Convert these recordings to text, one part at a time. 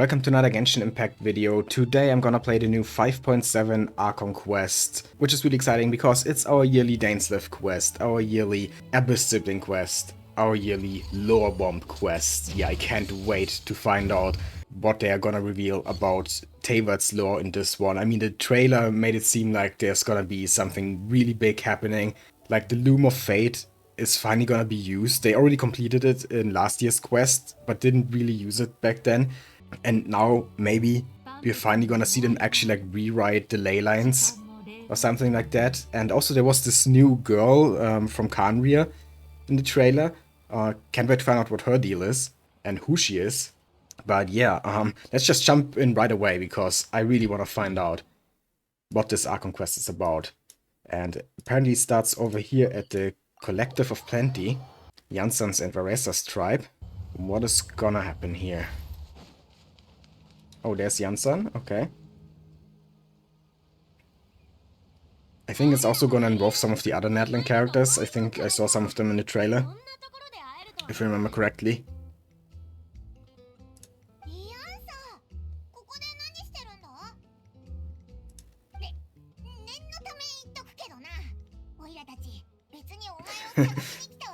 Welcome to another Genshin Impact video. Today I'm gonna play the new 5.7 Archon quest, which is really exciting because it's our yearly Dainsleif quest, our yearly Abyss Sibling quest, our yearly Lore Bomb quest. Yeah, I can't wait to find out what they are gonna reveal about Teyvat's lore in this one. I mean, the trailer made it seem like there's gonna be something really big happening, like the Loom of Fate is finally gonna be used. They already completed it in last year's quest, but didn't really use it back then. And now maybe we're finally gonna see them actually like rewrite the ley lines or something like that. And also there was this new girl from Khaenri'ah in the trailer. Can't wait to find out what her deal is and who she is. But yeah, let's just jump in right away because I really want to find out what this Archon quest is about. And apparently it starts over here at the Collective of Plenty, Janssen's and Varesa's tribe. What is gonna happen here? Oh, there's Janssen, okay. I think it's also gonna involve some of the other Natlan characters. I think I saw some of them in the trailer, if I remember correctly.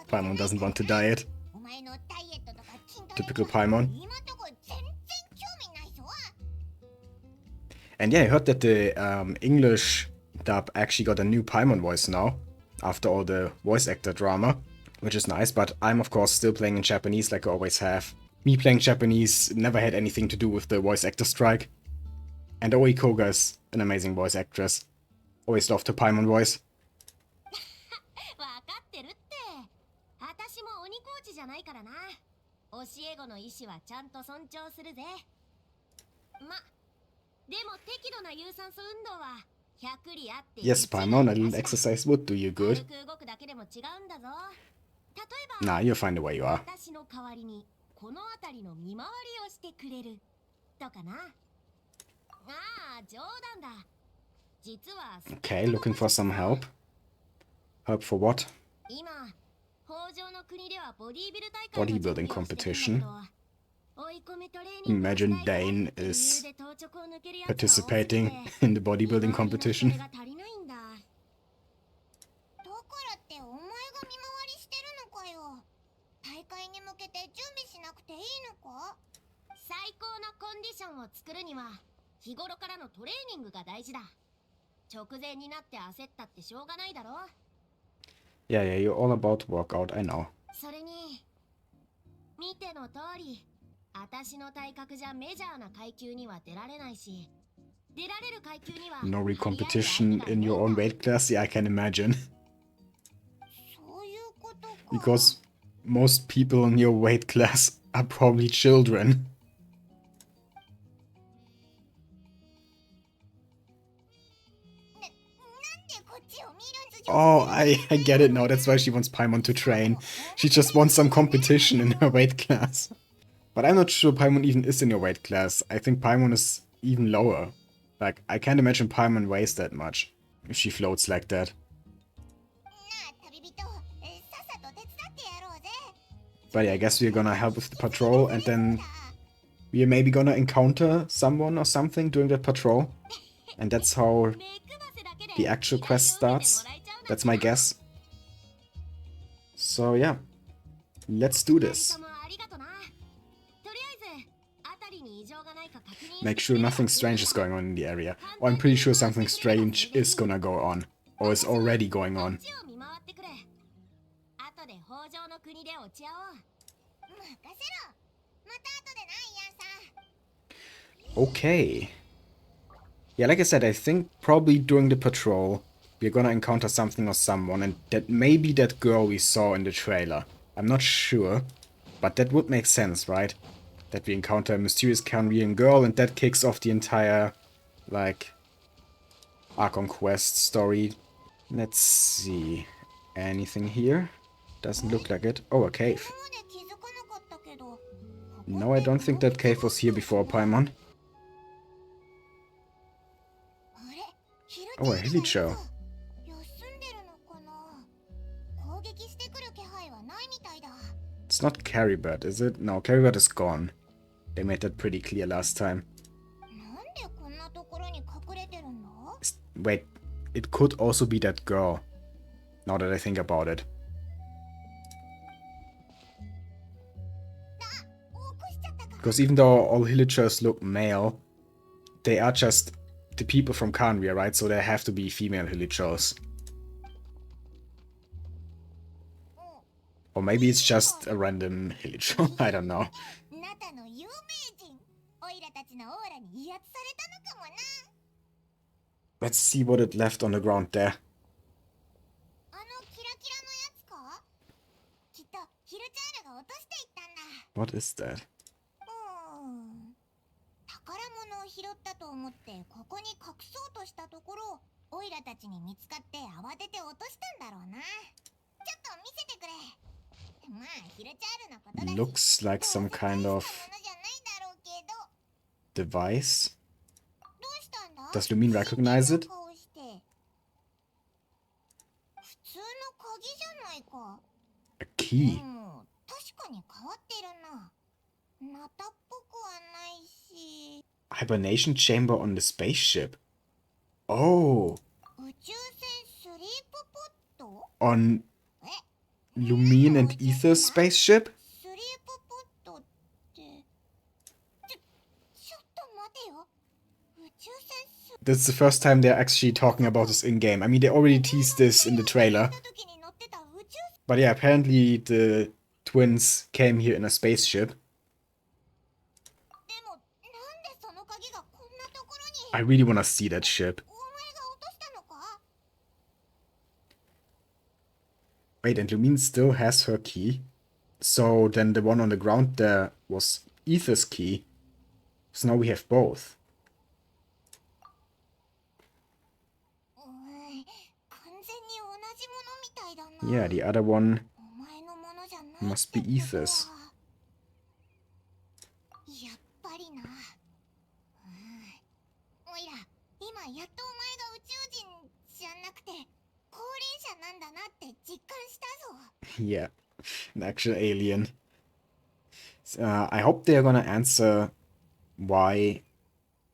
Paimon doesn't want to diet. Typical Paimon. And yeah, I heard that the English dub actually got a new Paimon voice now, after all the voice actor drama, which is nice, but I'm of course still playing in Japanese like I always have. Me playing Japanese never had anything to do with the voice actor strike. And Oi Koga is an amazing voice actress. Always loved her Paimon voice. Yes, Paimon, a little exercise would do you good. Nah, you'll find a way you are. Okay, looking for some help. Help for what? Bodybuilding competition. Imagine Dane is participating in the bodybuilding competition. Yeah, you're all about workout, I know. No real competition in your own weight class? Yeah, I can imagine. Because most people in your weight class are probably children. Oh, I get it now. That's why she wants Paimon to train. She just wants some competition in her weight class. But I'm not sure Paimon even is in your weight class. I think Paimon is even lower. Like, I can't imagine Paimon weighs that much if she floats like that. But yeah, I guess we're gonna help with the patrol and then we're maybe gonna encounter someone or something during that patrol. And that's how the actual quest starts. That's my guess. So yeah, let's do this. Make sure nothing strange is going on in the area. Or I'm pretty sure something strange is gonna go on. Or is already going on. Okay. Yeah, like I said, I think probably during the patrol we're gonna encounter something or someone, and that may be that girl we saw in the trailer. I'm not sure, but that would make sense, right? That we encounter a mysterious Khaenri'ah girl, and that kicks off the entire, like, Archon quest story. Let's see. Anything here? Doesn't look like it. Oh, a cave. No, I don't think that cave was here before, Paimon. Oh, a Hilicho. It's not Caribert, is it? No, Caribert is gone. They made that pretty clear last time. Wait, it could also be that girl, now that I think about it. Because even though all villagers look male, they are just the people from Khaenri'ah, right? So there have to be female villagers. Or maybe it's just a random villager. I don't know. Let's see what it left on the ground there. What is that? Looks like some kind of device. Does Lumine recognize it? A key. Hibernation chamber on the spaceship. Oh. On Lumine and Aether's spaceship? That's the first time they're actually talking about this in-game. I mean, they already teased this in the trailer. But yeah, apparently the twins came here in a spaceship. I really want to see that ship. Wait, and Lumine still has her key. So then the one on the ground there was Aether's key. So now we have both. Yeah, the other one must be Aether's. Yeah, an actual alien. I hope they're gonna answer why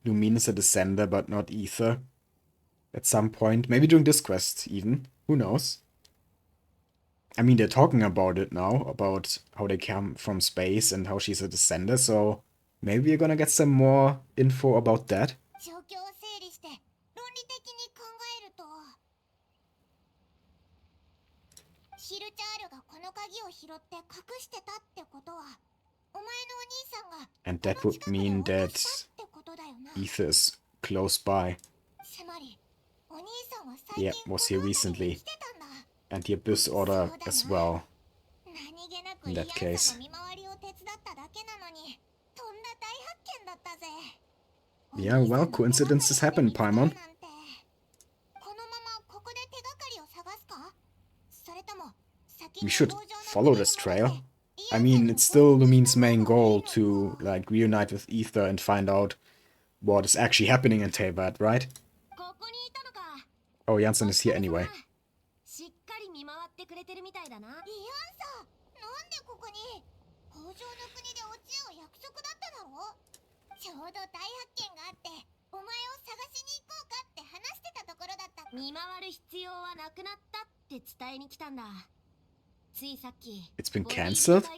Lumine is a descender but not Aether at some point. Maybe during this quest even. Who knows? I mean, they're talking about it now, about how they come from space and how she's a descender, so maybe we're gonna get some more info about that. And that would mean that Aether's close by. Yeah, was here recently. And the Abyss Order as well, in that case. Yeah, well, coincidences happen, Paimon. We should follow this trail. I mean, it's still Lumine's main goal to, like, reunite with Aether and find out what is actually happening in Teyvat, right? Oh, Janssen is here anyway. It's been cancelled?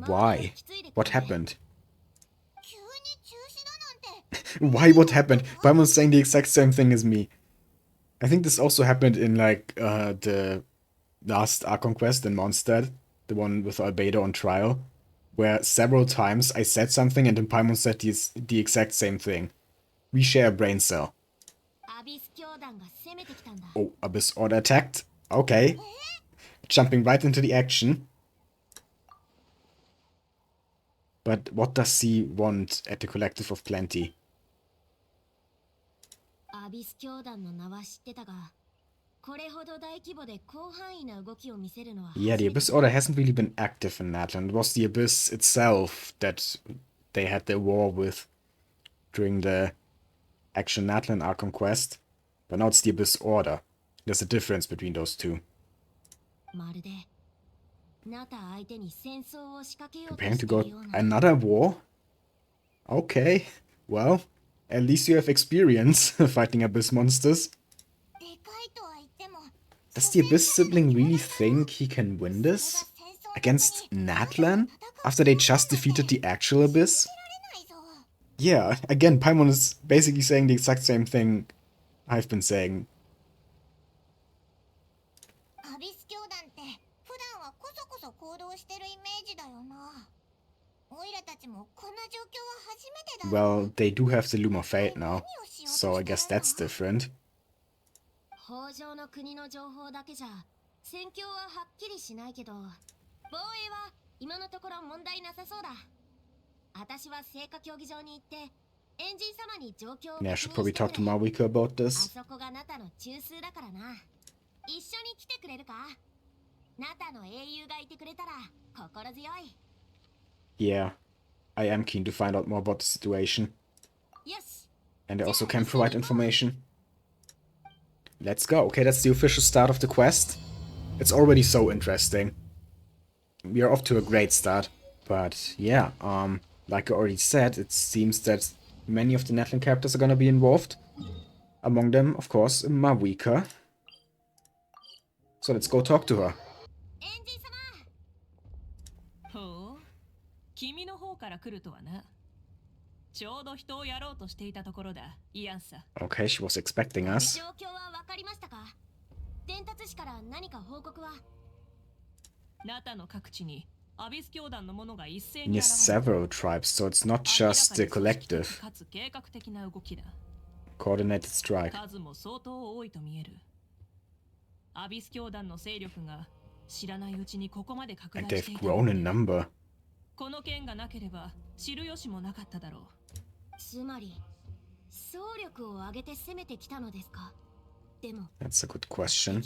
Why? What happened? Why what happened? Paimon's saying the exact same thing as me. I think this also happened in, like, the last Archon quest in Mondstadt, the one with Albedo on trial, where several times I said something and then Paimon said the exact same thing. We share a brain cell. Oh, Abyss Order attacked. Okay. Jumping right into the action. But what does he want at the Collective of Plenty? Yeah, the Abyss Order hasn't really been active in Natlan. It was the Abyss itself that they had their war with during the Action Natlan Archon quest. But now it's the Abyss Order. There's a difference between those two. Preparing to go another war? Okay, well, at least you have experience fighting abyss monsters. Does the abyss sibling really think he can win this? Against Natlan? After they just defeated the actual abyss? Yeah, again, Paimon is basically saying the exact same thing I've been saying. Well, they do have the Loom of Fate now, so I guess that's different. Yeah, I should probably talk to Marwika about this. Yeah, I am keen to find out more about the situation. And I also can provide information. Let's go. Okay, that's the official start of the quest. It's already so interesting. We are off to a great start. But yeah, like I already said, it seems that many of the Natlan characters are gonna be involved. Among them, of course, Marwika. So let's go talk to her. Okay, she was expecting us. Near several tribes, so it's not just the collective. Coordinated strike. And they've grown in number. That's a good question.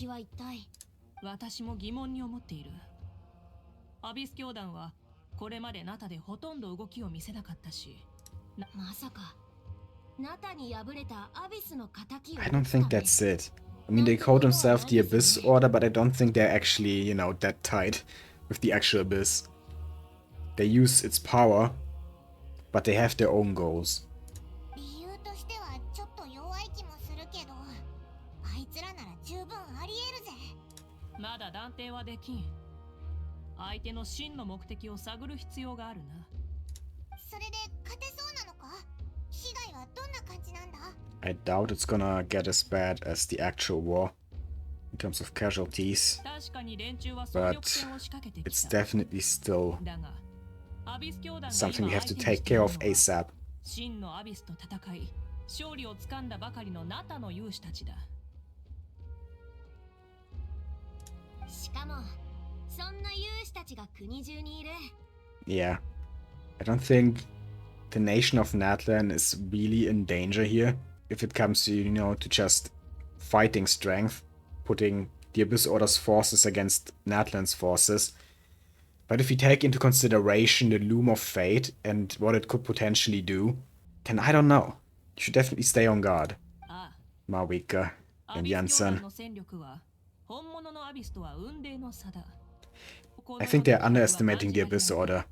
I don't think that's it. I mean, they call themselves the Abyss Order, but I don't think they're actually, you know, that tight with the actual Abyss. They use its power, but they have their own goals. I doubt it's gonna get as bad as the actual war in terms of casualties, but it's definitely still something we have to take care of ASAP. Yeah, I don't think the nation of Natlan is really in danger here if it comes to, you know, to just fighting strength, putting the Abyss Order's forces against Natlan's forces. But if you take into consideration the Loom of Fate and what it could potentially do, then I don't know. You should definitely stay on guard. Marwika and Janssen. I think they're underestimating the Abyss Order.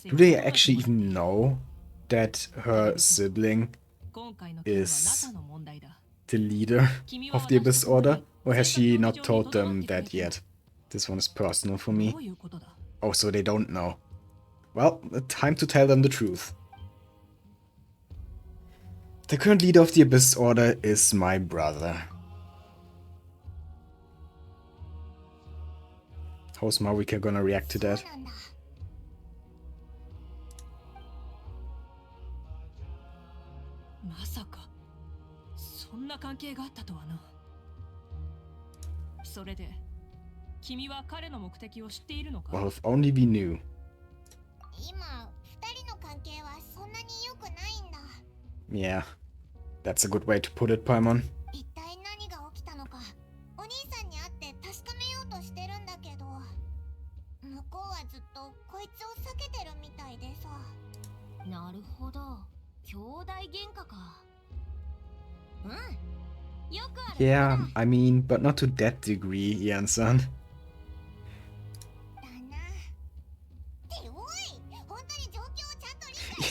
Do they actually even know that her sibling is the leader of the Abyss Order? Or has she not told them that yet? This one is personal for me. Oh, so they don't know. Well, time to tell them the truth. The current leader of the Abyss Order is my brother. How's Marwika gonna react to that? Well, if only we knew. Yeah, that's a good way to put it, Paimon. Yeah, I mean, but not to that degree, Ian-san.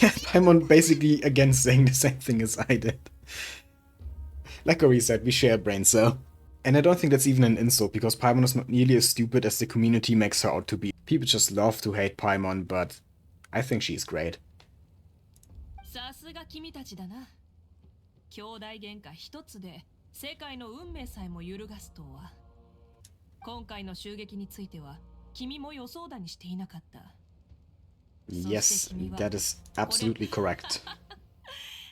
Yeah, Paimon basically again saying the same thing as I did. Like Ori said, we share a brain cell. And I don't think that's even an insult, because Paimon is not nearly as stupid as the community makes her out to be. People just love to hate Paimon, but I think she's great. さすが君たちだな。兄弟喧嘩一つで世界の運命さえも揺るがすとは。今回の襲撃については君も予想だにしていなかった。Yes, that is absolutely correct.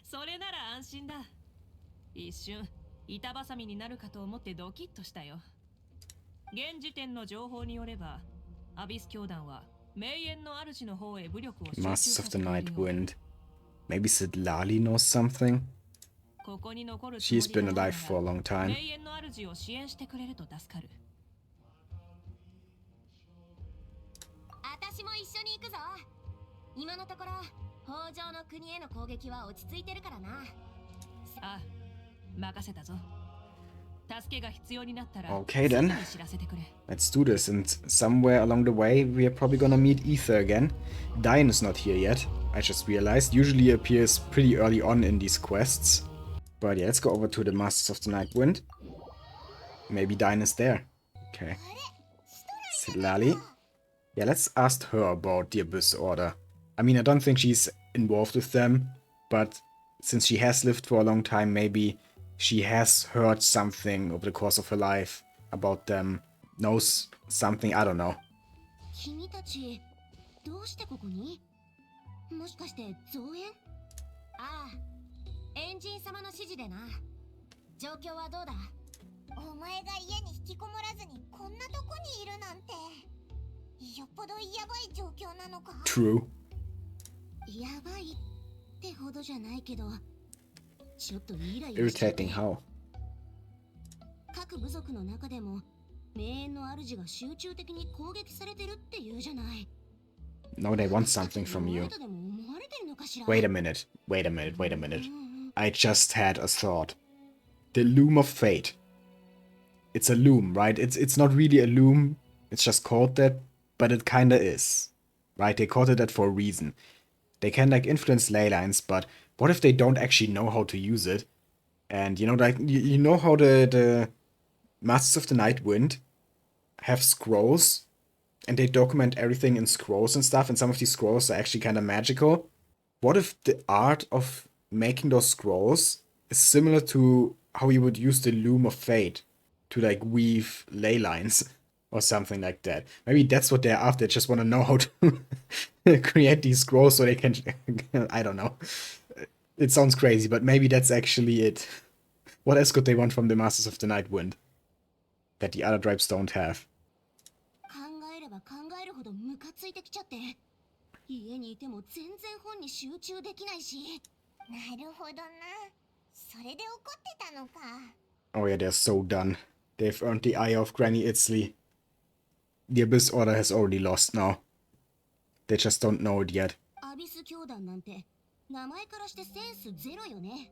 それなら安心だ。一瞬板挟みになるかと思ってドキッとしたよ。現時点の情報によれば、アビス教団は名園の主の方へ武力を集中させ Masters of the Night Wind. Maybe Sidlali knows something? She's been alive for a long time. 名園の主を支援してくれると助かる。私も一緒に行くぞ。今のところ北条の国への攻撃は落ち着いてるからな。ああ、任せたぞ。Okay then, let's do this, and somewhere along the way we are probably gonna meet Ether again. Dain is not here yet, I just realized. Usually appears pretty early on in these quests. But yeah, let's go over to the Masters of the Night Wind. Maybe Dain is there. Okay. Sidlali. Yeah, let's ask her about the Abyss Order. I mean, I don't think she's involved with them, but since she has lived for a long time, maybe she has heard something over the course of her life about them, knows something, I don't know. 君たちどうしてここに？もしかして増援？ああ、エンジン様の指示でな。状況はどうだ？お前が家に引きこもらずにこんなとこにいるなんて、よっぽどやばい状況なのか？ True. やばいってほどじゃないけど。Irritating how? 各部族の中でも名園の主が集中的に攻撃されてるって言うじゃない。 No, they want something from you. Wait a minute. I just had a thought. The Loom of Fate. It's a loom, right? It's not really a loom. It's just called that, but it kinda is. Right? They called it that for a reason. They can like influence ley lines, but what if they don't actually know how to use it? And you know, like you know how the Masters of the Night Wind have scrolls, and they document everything in scrolls and stuff, and some of these scrolls are actually kind of magical. What if the art of making those scrolls is similar to how you would use the Loom of Fate to like weave ley lines or something like that? Maybe that's what they're after. They just want to know how to create these scrolls so they can I don't know. It sounds crazy, but maybe that's actually it. What else could they want from the Masters of the Night Wind that the other tribes don't have? 考えれば考えるほどムカついてきちゃって、家にいても全然本に集中できないし。なるほどな。それで怒ってたのか。Oh yeah, they're so done. They've earned the eye of Granny Itzley. The Abyss Order has already lost now. They just don't know it yet. アビス教団なんて名前からしてセンスゼロよね。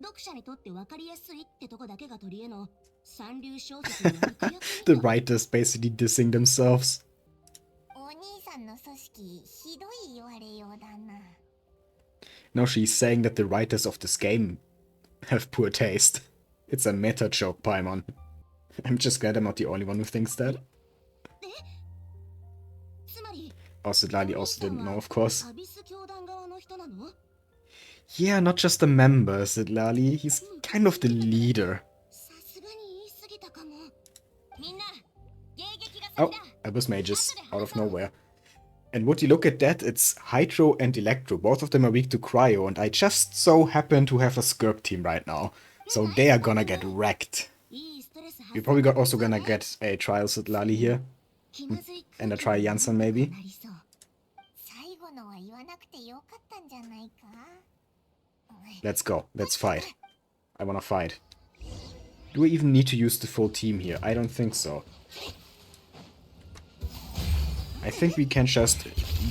読者にとって分かりやすいってとこだけが取り柄の三流小説の悪役。The writers basically dissing themselves. お兄さんの組織ひどい言われようだな。No, she's saying that the writers of this game have poor taste. It's a meta joke, Paimon. I'm just glad I'm not the only one who thinks that. Oh, Sidlali also didn't know, of course. Yeah, not just a member, Sidlali. He's kind of the leader. Oh, Abyss Mages, out of nowhere. And would you look at that, it's Hydro and Electro. Both of them are weak to Cryo, and I just so happen to have a Skirp team right now. So they are gonna get wrecked. We're probably also gonna get a Trial Sidlali here. And a Trial Janssen maybe. Let's go. Let's fight. I wanna fight. Do we even need to use the full team here? I don't think so. I think we can just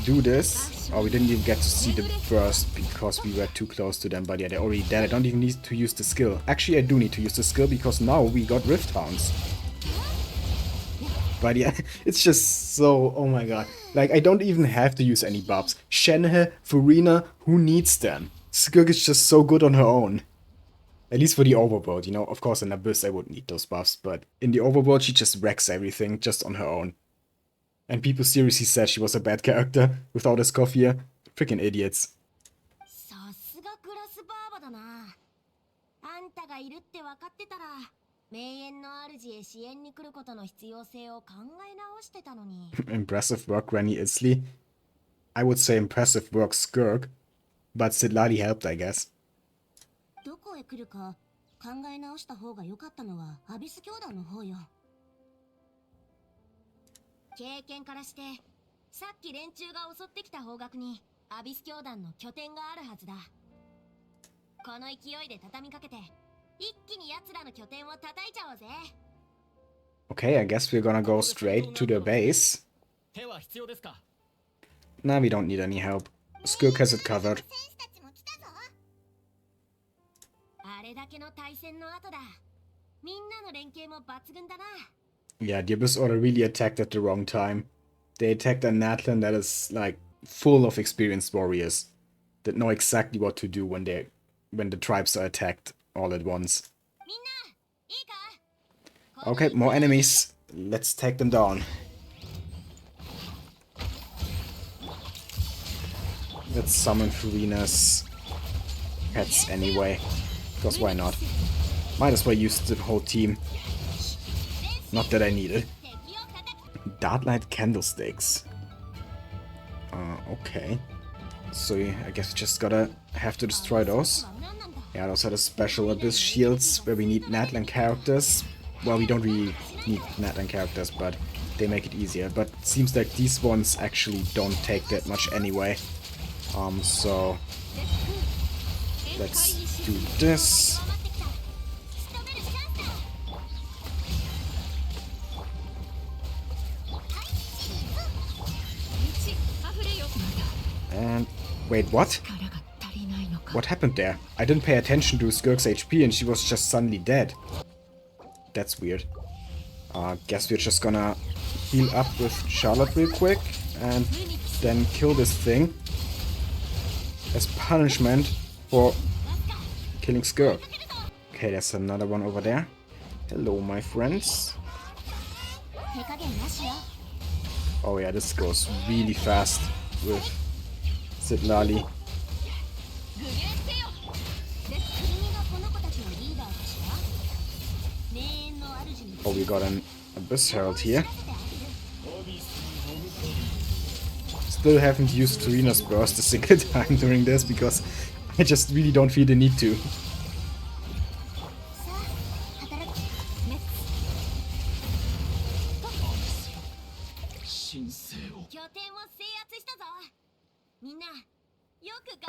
do this. Oh, we didn't even get to see the burst because we were too close to them, but yeah, they're already dead. I don't even need to use the skill. Actually, I do need to use the skill because now we got Rift Hounds. But yeah, it's just so... oh my god. Like, I don't even have to use any buffs. Shenhe, Furina, who needs them? Skirk is just so good on her own. At least for the overworld, you know. Of course, in Abyss, I would need those buffs, but in the overworld, she just wrecks everything just on her own. And people seriously said she was a bad character without a Scoffia. Freaking idiots. Impressive work, Granny Isley. I would say impressive work, Skirk. But Sidlali helped, I guess. Okay, I guess we're gonna go straight to the base. Nah, we don't need any help. Skirk has it covered. Yeah, the Abyss Order really attacked at the wrong time. They attacked a Natlan that is, like, full of experienced warriors that know exactly what to do when the tribes are attacked all at once. Okay, more enemies. Let's take them down. Let's summon Furina's pets anyway. Because why not? Might as well use the whole team. Not that I need it. Darklight candlesticks. Okay. So I guess we just have to destroy those. Yeah, those are the special Abyss shields where we need Natlan characters. Well, we don't really need Natlan characters, but they make it easier. But it seems like these ones actually don't take that much anyway. So let's do this. And wait, what? What happened there? I didn't pay attention to Skirk's HP and she was just suddenly dead. That's weird. Guess we're just gonna heal up with Charlotte real quick and then kill this thing as punishment for killing Skirk. Okay, there's another one over there. Hello, my friends. Oh yeah, this goes really fast with Sidlali. Oh, we got an Abyss Herald here. Still haven't used Furina's burst a single time during this because I just really don't feel the need to.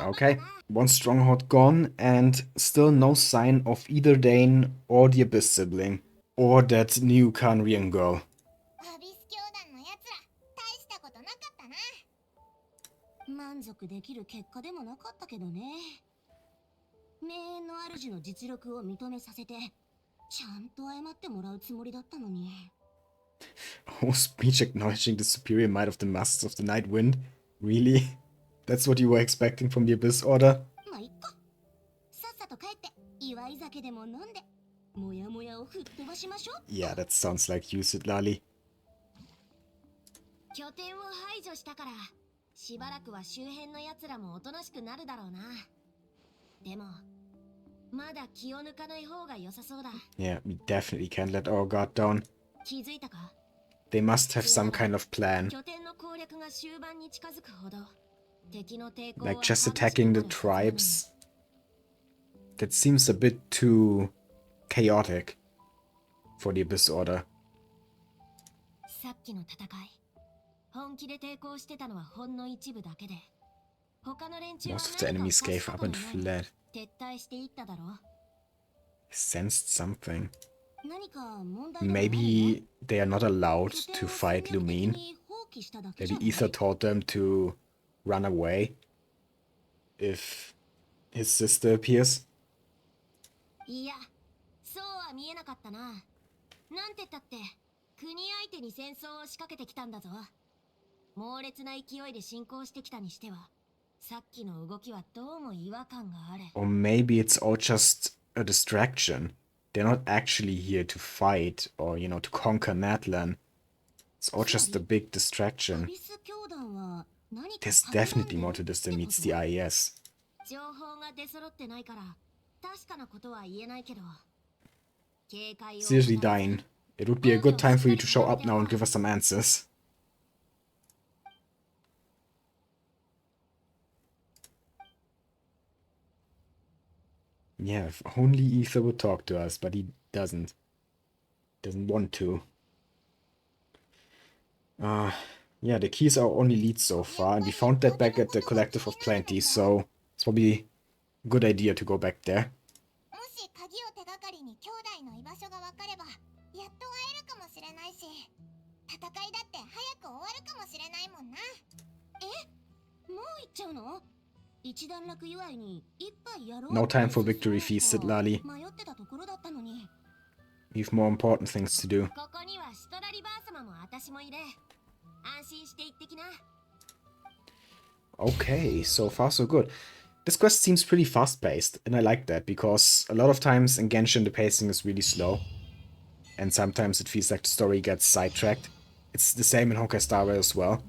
Okay, one stronghold gone and still no sign of either Dane or the Abyss sibling or that new Khaenri'ah girl. Oh, speech acknowledging the superior might of the Masters of the Night Wind? Really? That's what you were expecting from the Abyss Order? Yeah, that sounds like you, Sidlali. Yeah, we definitely can't let our guard down. They must have some kind of plan. Like just attacking the tribes. That seems a bit too chaotic for the Abyss Order. Most of the enemies gave up and fled. I sensed something. Maybe they are not allowed to fight Lumine. 起しただけじゃ Maybe ない Ether told them to run away if his sister appears. いや、そうは見えなかったな。なんて言ったって国相手に戦争を仕掛けてきたんだぞ。猛烈な勢いで進行してきたにしては、さっきの動きはどうも違和感がある。 Or maybe it's all just a distraction. They're not actually here to fight or, you know, to conquer Natlan. It's all just a big ア distraction. ビス教団は何か There's 企ん definitely で more る to this って than こ meets と the IES. 情報が出揃ってないから確かなことは言えないけど、警戒を Seriously, Dine. It would be a good time for you to show up now and give us some answers. Yeah, if only Ether would talk to us, but he doesn't. Doesn't want to. Yeah, the keys are our only leads so far, and we found that back at the Collective of Plenty, so it's probably a good idea to go back there. もし鍵を手がかりに兄弟の居場所が分かればやっと会えるかもしれないし、戦いだって早く終わるかもしれないもんな。え、もう行っちゃうの？一段落祝いに一杯やろう。 No time for victory feast, said Lali. 迷ってたところだったのに。 We have more important things to do. ここにはシトラリバー様も私もいる。安心して行ってきな。 Okay, so far so good. This quest seems pretty fast-paced, and I like that, because a lot of times in Genshin the pacing is really slow, and sometimes it feels like the story gets sidetracked. It's the same in Honkai Star Rail as well.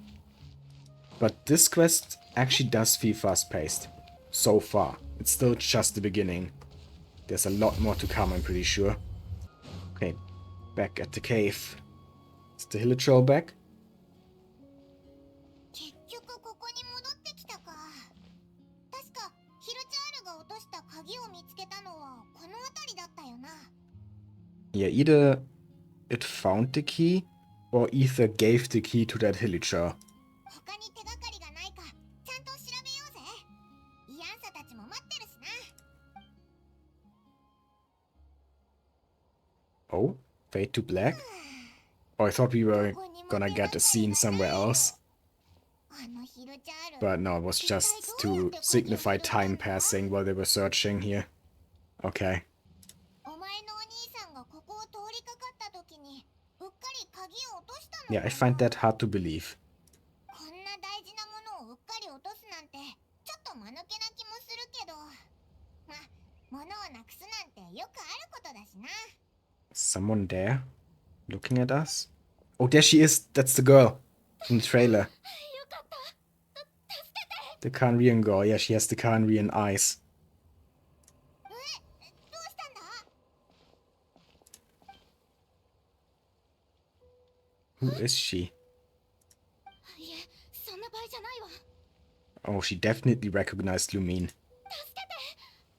But this quest actually does feel fast-paced. So far. It's still just the beginning. There's a lot more to come, I'm pretty sure. Okay, back at the cave. Is the Hilichurl back? 結局ここに戻ってきたか。確かヒルチャールが落とした鍵を見つけたのはこの辺りだったよな。 Yeah, either it found the key, or Ether gave the key to that Hilichurl. 他に手がかりがないかちゃんと調べようぜ。イアンサたちも待ってるしな。 Oh, fade to black? Oh, I thought we were gonna get a scene somewhere else. あのヒルチャール But no, it was just to signify time passing while they were searching here. Okay. お前のお兄さんがここを通りかかった時にうっかり鍵を落としたのかな。 Yeah, I find that hard to believe. こんな大事なものをうっかり落とすなんてちょっと間抜けな気もするけど、ま、物をなくすなんてよくあることだしな。 Someone there? Looking at us? Oh, there she is! That's the girl! From the trailer. よかった。助けて。 The Khaenri'ah girl. Yeah, she has the Khaenri'ah eyes. どうしたんだ？ Who is she? いえ、そんな場合じゃないわ。 Oh, she definitely recognized Lumine. 助けて。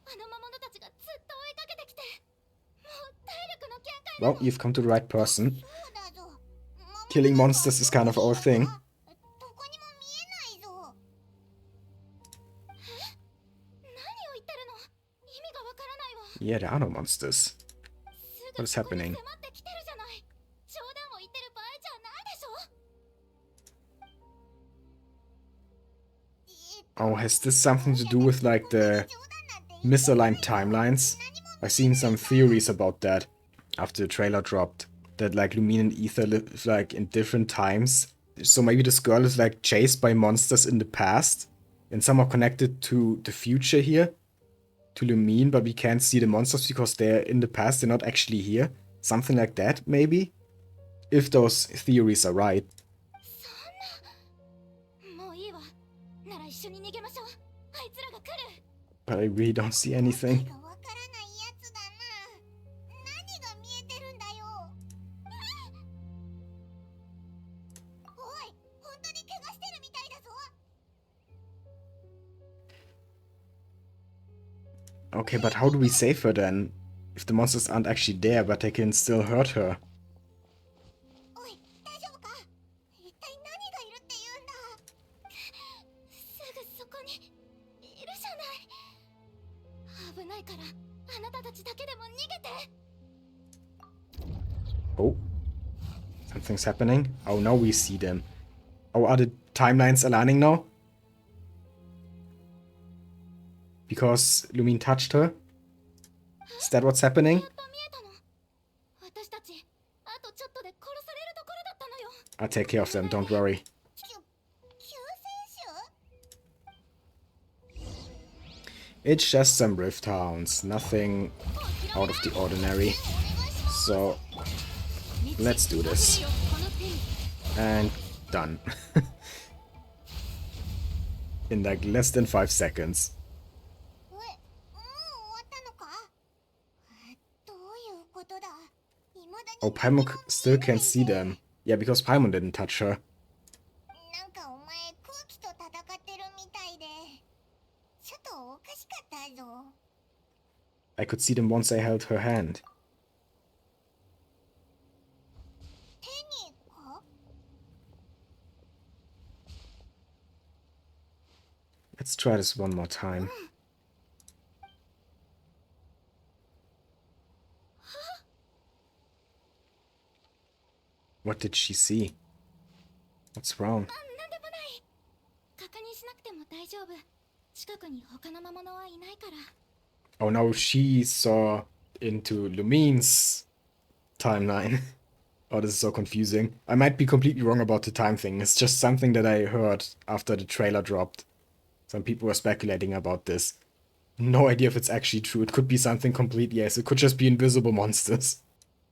あの魔物たちがずっと追いかけてきて、もう体力の限界だわ。 Well, you've come to the right person. そうだぞ。 Killing monsters is kind of our thing. どこにも見えないぞ。え？何を言ってるの？意味がわからないわ。 Yeah, there are no monsters. す What ぐ is ここに happening? 迫ってきてるじゃない。冗談を言ってる場合じゃないでしょ。 Oh, has this something to do with, like, the misaligned timelines? I've seen some theories about that after the trailer dropped. That, like, Lumine and Ether live, like, in different times. So maybe this girl is, like, chased by monsters in the past and somehow connected to the future here, to Lumine, but we can't see the monsters because they're in the past, they're not actually here. Something like that, maybe? If those theories are right. そんな。もういいわ。なら一緒に逃げましょう。あいつらが来る。 But I really don't see anything. わからないやつだな。何が見えてるんだよ。おい、本当に怪我してるみたいだぞ。 Okay, but how do we save her then? If the monsters aren't actually there, but they can still hurt her. おい、大丈夫か？一体何がいるって言うんだ。すぐそこにいるじゃない。危ないからあなたたちだけでも逃げて。 Oh. Something's happening. Oh, now we see them. Oh, are the timelines aligning now? Because Lumine touched her? Is that what's happening? やっと見えたの。私たちあとちょっとで殺されるところだったのよ。 I'll take care of them, don't worry. 救世主？ It's just some rift hounds, nothing out of the ordinary. So, let's do this. And done. In like less than 5 seconds. もう終わったのか？どういうことだ？未だに Oh, Paimon still can't see them. Yeah, because Paimon didn't touch her. なんかお前空気と戦ってるみたいで、ちょっとおかしかったぞ。 I could see them once I held her hand. 手にか？ Let's try this one more time. What did she see? What's wrong? なんでもない。確認しなくても大丈夫。近くに他の魔物はいないから。 Oh no, she saw into Lumine's timeline. Oh, this is so confusing. I might be completely wrong about the time thing. It's just something that I heard after the trailer dropped. Some people were speculating about this. No idea if it's actually true. It could be something completely else. It could just be invisible monsters.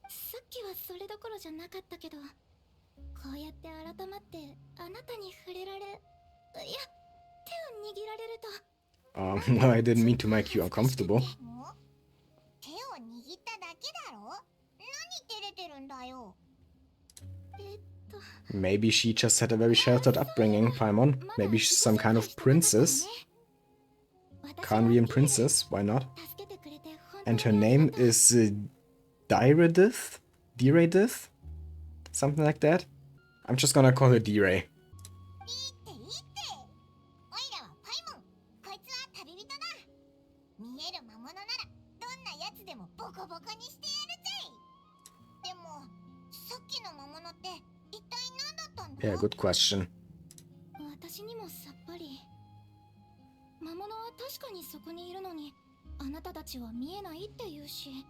さっきはそれどころじゃなかったけど、こうやって改まってあなたに触れられ、いや、手を握られると。 No, I didn't mean to make you uncomfortable. 手を握っただけだろ？何照れてるんだよ。Maybe she just had a very sheltered upbringing, Paimon. Maybe she's some kind of princess. Khaenri'ah princess, why not? And her name is Dairedith? Diredith? Something like that? I'm just gonna call her D-Ray. いいっていいって。おいらはパイモン。こいつは旅人だ。見える魔物ならどんなやつでもボコボコにしてやるぜ。でもさっきの魔物って一体何だったんだ？ Yeah, good question. 私にもさっぱり。魔物は確かにそこにいるのに、あなたたちは見えないって言うし。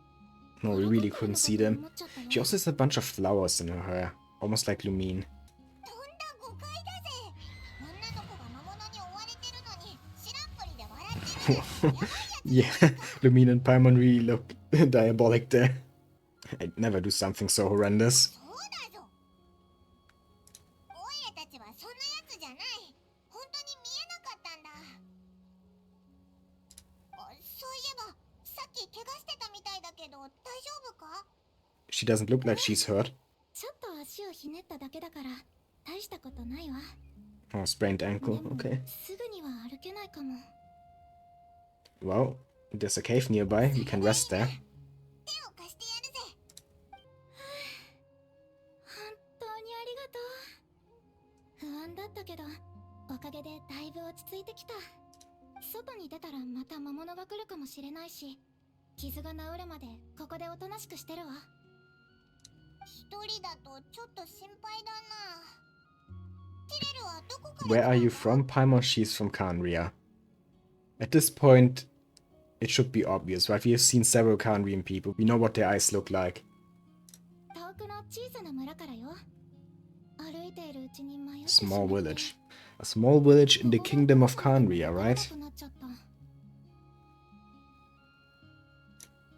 No, we really couldn't see them. She also has a bunch of flowers in her hair, almost like Lumine. とんだ誤解だぜ。女の子が魔物に追われてるのに知らんぷりで笑ってる。やばいやつ。 Yeah, Lumine and Paimon really look diabolic there. I'd never do something so horrendous. そうだぞ。おいらたちはそんなやつじゃない。本当に見えなかったんだ。そういえばさっき怪我してたみたいだけど大丈夫か？ She doesn't look like she's hurt. ちょっと足をひねっただけだから大したことないわ。 Oh, sprained ankle, でも okay. すぐには歩けないかも。 Well, there's a cave nearby, we can rest there. 手を貸してやるぜ。本当にありがとう。不安だったけどおかげでだいぶ落ち着いてきた。外に出たらまた魔物が来るかもしれないし、傷が治るまでここでおとなしくしてるわ。一人だとちょっと心配だな。ティレルはどこから？ Where are you from, Paimon? She's from Khaenri'ah. At this point, it should be obvious, right? We have seen several Khaenri'ah people. We know what their eyes look like. 遠くの小さな村からよ。歩いているうちに迷ってしま Small って。 village. A small village in the kingdom of Khaenri'ah, right?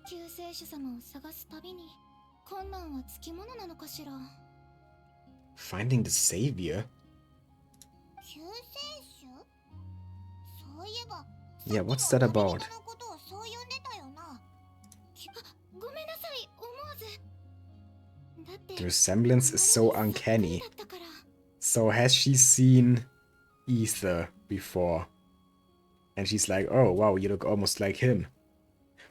救世主様を探すたびに困難はつきものなのかしら。 Finding the savior? 救世主？そういえば Yeah, what's that about? のことをそう呼んでたよな。ごめんなさい、思わず。だって The resemblance is so uncanny. だったから。 So has she seen Ether before? And she's like, oh wow, you look almost like him.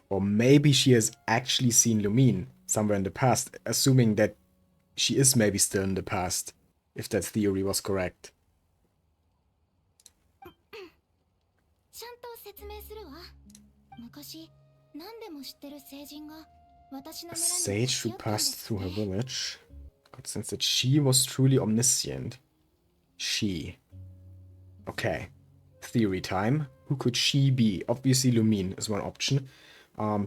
Or maybe she has actually seen Lumine somewhere in the past, assuming that she is maybe still in the past, if that theory was correct. ちゃんと説明するわ。昔、何でも知ってる聖人が私の A 村に sage 立ち who 寄ったんで passed す through her ね。 village got the sense that she was truly omniscient. She. Okay. Theory time. Who could she be? Obviously Lumine is one option.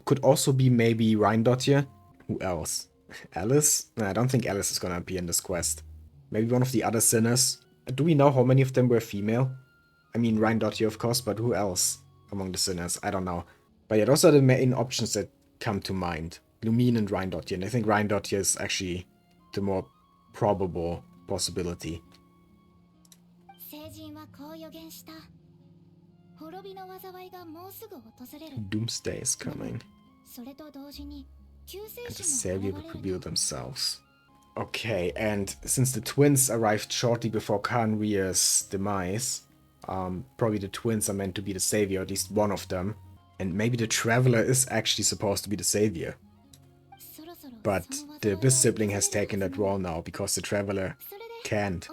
Could also be maybe Rhindottir. Who else? Alice? No, I don't think Alice is gonna appear in this quest. Maybe one of the other sinners. Do we know how many of them were female? I mean, Rhindottir, of course, but who else among the sinners? I don't know. But yeah, those are the main options that come to mind. Lumine and Rhindottir. And I think Rhindottir is actually the more probable possibility. Doomsday is coming. And the Savior will reveal themselves. Okay, and since the twins arrived shortly before Khaenri'ah's demise, probably the twins are meant to be the Savior, at least one of them. And maybe the Traveler is actually supposed to be the Savior. But the Abyss Sibling has taken that role now, because the Traveler can't.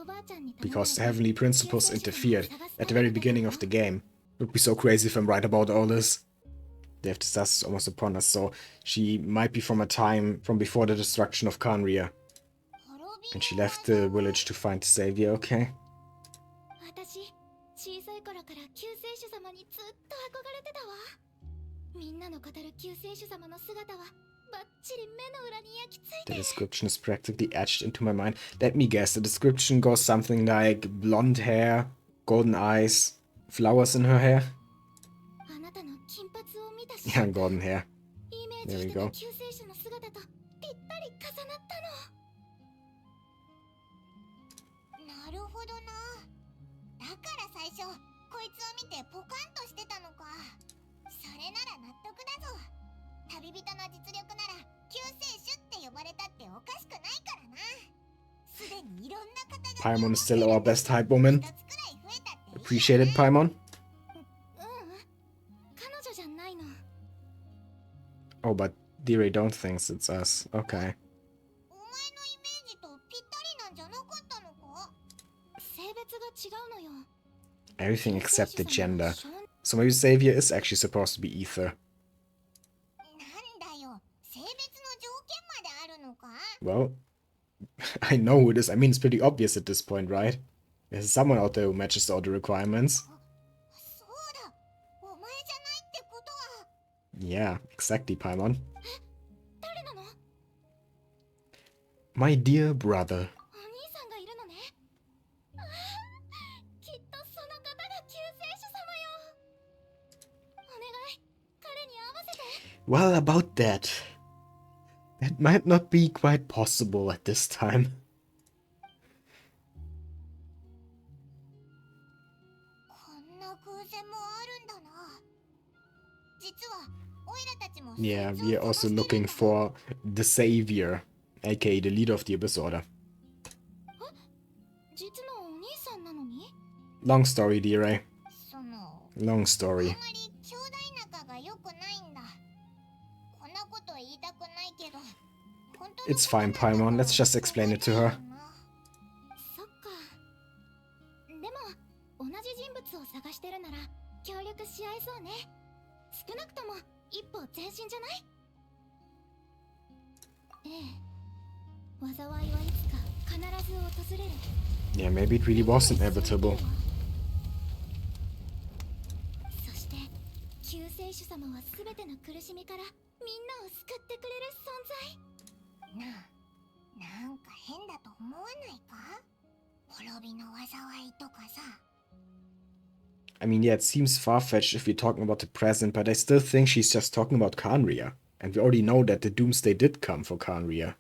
Because the Heavenly Principles interfered at the very beginning of the game. It would be so crazy if I'm right about all this. They have disasters almost upon us, so she might be from a time from before the destruction of Khaenri'ah. And she left the village to find the Savior, okay? The description is practically etched into my mind. Let me guess, the description goes something like blonde hair, golden eyes, flowers in her hair. Yeah, golden hair. There we go. Paimon is still our best hype woman. Appreciate it, Paimon. Oh, but Dire don't think it's us. Okay. Everything except the gender. So maybe Savior is actually supposed to be Ether. Well, I know who it is. I mean, it's pretty obvious at this point, right? There's someone out there who matches all the requirements. Yeah, exactly, Paimon. My dear brother. Well, about that. That might not be quite possible at this time. Yeah, we are also looking for the Savior, aka the leader of the Abyss Order. Long story, Dire. Long story. It's fine, Paimon. Let's just explain it to her. Yeah, maybe it really was inevitable. I mean, yeah, it seems far-fetched if we're talking about the present, but I still think she's just talking about Khaenri'ah. And we already know that the Doomsday did come for Khaenri'ah.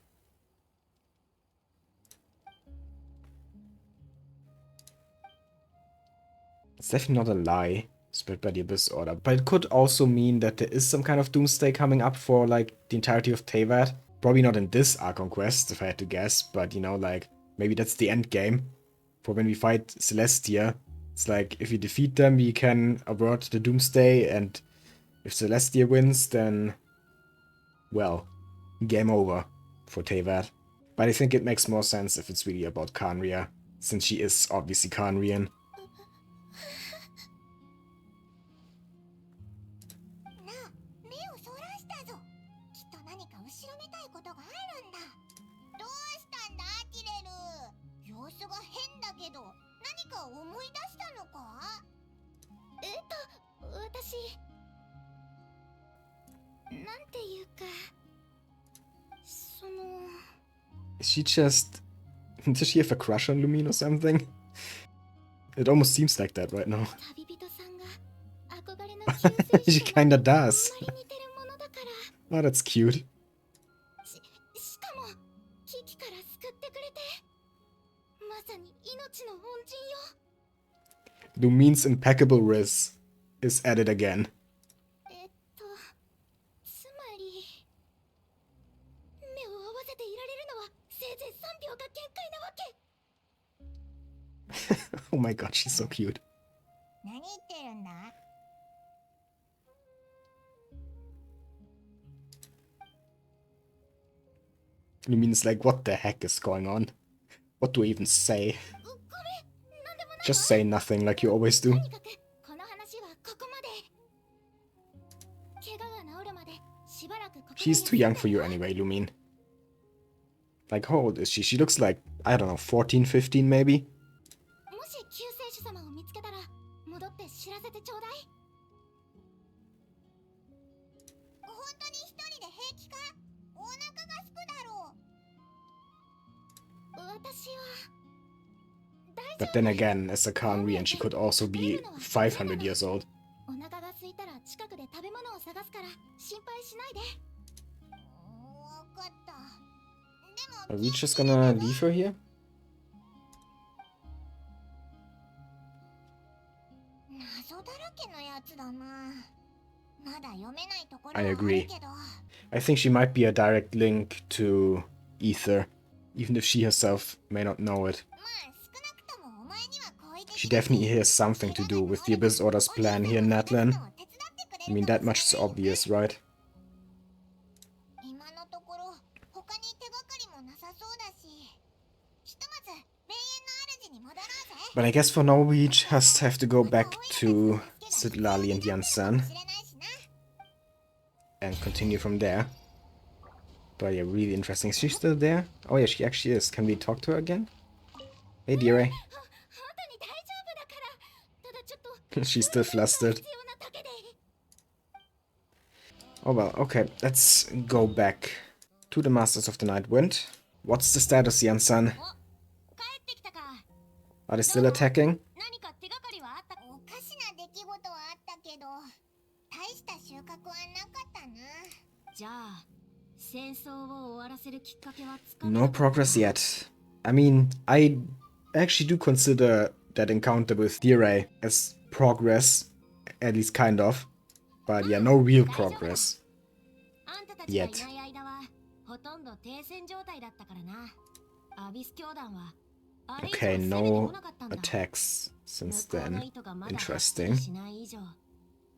It's definitely not a lie spread by the Abyss Order, but it could also mean that there is some kind of Doomsday coming up for, like, the entirety of Teyvat. Probably not in this Archon quest, if I had to guess, but, you know, like, maybe that's the end game. For when we fight Celestia, it's like, if we defeat them, we can avert the Doomsday, and if Celestia wins, then, well, game over for Teyvat. But I think it makes more sense if it's really about Khaenri'ah, since she is obviously Khaenri'an. か思い出したのか？私なんていうか、その Is she just... Does she have a crush on Lumine or something? It almost seems like that right now. 旅人さんが憧れの救世 She 主とは kinda あ does. んまり似てるものだから。 Oh, that's cute. しかも危機から救ってくれて、まさに命の恩人よ。 Lumine's impeccable riz is at it again. つまり目を合わせていられるのはせいぜい3秒が限界なわけ。 Oh my god, she's so cute. 何言ってるんだ？ Lumine's like, what the heck is going on? What do I even say? ごめん、なんでもないわ。 Just say nothing like you always do. とにかくこの話はここまで。怪我が治るまでしばらくここで She's too young for you anyway, Lumine. Like, how old is she? She looks like, I don't know, 14, 15 maybe? もし救世主様を見つけたら戻って知らせてちょうだい。本当に一人で平気か？お腹がすくだろう。私は But then again, as a Khaenri'ah, and she could also be 500 years old. お腹が空いたら近くで食べ物を探すから心配しないで。わかった。 Are we just gonna leave her here? 謎だらけのやつだな。まだ読めないところは I ある agree. けど。 I think she might be a direct link to Ether, even if she herself may not know it. まあ少なくともお前には好意的 She definitely has something to do with the Abyss Order's plan here in Natlan. I mean, that much is obvious, right? 今のところ他に手がかりもなさそうだし、ひとまず霊園の主に戻ろうぜ。 But I guess for now we just have to go back to Sidlali and Yansan and continue from there. But yeah, really interesting. Is she still there? Oh yeah, she actually is. Can we talk to her again? Hey, dearie. 本当に大丈夫だから。ただちょっと She's still flustered. 必要なだけで。 Oh well, okay. Let's go back to the Masters of the Night Wind. What's the status, Yansan? 帰ってきたか。 Are they still attacking? 何か手がかりはあった？おかしな出来事はあったけど、大した収穫はなかったな。じゃあ、戦争を終わらせるきっかけはつかめ No progress yet. I mean, I actually do consider that encounter with Diray as progress, at least kind of. But yeah, no real progress. あんたたちがいない間はほとんど停戦状態だったからな。アビス教団は Okay, no attacks since then. Interesting.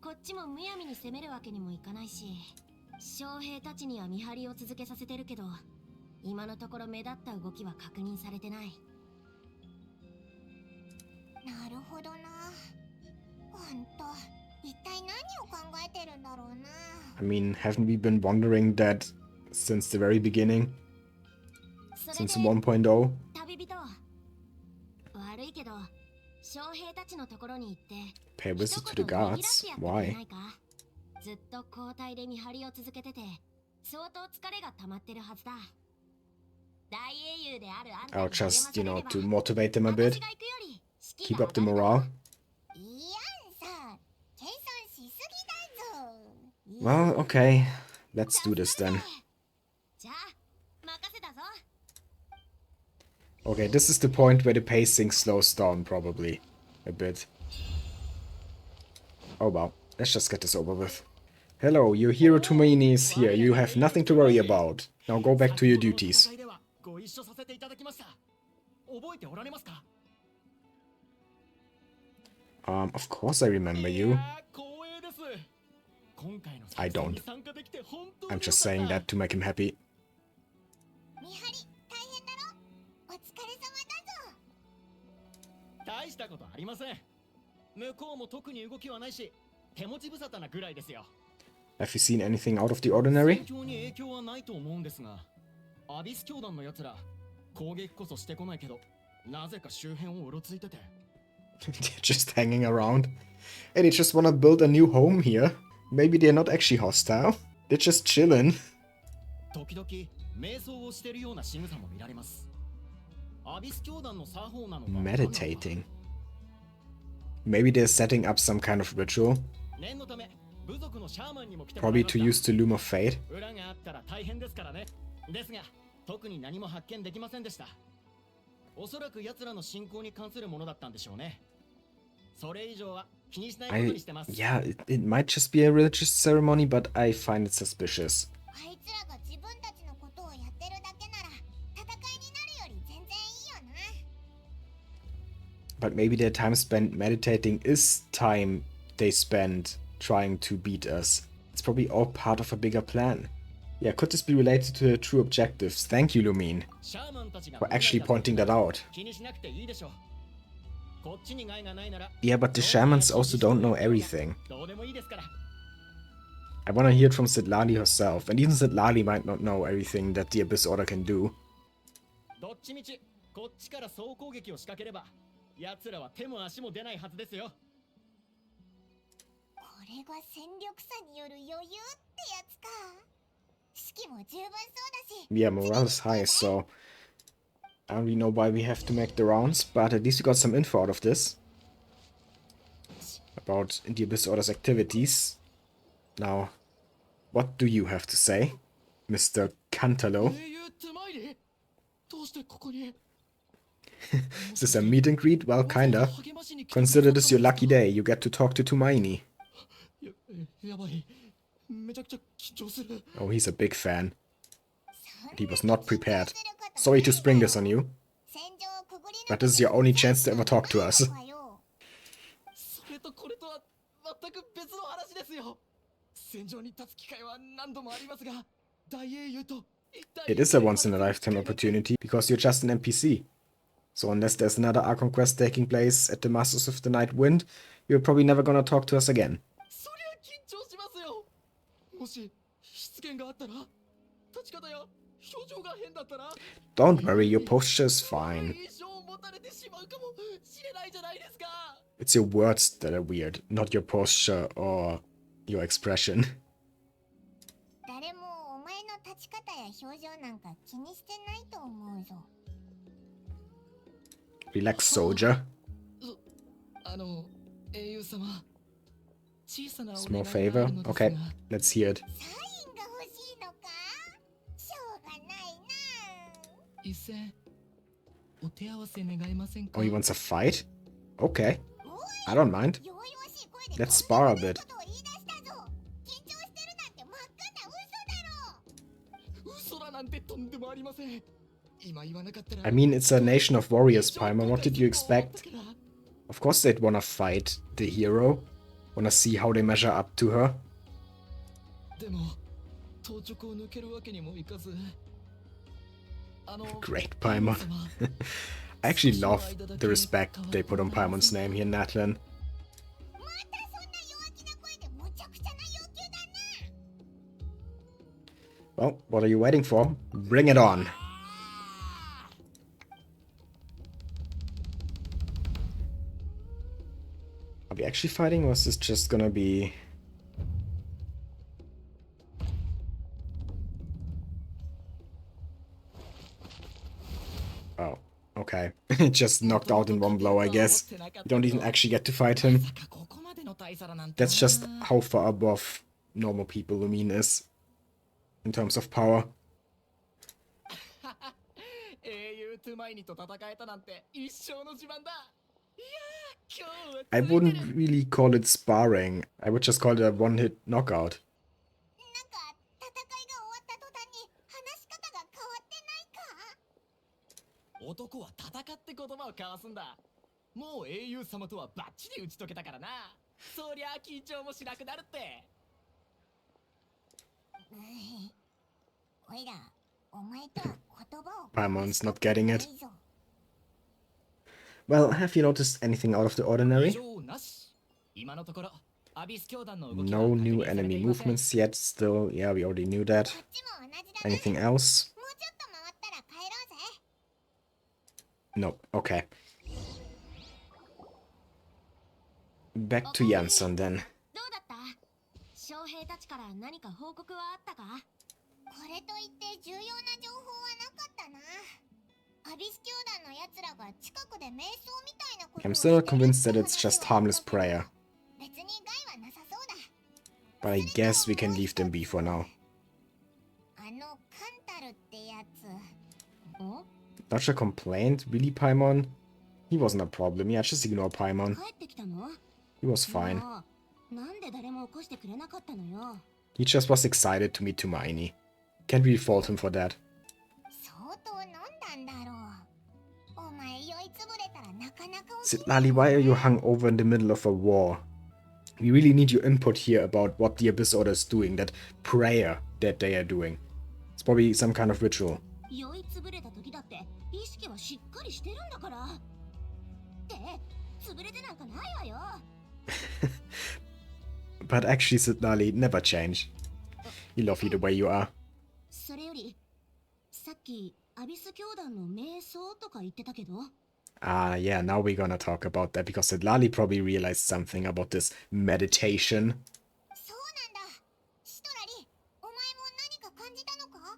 こっちもむやみに攻めるわけにもいかないし、将兵たちには見張りを続けさせてるけど、今のところ目立った動きは確認されてない。なるほどな。本当、一体何を考えてるんだろうな。I mean, haven't we been wondering that since the very beginning? Since 1.0? 旅人、悪いけど、将兵たちのところに行って、 Pay a visit to the guards? Why? ずっと交代で見張りを続けてて、相当疲れが溜まってるはずだ。大英雄であるあんたに I'll just, you know, to motivate them a bit. Keep up the morale. Well, okay. Let's do this then. Okay, this is the point where the pacing slows down, probably. A bit. Oh well, let's just get this over with. Hello, your hero Tumaini is here. You have nothing to worry about. Now go back to your duties. Of course I remember you. I don't. I'm just saying that to make him happy. 大したことありません。向こうも特に動きはないし、手持ち無沙汰なぐらいですよ。Have you seen anything out of the ordinary? 戦況に影響はないと思うんですが、アビス教団の奴ら攻撃こそしてこないけど、なぜか周辺をうろついてて。They're just hanging around. Hey, they just wanna build a new home here. Maybe they're not actually hostile. They're just chilling. 時々瞑想をしているような仕草も見られます。アビス教団の作法なのか。Meditating. Maybe they're setting up some kind of ritual. 念のため部族のシャーマンにも来てもら Probably いま to した。 use the Loom of Fate. 裏があったら大変ですからね。ですが特に何も発見できませんでした。おそらく奴らの信仰に関するものだったんでしょうね。それ以上は気にしないことにしてます。Yeah, it might just be a religious ceremony, but I find it suspicious. あいつらが自分たちのことをやってるだけなら戦いになるより全然いいよな。 But maybe their time spent meditating is time they spend trying to beat us. It's probably all part of a bigger plan. Yeah, could this be related to the true objectives? Thank you, Lumine, シャーマンたちが for actually pointing that out. 気にしなくていいでしょう。こっちに害がないなら Yeah, but the shamans also don't know everything. どうでもいいですから。 I wanna hear it from Sitlali herself, and even Sitlali might not know everything that the Abyss Order can do. どっちみちこっちから総攻撃を仕掛ければ奴らは手も足も出ないはずですよ。これが戦力差による余裕ってやつか。士気も十分そうだし。 Yeah, morale is high, so I don't really know why we have to make the rounds, but at least we got some info out of this. About the Abyss Order's activities. Now, what do you have to say, Mr. Cantalo? 英雄ってマイリーどうしてここに Is this a meet and greet? Well, kinda. Consider this your lucky day. You get to talk to Tumaini. やばいめちゃくちゃ緊張する。 Oh, he's a big fan. And he was not prepared. Sorry to spring this on you, but this is your only chance to ever talk to us. それとこれとは全く別の話ですよ。戦場に立つ機会は何度もありますが、大英雄と一体 It is a once-in-a-lifetime opportunity, because you're just an NPC. So unless there's another Archon quest taking place at the Masters of the Night Wind, you're probably never gonna talk to us again. そりゃ緊張しますよ。もし失言があったら、立ち方や表情が変だったら、 Don't worry, your posture is fine. 印象を持たれてしまうかもしれないじゃないですか。 It's your words that are weird, not your posture or your expression. 誰もお前の立ち方や表情なんか気にしてないと思うぞ。 Relax, soldier. 英雄様、小さなお Small 願いがあ favor. るのですが、 Okay, let's hear it. サインが欲しいのか。しょうがないな。一戦お手合わせ願えませんか。 Oh, he wants a fight? Okay, I don't mind. 弱々しい声で Let's spar a bit. ことを言い出したぞ。緊張してるなんて真っ赤な嘘だろ。嘘だなんてとんでもありません。今言わなかったら I mean, it's a nation of warriors, Paimon. What did you expect? Of course they'd wanna fight the hero. Wanna see how they measure up to her. でも当直を抜けるわけにもいかず。Great, Paimon. I actually love the respect they put on Paimon's name here in Natlan. またそんな弱気な声でむちゃくちゃな要求だな。 Well, what are you waiting for? Bring it on. Are we actually fighting, or is this just gonna be... Oh, okay. Just knocked out in one blow, I guess. You don't even actually get to fight him. That's just how far above normal people Lumine is. In terms of power. 英雄トゥマイニと戦えたなんて一生の自慢だ。いやー、今日は I wouldn't really call it sparring. I would just call it a one-hit knockout. なんか戦いが終わった途端に話し方が変わってないか。男は戦って言葉を交わすんだ。もう英雄様とはバッチリ打ち解けたからな。そりゃあ緊張もしなくなるって。おいら、お前とは言葉を Paimon's not getting it. Well, have you noticed anything out of the ordinary? 異常なし。今のところアビス教団の動きは No 確 new 認されて enemy いません。 movements yet, still. Yeah, we already knew that. こっちも同じだな。 Anything else? もうちょっと回ったら帰ろうぜ。 Nope. Okay. back to Jansson then. どうだった？将兵たちから何か報告はあったか？これといって重要な情報はなかったな。アビス教団の奴らが近くで瞑想みたいなことを I'm して still る not って convinced that 話 it's just はあっ harmless たけど、 prayer, 別に害はなさそうだ。 but I guess we can leave them be for now. あのカンタルってやつ。ん？ Dodger complained? Really, Paimon? He wasn't a problem. Yeah, just ignore Paimon. 帰ってきたの？ He was fine. もうなんで誰も起こしてくれなかったのよ。 He just was excited to meet Tumaini. Can't really fault him for that. 相当飲んだんだろう。お前酔いつぶれたらなかなか起きない。 Sitlali, why are you hungover in the middle of a war? We really need your input here about what the Abyss Order is doing, that prayer that they are doing. It's probably some kind of ritual. 酔いつぶれた時だって意識はしっかりしてるんだから。って潰れてなんかないわよ。 But actually, Sitlali, never change. You love you the way you are. それよりさっきアビス教団の瞑想とか言ってたけど。 Ah, yeah, now we're gonna talk about that because Sitlali probably realized something about this meditation. そうなんだ。シトラリ、お前も何か感じたのか？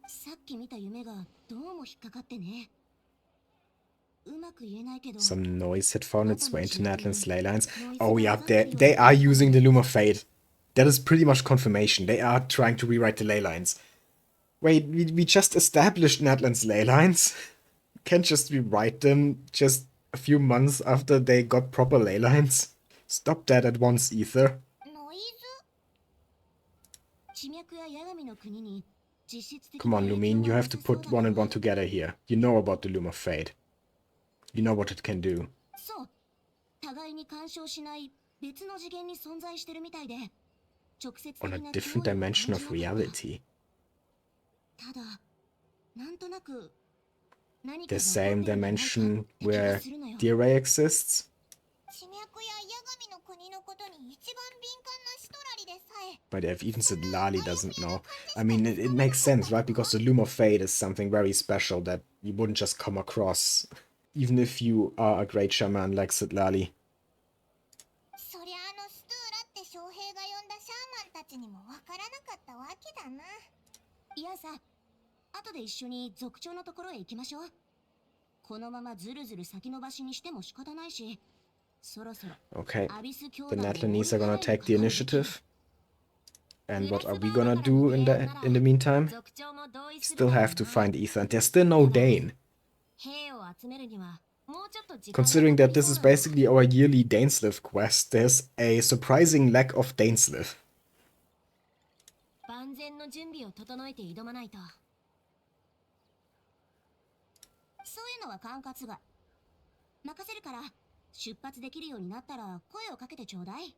さっき見た夢がどうも引っかかってね。うまく言えないけど。 Some noise had found its way into Natlan's ley lines. Oh yeah, they are using the Loom of Fate. That is pretty much confirmation. They are trying to rewrite the ley lines. Wait, we just established Natlan's ley lines? Can't just rewrite them just a few months after they got proper ley lines? Stop that at once, Ether. ノイズ？地脈や八神の国に実質的 Come on, Lumine, you have to put one and one together here. You know about the Loom of Fate. You know what it can do. そう。互いに干渉しない別の次元に存在してるみたいで、直接的 On な a 脅威 different を感 dimension じな of かった。 reality. ただ、なんとなく何 The かが起こ same ってるんじゃないか dimension って気が where するのよ。 the array exists? 地脈や八神の国のことに一番敏感なシトラリでさえ。 But if even Sitlali doesn't know. I mean, it makes sense, right? Because the Loom of Fate is something very special that you wouldn't just come across, even if you are a great shaman like Sitlali. そりゃストゥーラって将兵が呼んだシャーマンたちにもわからなかったわけだな。いやさ、後で一緒に族長のところへ行きましょう。このままずるずる先延ばしにしても仕方ないし、そろそろ Okay, アビス教 the 団を Natlanese are gonna 追い払える take the かも。 initiative. And what are we gonna do in the meantime? 族長も同意する Still だろう have to な。 find Ether, and there's still no Dane. 兵を集めるにはもうちょっと時間が Considering かか that り this そう is なの。 basically our yearly Dainsleif quest, there's a surprising lack of Dainsleif. 万全の準備を整えて挑まないと。そういうのは管轄外。任せるから出発できるようになったら声をかけてちょうだい。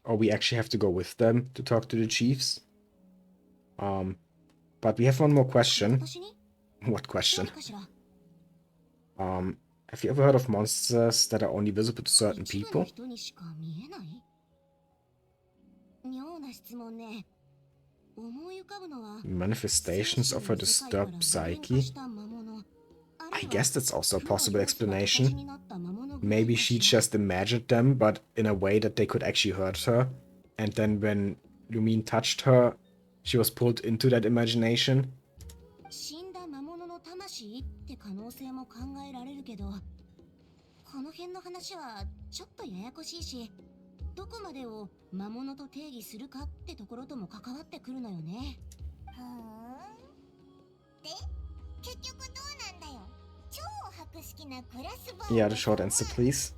Or we actually have to go with them to talk to the chiefs. But we have one more question. 私に What 何 question? かしら。 Have you ever heard of monsters that are only visible to certain 一部の people? 人にしか見えない？妙な質問ね。思い浮かぶのは Manifestations of her disturbed psyche? I guess that's also a possible explanation. Maybe she just imagined them, but in a way that they could actually hurt her. And then when Lumine touched her, she was pulled into that imagination. 死んだ魔物の魂って可能性も考えられるけど、この辺の話はちょっとややこしいし、どこまでを魔物と定義するかってところとも関わってくるのよね。で、結局どうなんだよ。超博識なグラスバー。 Yeah, the short answer, please.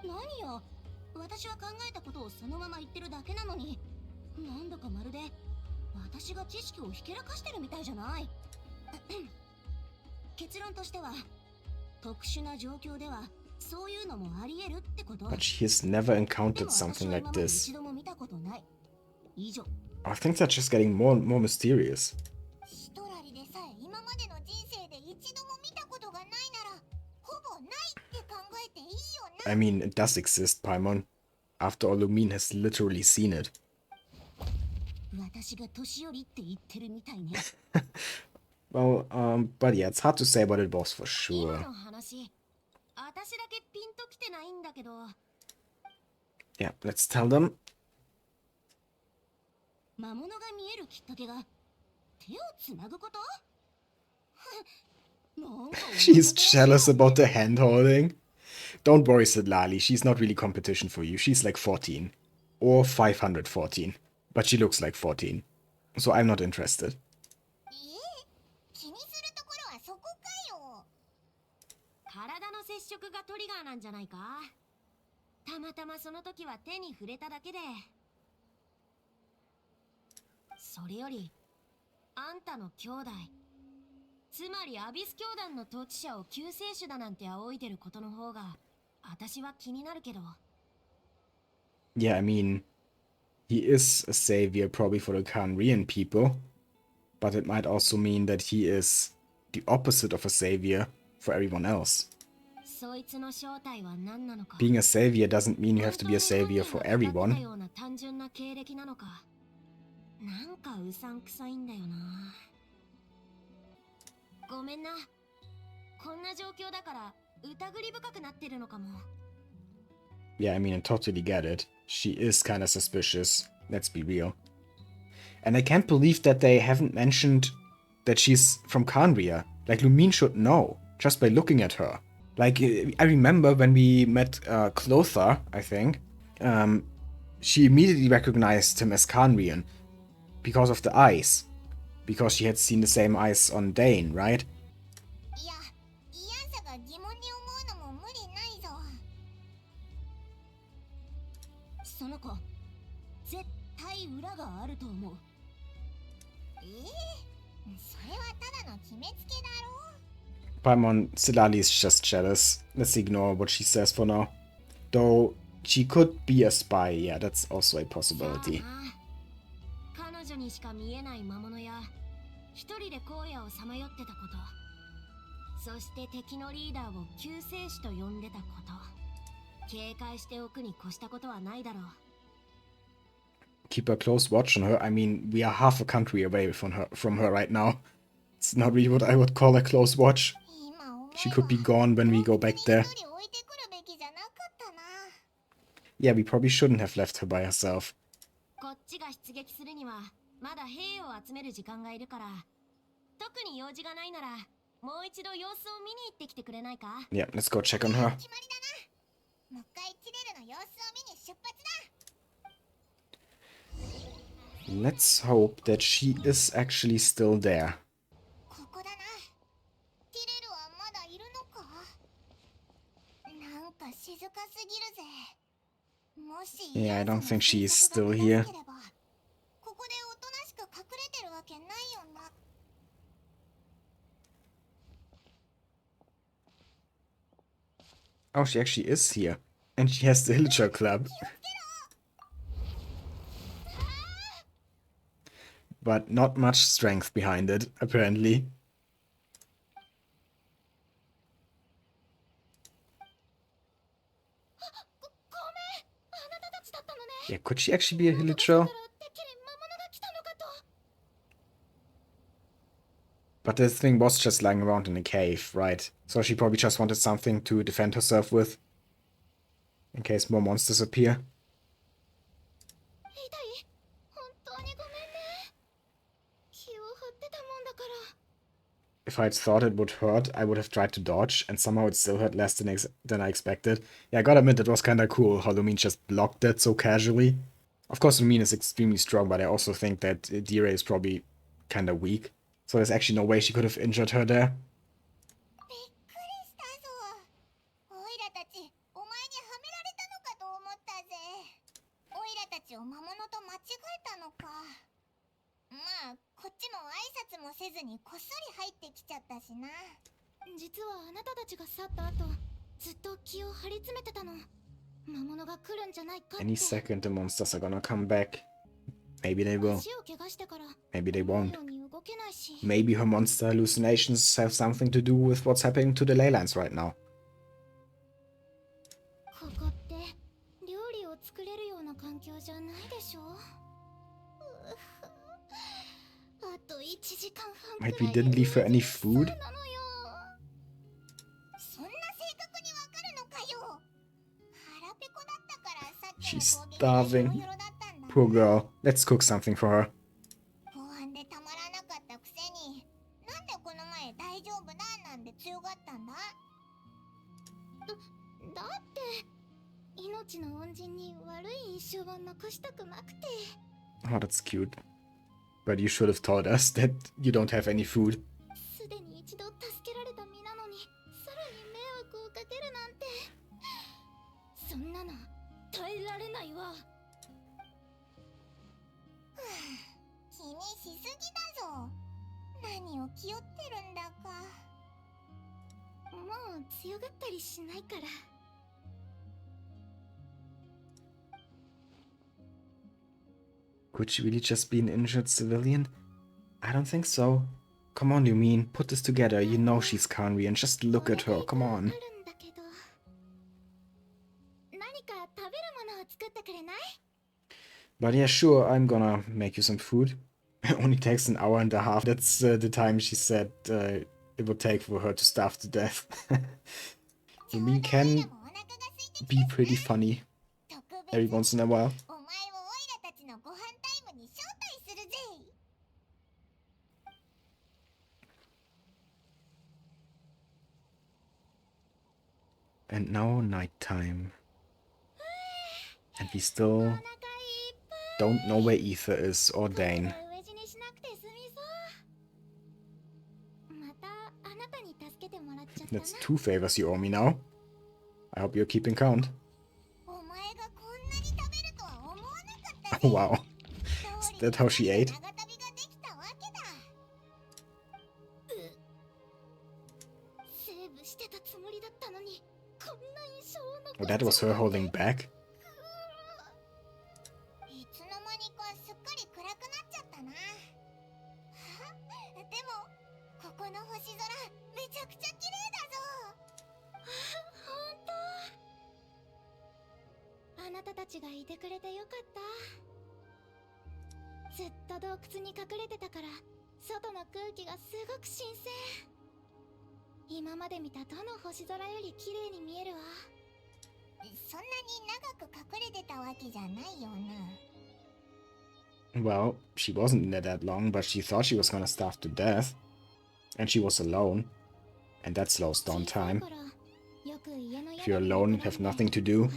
何よ、私は考えたことをそのまま言ってるだけなのに、なんだかまるで私が知識をひけらかしてるみたいじゃない。結論としては、特殊な状況ではそういうのもあり得るってこと。 But she has never で encountered も something 私は like 今まで this. 一度も見たことない。以上。 I think they're just getting more and more mysterious. シトラリでさえ今までの人生で一度も見たことがないなら、ほぼないって考えていいよな。 I mean, it does exist, Paimon. After all, Lumine has literally seen it. 私が年寄りって言ってるみたいね。 Well, but yeah, it's hard to say what it was for 今 sure. の話、私だけピンときてないんだけど、Yeah, let's tell them. 魔物が見えるきっかけが手をつなぐこと？なんか She's jealous about the hand holding. Don't worry, Sidlali. She's not really competition for you. She's like 14. Or 514. But she looks like 14. So I'm not interested. 気にするところはそこかよ。体の接触がトリガーなんじゃないか。たまたまその時は手に触れただけで。それよりあんたの兄弟、つまりアビス教団の統治者を救世主だなんて仰いでることの方が私は気になるけど。 Yeah, I mean, he is a savior probably for the Khaenri'ah people, but it might also mean that he is the opposite of a savior for everyone else. そいつの正体は何なのか。 Being a savior doesn't mean you have to be a savior for everyone. ような単純な経歴なのか。なんかうさんくさいんだよな。ごめんな。こんな状況だから疑り深くなってるのかも。 Yeah, I mean, I totally get it. She is kind of suspicious. Let's be real. And I can't believe that they haven't mentioned that she's from Khaenri'ah. Like, Lumine should know, just by looking at her. Like, I remember when we met Clotha, I think, she immediately recognized him as Khaenri'ah because of the eyes. Because she had seen the same eyes on Dane, right? いや、イアンサが疑問に思うのも無理ないぞ。その子、絶対裏があると思う。それはただの決めつけだろ。Paimon, Silali is just jealous. Let's ignore what she says for now. Though, she could be a spy. Yeah, that's also a possibility. 彼女にしか見えない魔物や一人で荒野をさまよってたこと、そして敵のリーダーを救世主と呼んでたこと、警戒しておくに越したことはないだろう。 Keep a close watch on her. I mean, we are half a country away from her right now. It's not really what I would call a close watch. She could be gone when we go back there. Yeah, we probably shouldn't have left her by herself. こっちが出撃するにはまだ兵を集める時間がいるから、特に用事がないならもう一度様子を見に行ってきてくれないか。 Yeah, let's go check on her. 決まりだな。もう一回キレルの様子を見に出発だ。 Let's hope that she is actually still there. ここだな。キレルはまだいるのか。なんか静かすぎるぜ。 Yeah, I don't think she is still here. Oh, she actually is here. And she has the Villager Club. But not much strength behind it, apparently. Yeah, could she actually be a Villager? But this thing was just lying around in a cave, right? So she probably just wanted something to defend herself with. In case more monsters appear. If I'd thought it would hurt, I would have tried to dodge, and somehow it still hurt less than I expected. Yeah, I gotta admit, it was kinda cool how Lumine just blocked that so casually. Of course, Lumine is extremely strong, but I also think that Dire is probably kinda weak. So there's actually no way she could have injured her there. Any second the monsters are gonna come back. Maybe they will. Maybe they won't. Maybe her monster hallucinations have something to do with what's happening to the Leylands right now. Wait, we didn't leave her any food? She's starving. Poor girl. Let's cook something for her. 不安でたまらなかったくせに、なんでこの前大丈夫だなんて強がったんだ？だって命の恩人に悪い印象を残したくなくて。 Oh, that's cute. But you should have told us that you don't have any food. すでに一度助けられた身なのに、さらに迷惑をかけるなんて。そんなの耐えられないわ。気にしすぎだぞ。何を気負ってるんだか。もう強がったりしないから。Could she really just be an injured civilian? I don't think so. Come on, Yumin, put this together. You know she's Khaenri'ah, and just look at her. Come on. 何か食べるものを作ってくれない？ But yeah, sure, I'm gonna make you some food. It only takes an hour and a half. That's the time she said it would take for her to starve to death. Yumin can be pretty funny every once in a while. And now nighttime. And we still don't know where Ether is or Dane. That's 2 favors you owe me now. I hope you're keeping count. Oh, wow. Is that how she ate? Oh, that was her holding back? Well, she wasn't in there that long, but she thought she was gonna starve to death. And she was alone. And that slows down time. If you're alone and have nothing to do.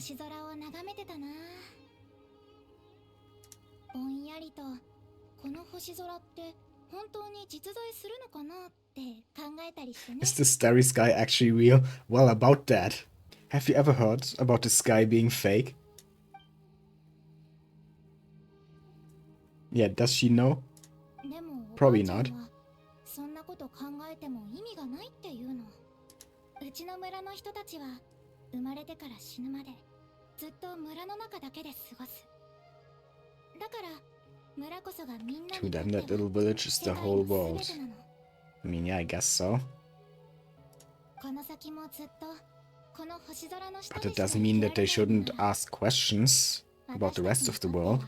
Is the starry sky actually real? Well, about that. Have you ever heard about the sky being fake? Yeah, does she know? Probably not. To them, that little village is the whole world. I mean, yeah, I guess so. But it doesn't mean that they shouldn't ask questions about the rest of the world.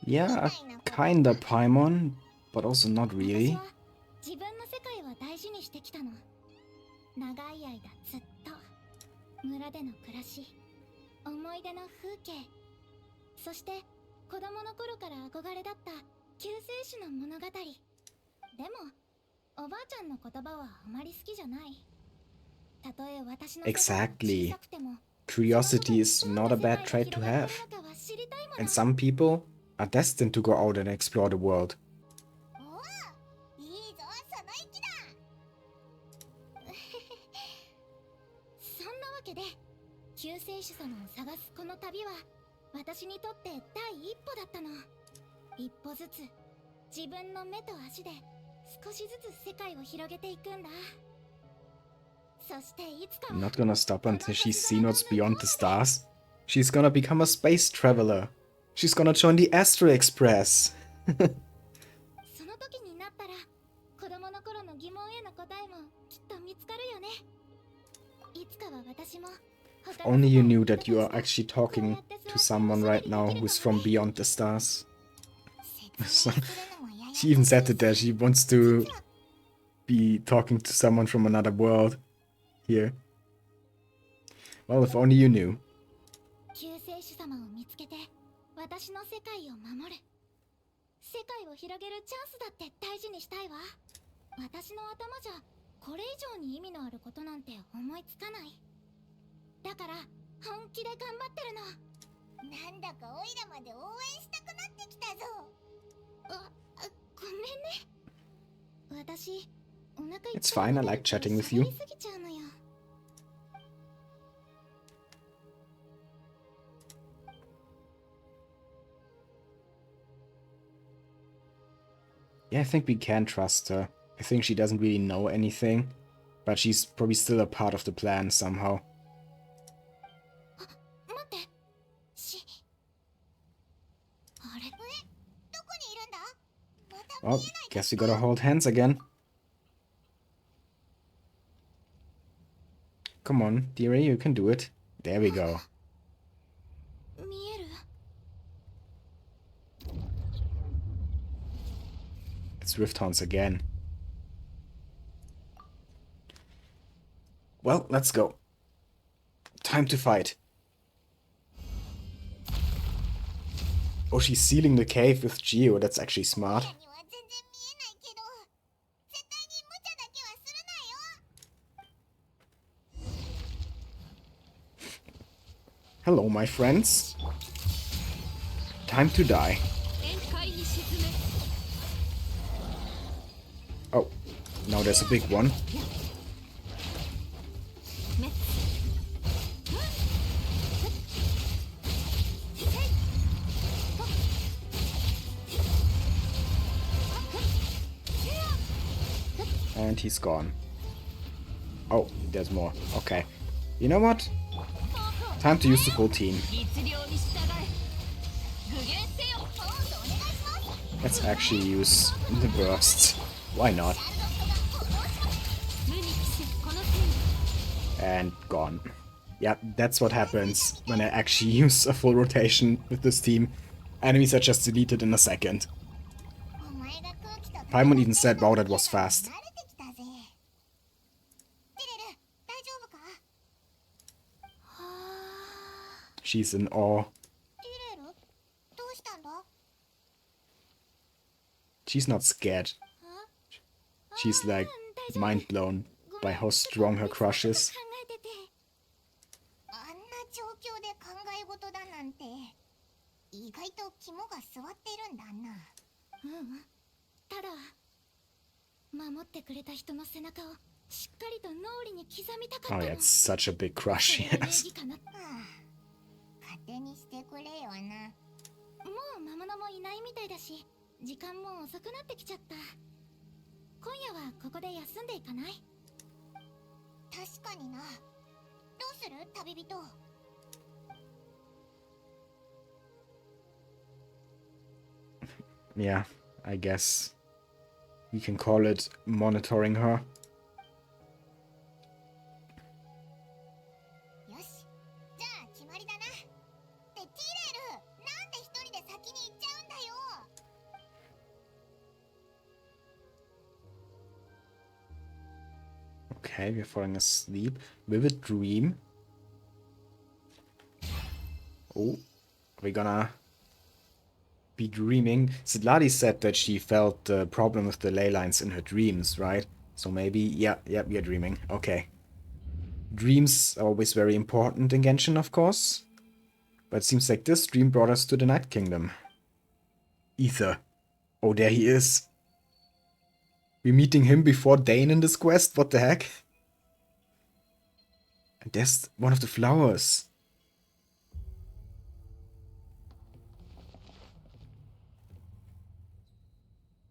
Yeah, kinda Paimon, but also not really. Exactly. Curiosity is not a bad trait to have. And some people are destined to go out and explore the world. I'm not gonna stop until she's seen what's beyond the stars. She's gonna become a space traveler. She's gonna join the Astral Express. If only you knew that you are actually talking to someone right now who's from beyond the stars. So, she even said it there, she wants to be talking to someone from another world here. Well, if only you knew. 救世主様を見つけて私の世界を守る。世界を広げるチャンスだって大事にしたいわ。私の頭じゃこれ以上に意味のあることなんて思いつかない。だから本気で頑張ってるの。なんだかオイラまで応援したくなってきたぞ。ごめんね。私お腹いっぱい。It's fine, I like chatting with you. Yeah, I think we can trust her. I think she doesn't really know anything, but she's probably still a part of the plan somehow. Well, guess we gotta hold hands again. Come on, dearie, you can do it. There we go. It's Rift Horns again. Well, let's go. Time to fight. Oh, she's sealing the cave with Geo. That's actually smart. Hello, my friends. Time to die. Oh, now there's a big one. And he's gone. Oh, there's more. Okay. You know what? Time to use the full team. Let's actually use the bursts. Why not? And gone. Yeah, that's what happens when I actually use a full rotation with this team. Enemies are just deleted in a second. Paimon even said, wow, that was fast. She's in awe. She's not scared. She's like mind blown by how strong her crush is. Oh yeah, it's such a big crush, yes. 時間も遅くなってきちゃった。今夜はここで休んでいかない？確かにな。どうする？旅人。Yeah, I guess we can call it monitoring her. Okay, we're falling asleep. Vivid dream. Oh, we're gonna be dreaming. Sidladi said that she felt the problem with the ley lines in her dreams, right? So maybe, yeah, we are dreaming. Okay. Dreams are always very important in Genshin, of course. But it seems like this dream brought us to the Night Kingdom. Ether. Oh, there he is. We're meeting him before Dane in this quest? What the heck? And there's one of the flowers.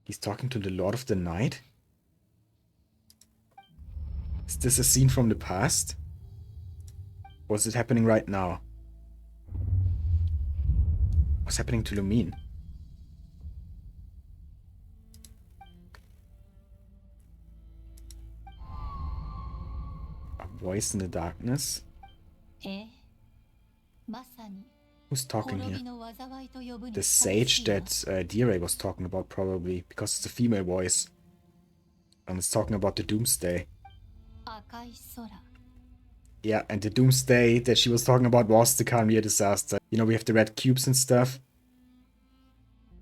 He's talking to the Lord of the Night? Is this a scene from the past? Or is it happening right now? What's happening to Lumine? Voice in the darkness? ええ、まさに Who's talking 滅 here? びの災いと呼ぶに The ふさわ sage しいわ that Dire was talking about, probably, because it's a female voice. And it's talking about the doomsday. 赤い空 Yeah, and the doomsday that she was talking about was the Khaenri'ah disaster. You know, we have the red cubes and stuff.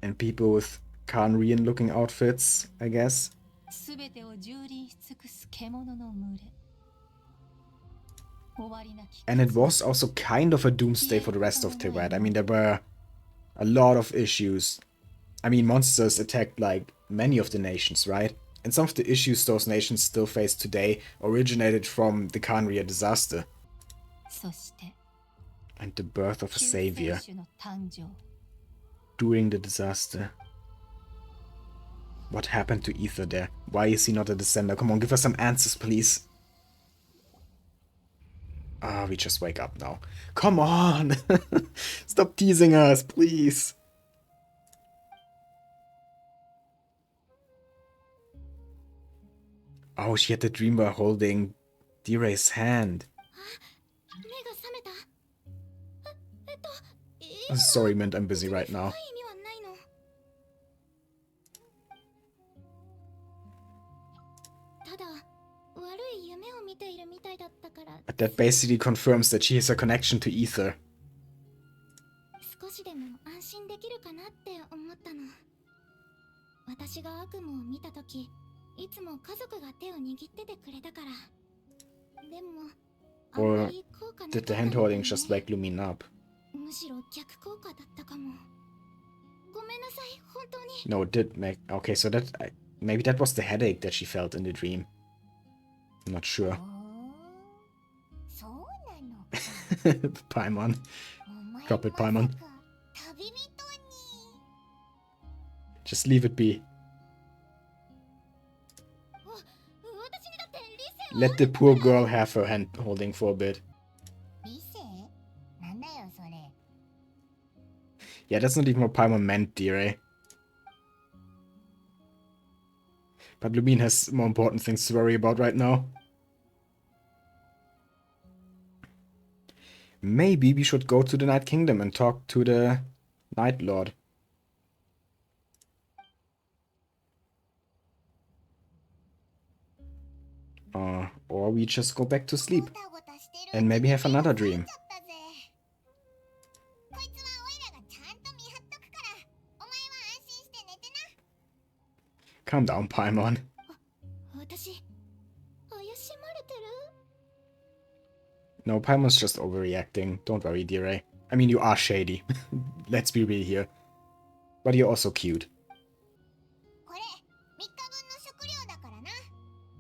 And people with Khaenri'ah looking outfits, I guess. すべてを蹂躙し尽くす獣の群れ終わりなき And it was also kind of a doomsday for the rest of Tibet. I mean, there were a lot of issues. I mean, monsters attacked, like, many of the nations, right? And some of the issues those nations still face today originated from the Khaenri'ah disaster. そして And the birth of a 救世 savior 主の誕生 during the disaster. What happened to Ether there? Why is he not a descender? Come on, give us some answers, please. Ah, we just wake up now. Come on! Stop teasing us, please! Oh, she had the dream by holding Dire's hand. 目が覚めたSorry, Mint, I'm busy right now. 深い意味はないのただ悪い夢を見ているみたいだったから That basically confirms that she has a connection to Ether. 少しでも安心できるかなって思ったの私が悪夢を見たときいつも家族が手を握っててくれたからでもあんま Or り効果な did the かったん hand だよ holding ね just wake Lumine up? むしろ逆効果だったかもごめんなさい本当に No, it did make... Okay, so that... maybe that was the headache that she felt in the dream. I'm not sure. そうなの Paimon. お前 Drop it, Paimon. まさか旅人に Just leave it be. 私にだって理性は Let the poor girl have her hand holding for a bit. 理性なんだよそれ Yeah, that's not even what Paimon meant, dear. But Lumine has more important things to worry about right now. Maybe we should go to the Night Kingdom and talk to the Night Lord. Or we just go back to sleep. And maybe have another dream. Calm down, Paimon. 私怪しまれてる No, Paimon's just overreacting. Don't worry, dear. I mean, you are shady. Let's be real here. But you're also cute. これ3日分の食料だからな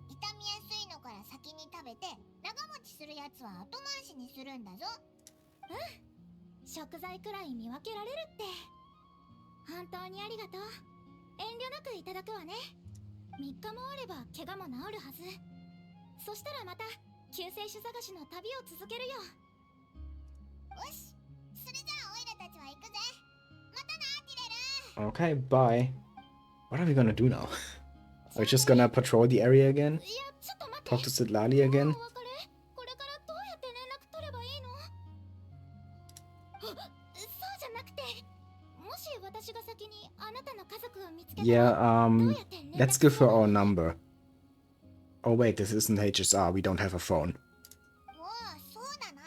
傷みやすいのから先に食べて長持ちするやつは後回しにするんだぞうん食材くらい見分けられるって本当にありがとう遠慮なくいただくわね3日もあれば怪我も治るはずそしたらまた救世主探しの旅を続けるよよしそれじゃあオイラたちは行くぜまたなティレル Okay, bye. What are we gonna do now? Are we just gonna patrol the area again? いやちょっと待って Talk to Sidlali again? お別れこれからどうやって連絡取ればいいのそうじゃなくてもし私が先にあなたの家族を見つけた Yeah, らどうやって連絡 let's give すれ her ば our number. Oh wait, this isn't HSR, we don't have a phone. おおそうだな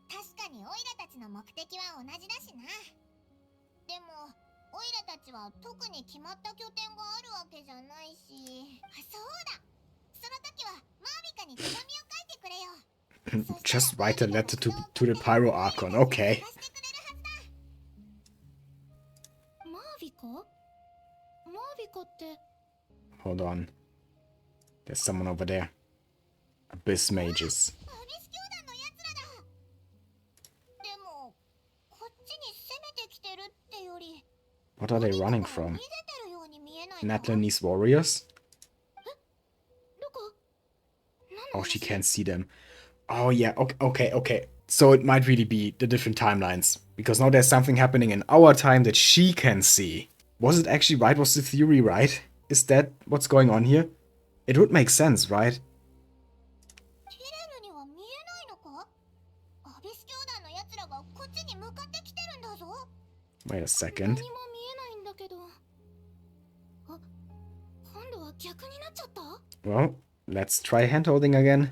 確かにオイラたちの目的は同じだしなでもオイラたちは特に決まった拠点があるわけじゃないしそうだその時はマービカに手紙を書いてくれよ Just write a letter to the Pyro Archon, okay. マービカマービカって Hold on. There's someone over there. Abyss mages. アビス教団のやつらだでもこっちに攻めてきてるってより What are they running 逃 from? げてるように見えないか Natlanese warriors? どこ Oh, she can't see them. Oh yeah, okay. So it might really be the different timelines. Because now there's something happening in our time that she can see. Was it actually right? Was the theory right? Is that what's going on here? It would make sense, right? ティレルには Wait a second. 何も見えないんだけど。あ、今度は逆になっちゃった？ Well, let's try hand-holding again.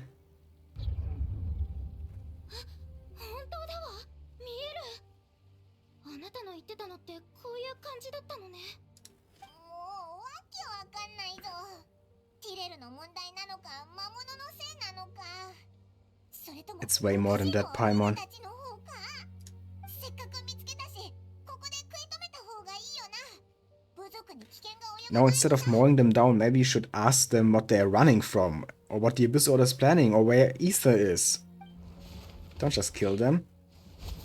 本当だわ。見える。あなたの言ってたのってこういう感じだったのね。もうわけわかんないぞ。ティレルの問題なのか、魔物のせいなのか。それとも It's way more than that, Paimon. たちの方か。せっかく見つけたし、ここで食い止めた方がいいよな。部族に危険が及ぶ。Now, instead of mowing them down, maybe you should ask them what they're running from, or what the Abyss Order is planning, or where Ether is. Don't just kill them.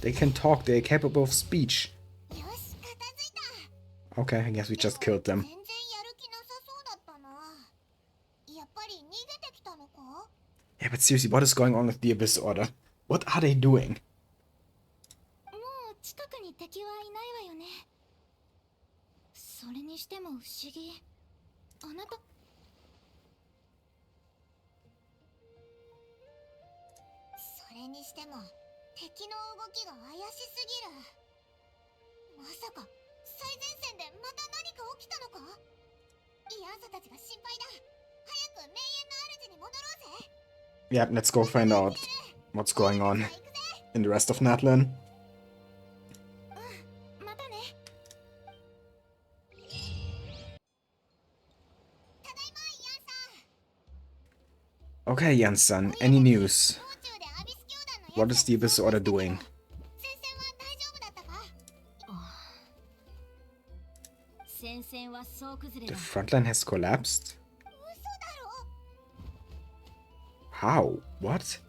They can talk, they're capable of speech. よし、片付いた。 Okay, I guess we just killed them. 全然やる気なさそうだったな。やっぱり逃げてきたのか？ Yeah, but seriously, what is going on with the Abyss Order? What are they doing? もう近くに敵はいないわよね。それにしても不思議。あなた。それにしても敵の動きが怪しすぎる。まさか最前線でまた何か起きたのか？イアンサたちが心配だ。早く名園の主に戻ろうぜ。 Yeah, let's go find out what's going on in the rest of Natlan. またね。ただいま、イアンさん。 Okay, Jansan, any news? 道中でアビス教団の What is the Abyss Order doing? 戦線は大丈夫だったか？戦線は総崩れ The だ。 front line has collapsed? 嘘だろ。 How? What?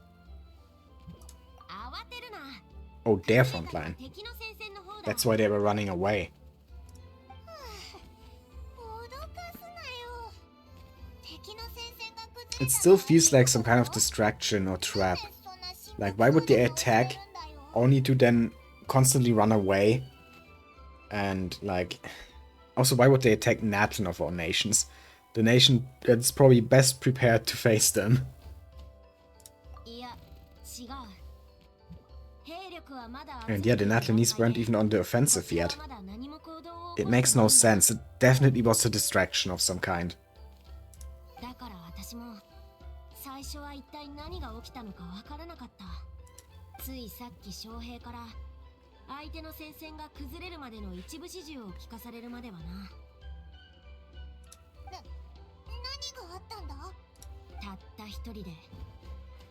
慌てるな。 Oh, their front line. 敵の戦線の方だ。 That's why they were running away. 脅かすなよ。敵の戦線が崩れた。 It still feels like some kind of distraction or trap. Like, why would they attack only to then constantly run away? And, like... Also, why would they attack Natlan of all nations? The nation that's probably best prepared to face them. いや、違う。兵力はまだ。 And yeah, the Natlanese weren't even on the offensive yet. It makes no sense. It definitely was a distraction of some kind. だから私も最初は一体何が起きたのかわからなかった。ついさっき将兵から相手の戦線が崩れるまでの一部始終を聞かされるまではな。何があったんだ？たった一人で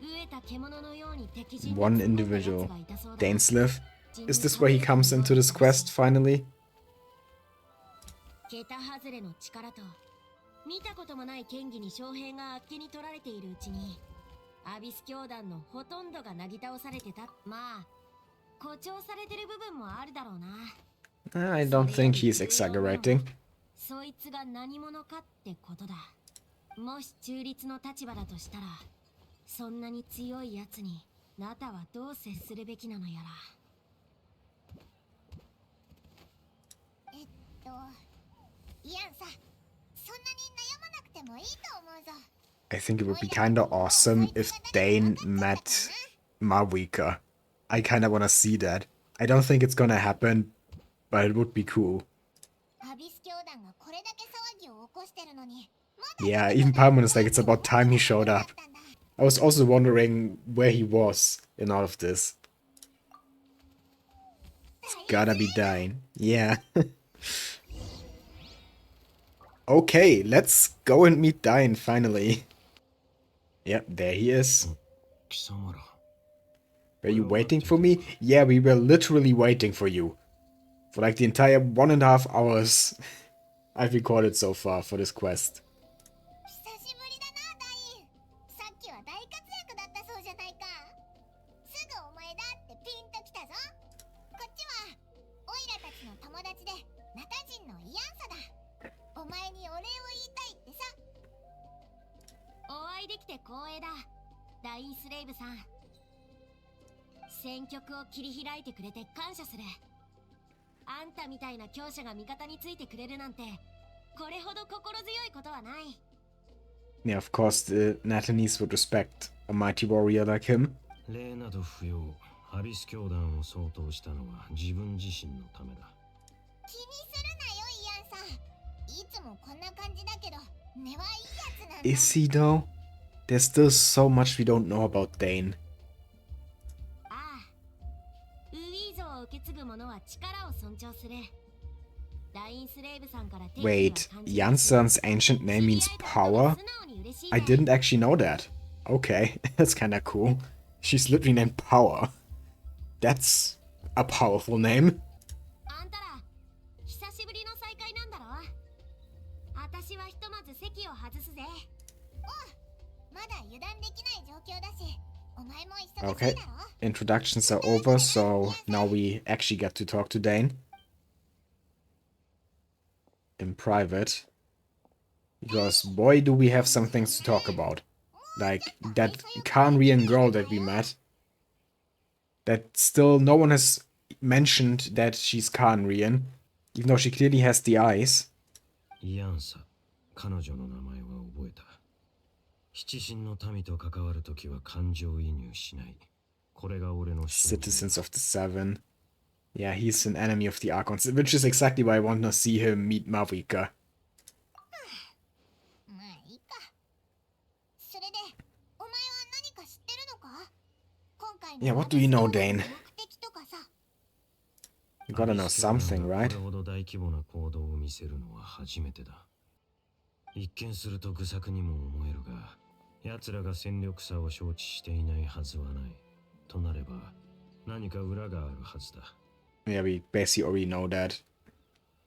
飢えた獣のように敵陣に One individual. Dainsleif. Is this where he comes into this quest finally? 桁外れの力と見たこともない剣技に将兵があっけに取られているうちにアビス教団のほとんどがなぎ倒されてた。まあ誇張されてる部分もあるだろうな。 I don't think he's exaggerating. そいつが何者かってことだ。もし中立の立場だとしたらそんなに強いやつにナタはどう接するべきなのやら。イアンさ、そんなに悩まなくてもいいと思うぞ。 I think it would be kinda awesome if Dane met Marwika. I kinda wanna see that. I don't think it's gonna happen, but it would be cool. アビス教団がこれだけ騒ぎを起こしてるのに。 Yeah, even Paimon is like, it's about time he showed up. I was also wondering where he was in all of this. It's gotta be Dane. Yeah. Okay, let's go and meet Dane finally. Yep, there he is. Were you waiting for me? Yeah, we were literally waiting for you. For like the entire 1.5 hours I've recorded so far for this quest. 久しぶりだな、ダイン。さっきは大活躍だったそうじゃないか。すぐお前だってピンときたぞ。こっちはオイラたちの友達でナタ人のイアンサだ。お前にお礼を言いたいってさ。お会いできて光栄だ、ダインスレイブさん。戦局を切り開いてくれて感謝する。あんたみたいな強者が味方についてくれるなんてこれほど心強いことはない。 Yeah, of course the Natlanese would respect a mighty warrior like him. 礼など不要。アビス教団を相当したのは自分自身のためだ。気にするなよ、イアンさん。いつもこんな感じだけど、根はいいやつなんだ。Is he though? There's still so much we don't know about Dane. ああ、ウィーゾを受け継ぐ者は力を尊重する。ダインスレイブさんから天気を Wait, 感じる。 Janssen's ancient name means power? I didn't actually know that. Okay, that's kinda cool. She's literally named Power. That's a powerful name. あんたら、久しぶりの再会なんだろ。私はひとまず席を外すぜ。おう、まだ油断できない状況だし、お前も忙しい Okay, だろ。 introductions are over, so now we actually get to talk to Dane. In private. Because boy do we have some things to talk about. Like that Khaenri'ah girl that we met. That still no one has mentioned that she's Khaenri'ah, even though she clearly has the eyes. イアンサ、彼女の名前は覚えた。七神の民と関わるときは感情移入しない。これが俺の Citizens of the Seven. Yeah, he's an enemy of the Archons, which is exactly why I want to see him meet Marika. まあいいか。それで、お前は何か知ってるのか？今回の Yeah, what do you know, Dane? 目的とかさ。 You gotta know something, right? これほど大規模な行動を見せるのは初めてだ。一見すると愚策にも思えるが、奴らが戦力差を承知していないはずはない。となれば、何か裏があるはずだ。Yeah, we basically already know that.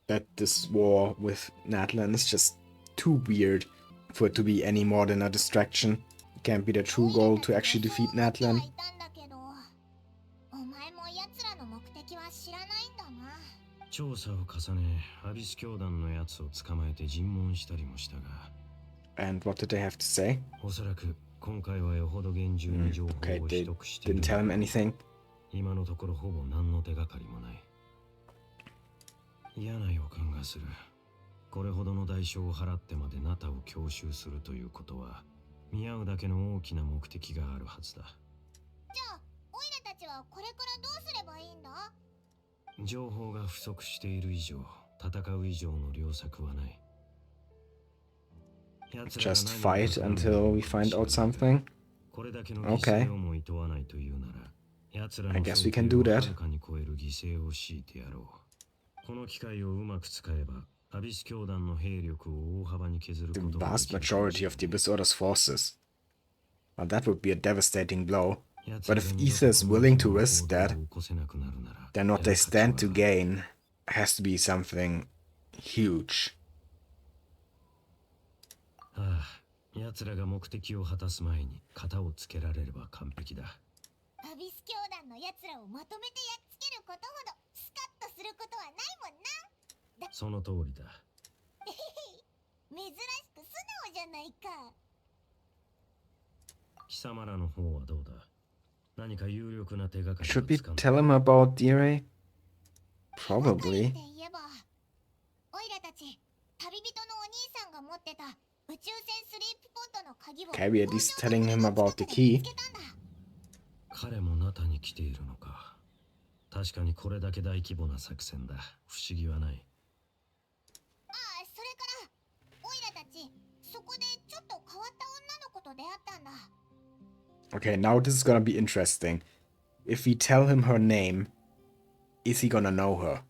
That this war with Natlan is just too weird for it to be any more than a distraction. It can't be the true goal to actually defeat Natlan. お前も奴らの目的は知らないんだな。調査を重ね、アビス教団のやつを捕まえて尋問したりもしたが。And what did they have to say? おそらく今回はよほど厳重に情報を Okay, 取 they 得している。 didn't tell him anything. 今のところほぼ何の手がかりもない。嫌な予感がする。これほどの代償を払ってまでナタを強襲するということは、見合うだけの大きな目的があるはずだ。じゃあ、オイラたちはこれからどうすればいいんだ？情報が不足している以上、戦う以上の良策はない。 Just fight until we find out something? Okay. I guess we can do that. この機会をうまく使えば、アビス教団の兵力を大幅に削る The ことがで vast きる。 majority of the Abyss Order's forces. Well, that would be a devastating blow. But if Ether is willing to risk that, then what they stand to gain has to be something huge. ああ、奴らが目的を果たす前に型をつけられれば完璧だ。アビス教団の奴らをまとめてやっつけることほどスカッとすることはないもんな。その通りだ。珍しく素直じゃないか。貴様らの方はどうだ？何か有力な手がかりを Should we 掴んだ。 tell him about Dire? Probably. オイラたち、旅人のお兄さんが持ってた宇宙船スリープポットの鍵を Okay, we at least telling him about the key. 彼もナタに来ているのか。確かにこれだけ大規模な作戦だ。不思議はない。ああ、それからオイラたち、そこでちょっと変わった女の子と出会ったんだ。 Okay, now this is gonna be interesting. If we tell him her name, is he gonna know her?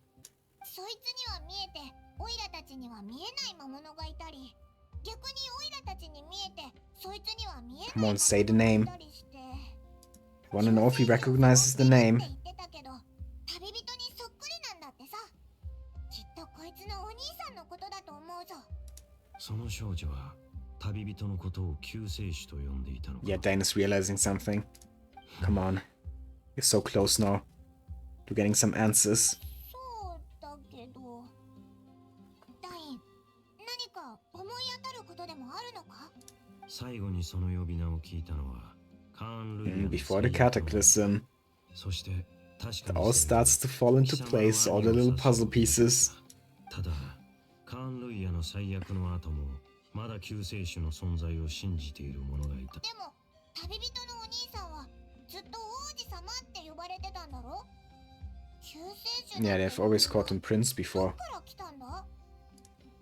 そいつには見えて、オイラたちには見えない魔物がいたり、逆にオイラたちに見えて、そいつには見えない Come 魔 on, say the 物 name. がいたりして。 Wanna know if he recognizes the name? 旅人にそっくりなんだってさ。きっとこいつのお兄さんのことだと思うぞ。その少女は旅人のことを救世主と呼んでいたのか。 Yeah, Dane is realizing something. Come on. You're so close now to getting some answers. そうだけど。ダイン、何か思い当たることでもあるのか？最後にその呼び名を聞いたのはカーン・ルイヤの Before the cataclysm, そして確 it かに all starts to fall into place, all the little puzzle pieces. ただカーン・ルイヤの最悪の後もまだ救世主の存在を信じている者がいた。でも、旅人のお兄さんはずっと王子様って呼ばれてたんだろ？ Yeah, they've always called him Prince before. から来たんだ？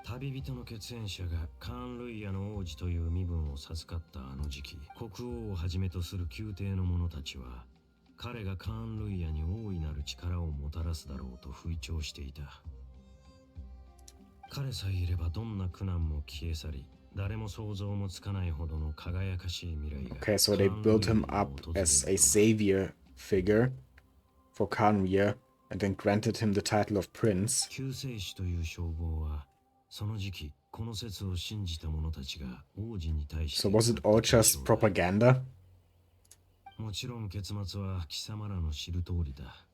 旅人の血縁者がカーン・ルイヤの王子という身分を授かったあの時期、国王をはじめとする宮廷の者たちは彼がカーン・ルイヤに大いなる力をもたらすだろうと吹聴していた。彼さえいればどんな苦難も消え去り、誰も想像もつかないほどの輝かしい未来が。 Okay, so they built him up as a savior figure for Khaenri'ah and then granted him the title of Prince. 救世主という称号はその時期この説を信じた者たちが王子に対して。 So was it all just propaganda? もちろん結末は貴様らの知る通りだ。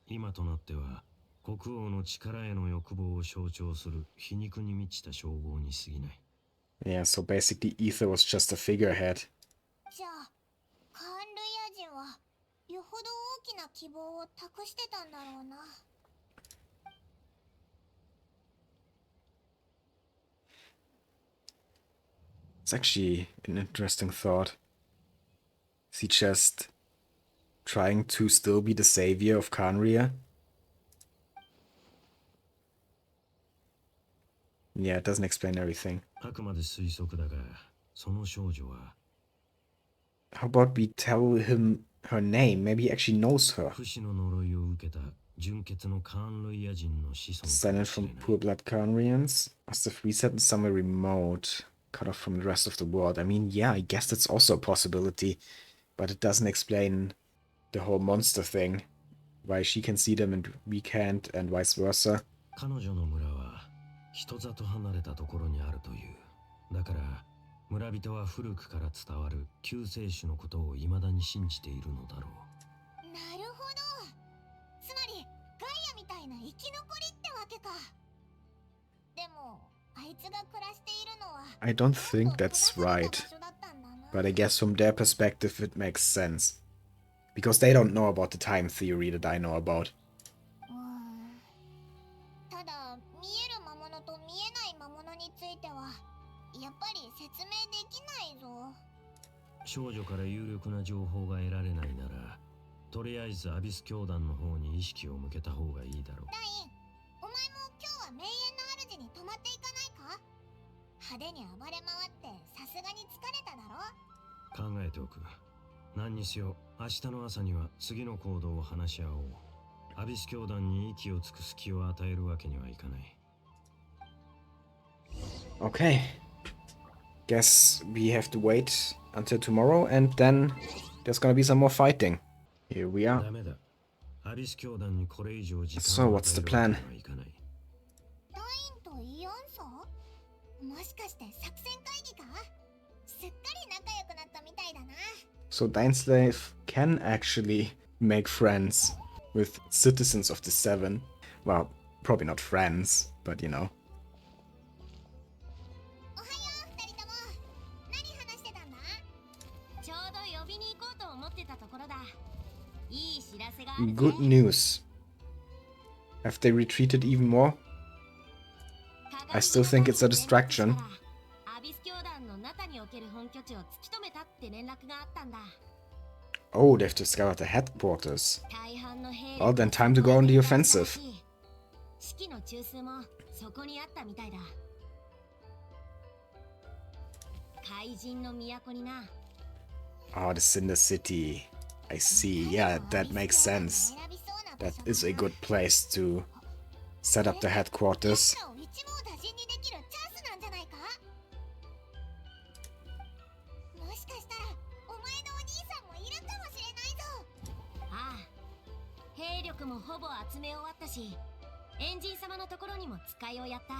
今となっては国王の力への欲望を象徴する皮肉に満ちた称号に過ぎない。 Yeah, so basically Ether was just a figurehead. じゃあ、カーンルイヤ人はよほど大きな希望を託してたんだろうな。It's actually an interesting thought. Is he just trying to still be the savior of Khaenri'ah? Yeah, it doesn't explain everything. あくまで推測だが、その少女は How about we tell him her name? Maybe he actually knows her. 不死の呪いを受けた純血のカーン・ルイヤ人の子孫か Descended もしれ from ない。 pure blood Khaenri'ahs. Must have reset in somewhere remote, cut off from the rest of the world. I mean, yeah, I guess that's also a possibility, but it doesn't explain the whole monster thing. Why she can see them and we can't, and vice versa. 彼女の村は人里離れたところにあるという。だから村人は古くから伝わる救世主のことを未だに信じているのだろう。なるほど。つまりガイアみたいな生き残りってわけか。でもあいつが暮らしているのは I don't think that's right, but I guess from their perspective it makes sense. Because they don't know about the time theory that I know about. ただ見える魔物と見えない魔物についてはやっぱり説明できないぞ。少女から有力な情報が得られないなら、とりあえずアビス教団の方に意識を向けた方がいいだろう。ダイン、お前も今日は名園の主に泊まっていかないか？派手に暴れ回ってさすがに疲れただろ？考えておく。何にせよ明日の朝には次の行動を話し合おう。アビス教団に息をつく隙を与えるわけにはいかない。 Okay. Guess we have to wait until tomorrow and then there's gonna be some more fighting. Here we are. ダメだ。アビス教団にこれ以上時 So 間を what's the 与える plan? わけにはいかない。ダインとイオンソ？もしかして作戦会議か？すっかり仲良くなったみたいだな。So Dainsleif can actually make friends with citizens of the Seven. Well, probably not friends, but you know. おはよう、二人とも。何話してたんだ？ちょうど呼びに行こうと思ってたところだ。いい知らせがあるぜ。 Good news. Have they retreated even more? I still think it's a distraction. アビス教団の中における本拠地を突き止めたって連絡があったんだ。 Oh, they've discovered the headquarters. 大半の兵 Well, then time to go on the offensive. 指揮の中枢もそこにあったみたいだ。怪人の都にな。 Oh, the Cinder City. I see. Yeah, that makes sense. That is a good place to set up the headquarters. 奴らを一網打尽にできるチャンスなんじゃないか？もしかしたらお前のお兄さんもいるかもしれないぞ。ああ、兵力もほぼ集め終わったし、エンジン様のところにも使いをやった。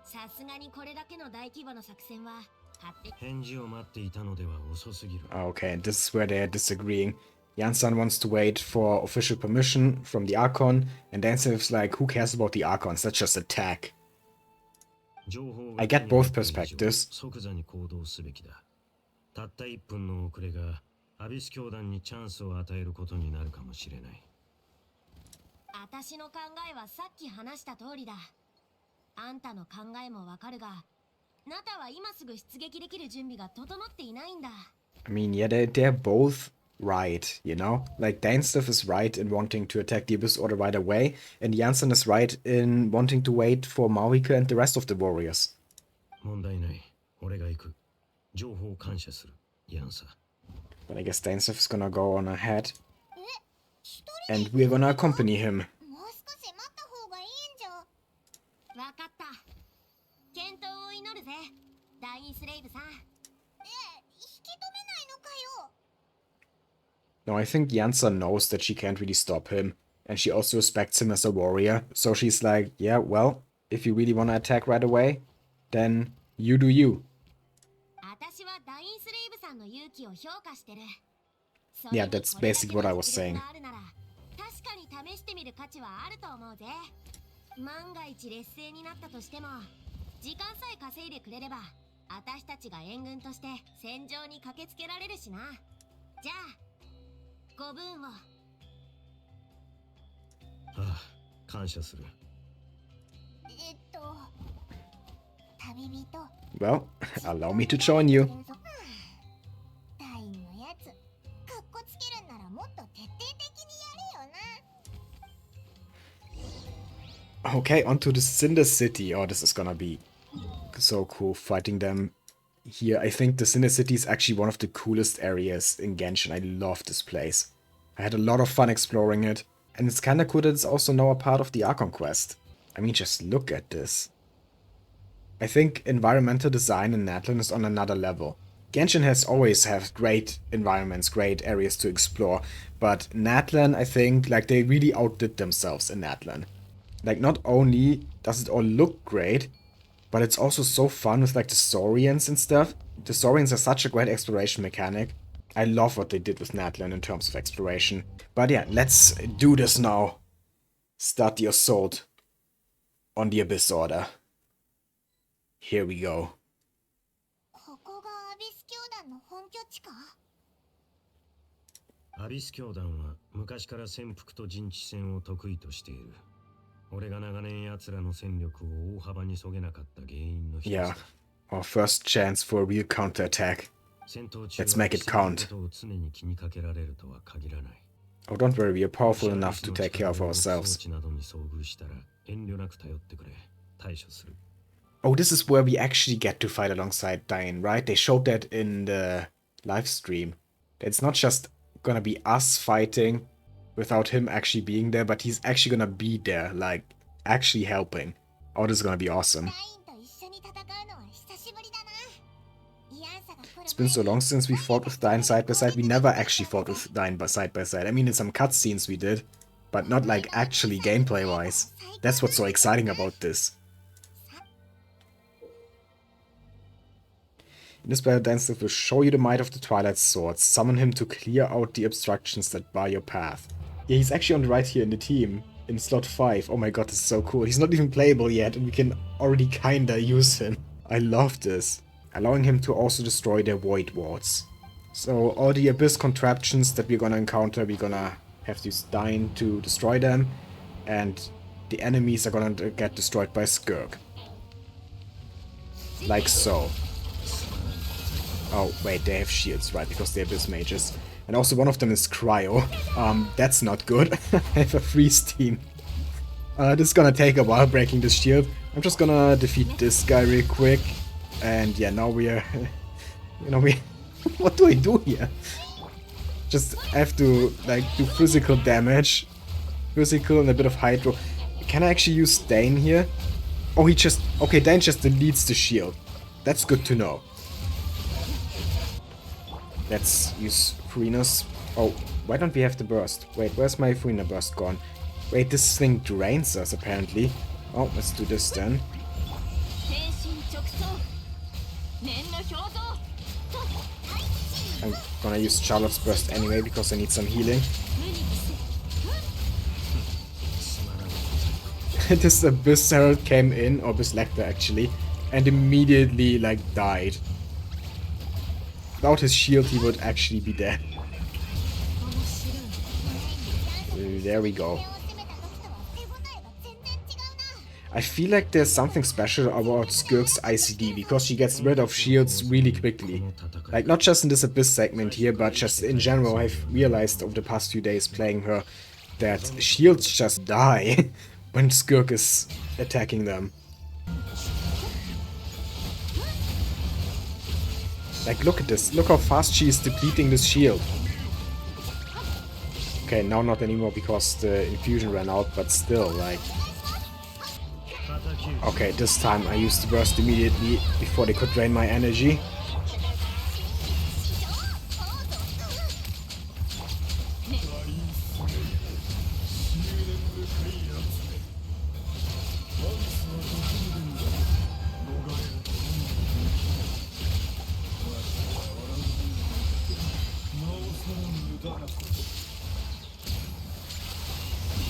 さすがにこれだけの大規模な作戦は勝手。返事を待っていたのでは遅すぎる。 Okay, and this is where they're disagreeing. Jansan wants to wait for official permission from the Archon, and Dainsleif's like, who cares about the Archons? Let's just attack. I get both perspectives. 即座に行動すべきだ。たった1分の遅れがアビス教団にチャンスを与えることになるかもしれない。私の考えはさっき話した通りだ。あんたの考えもわかるが、ナタは今すぐ出撃できる準備が整っていないんだ。I mean, yeah, they're both right, you know? Like, Dainsleif is right in wanting to attack the Abyss Order right away, and Jansen is right in wanting to wait for Marika and the rest of the warriors. 問題ない。俺が行く。情報を感謝する。ヤンサ。But I guess Dainsleif is gonna go on ahead, 一 and 人 we're gonna accompany him. もう少し待った方がいいんじゃ。わかった。健闘を祈るぜ、ダインスレイブさん。引き止めないのかよ。 No, I think Jansa knows that she can't really stop him, and she also respects him as a warrior, so she's like, yeah, well, if you really wanna attack right away, then you do you. 私はダインスレイブさんの勇気を評価してる。 Yeah, that's basically what I was saying. 確かに試してみる価値はあると思うぜ。万が一劣勢になったとしても、時間さえ稼いでくれれば、私たちが援軍として戦場に駆けつけられるしな。じゃあ、ご分を。ああ、感謝する。旅人。 Well, allow me to join you. ダインのやつ、かっこつけるんならもっと徹底的にやれよな。 Okay, onto the Cinder City. Oh, this is gonna be so cool fighting them here. I think the Cinder City is actually one of the coolest areas in Genshin. I love this place. I had a lot of fun exploring it. And it's kinda cool that it's also now a part of the Archon quest. I mean, just look at this. I think environmental design in Natlan is on another level. Genshin has always had great environments, great areas to explore. But Natlan, I think, like, they really outdid themselves in Natlan. Like, not only does it all look great, but it's also so fun with, like, the Saurians and stuff. The Saurians are such a great exploration mechanic. I love what they did with Natlan in terms of exploration. But yeah, let's do this now. Start the assault on the Abyss Order. Here we go. ここがアビス教団の本拠地か。アビス教団は昔から潜伏と陣地戦を得意としている。俺が長年奴らの戦力を大幅に削げなかった原因の一つだ。 Yeah, our first chance for a real counterattack. Let's make it count. Oh, don't worry, we are powerful enough to take care of ourselves. Oh, this is where we actually get to fight alongside Dain, right? They showed that in the live stream. It's not just gonna be us fighting without him actually being there, but he's actually gonna be there, like, actually helping. Oh, this is gonna be awesome. It's been so long since we fought with Dain side by side. We never actually fought with Dain side by side. I mean, in some cutscenes we did, but not like actually gameplay-wise. That's what's so exciting about this. In this battle, Dainsleif will show you the might of the Twilight Swords. Summon him to clear out the obstructions that bar your path. Yeah, he's actually on the right here in the team, in slot 5. Oh my god, this is so cool. He's not even playable yet, and we can already kinda use him. I love this. Allowing him to also destroy their void wards. So all the abyss contraptions that we're gonna encounter, we're gonna have to use Dain to destroy them, and the enemies are gonna get destroyed by Skirk. Like so. Oh, wait, they have shields, right, because they're abyss mages. And also one of them is Cryo. That's not good. I have a freeze team. This is gonna take a while breaking this shield. I'm just gonna defeat this guy real quick. And yeah, now we are, you know, what do I do here? Just have to, like, do physical damage. Physical and a bit of hydro. Can I actually use Dain here? Oh, he just, okay, Dain just deletes the shield. That's good to know. Let's use Furina's. Oh, why don't we have the burst? Wait, where's my Furina burst gone? Wait, this thing drains us apparently. Oh, let's do this then. I'm gonna use Charlotte's burst anyway because I need some healing. This Abyss Herald came in, or Abyss Lecter actually, and immediately like died. Without his shield he would actually be dead. There we go. I feel like there's something special about Skirk's ICD, because she gets rid of shields really quickly. Like, not just in this Abyss segment here, but just in general. I've realized over the past few days playing her that shields just die when Skirk is attacking them. Like, look at this. Look how fast she is depleting this shield. Okay, now not anymore because the infusion ran out, but still, like... Okay, this time I used the burst immediately before they could drain my energy.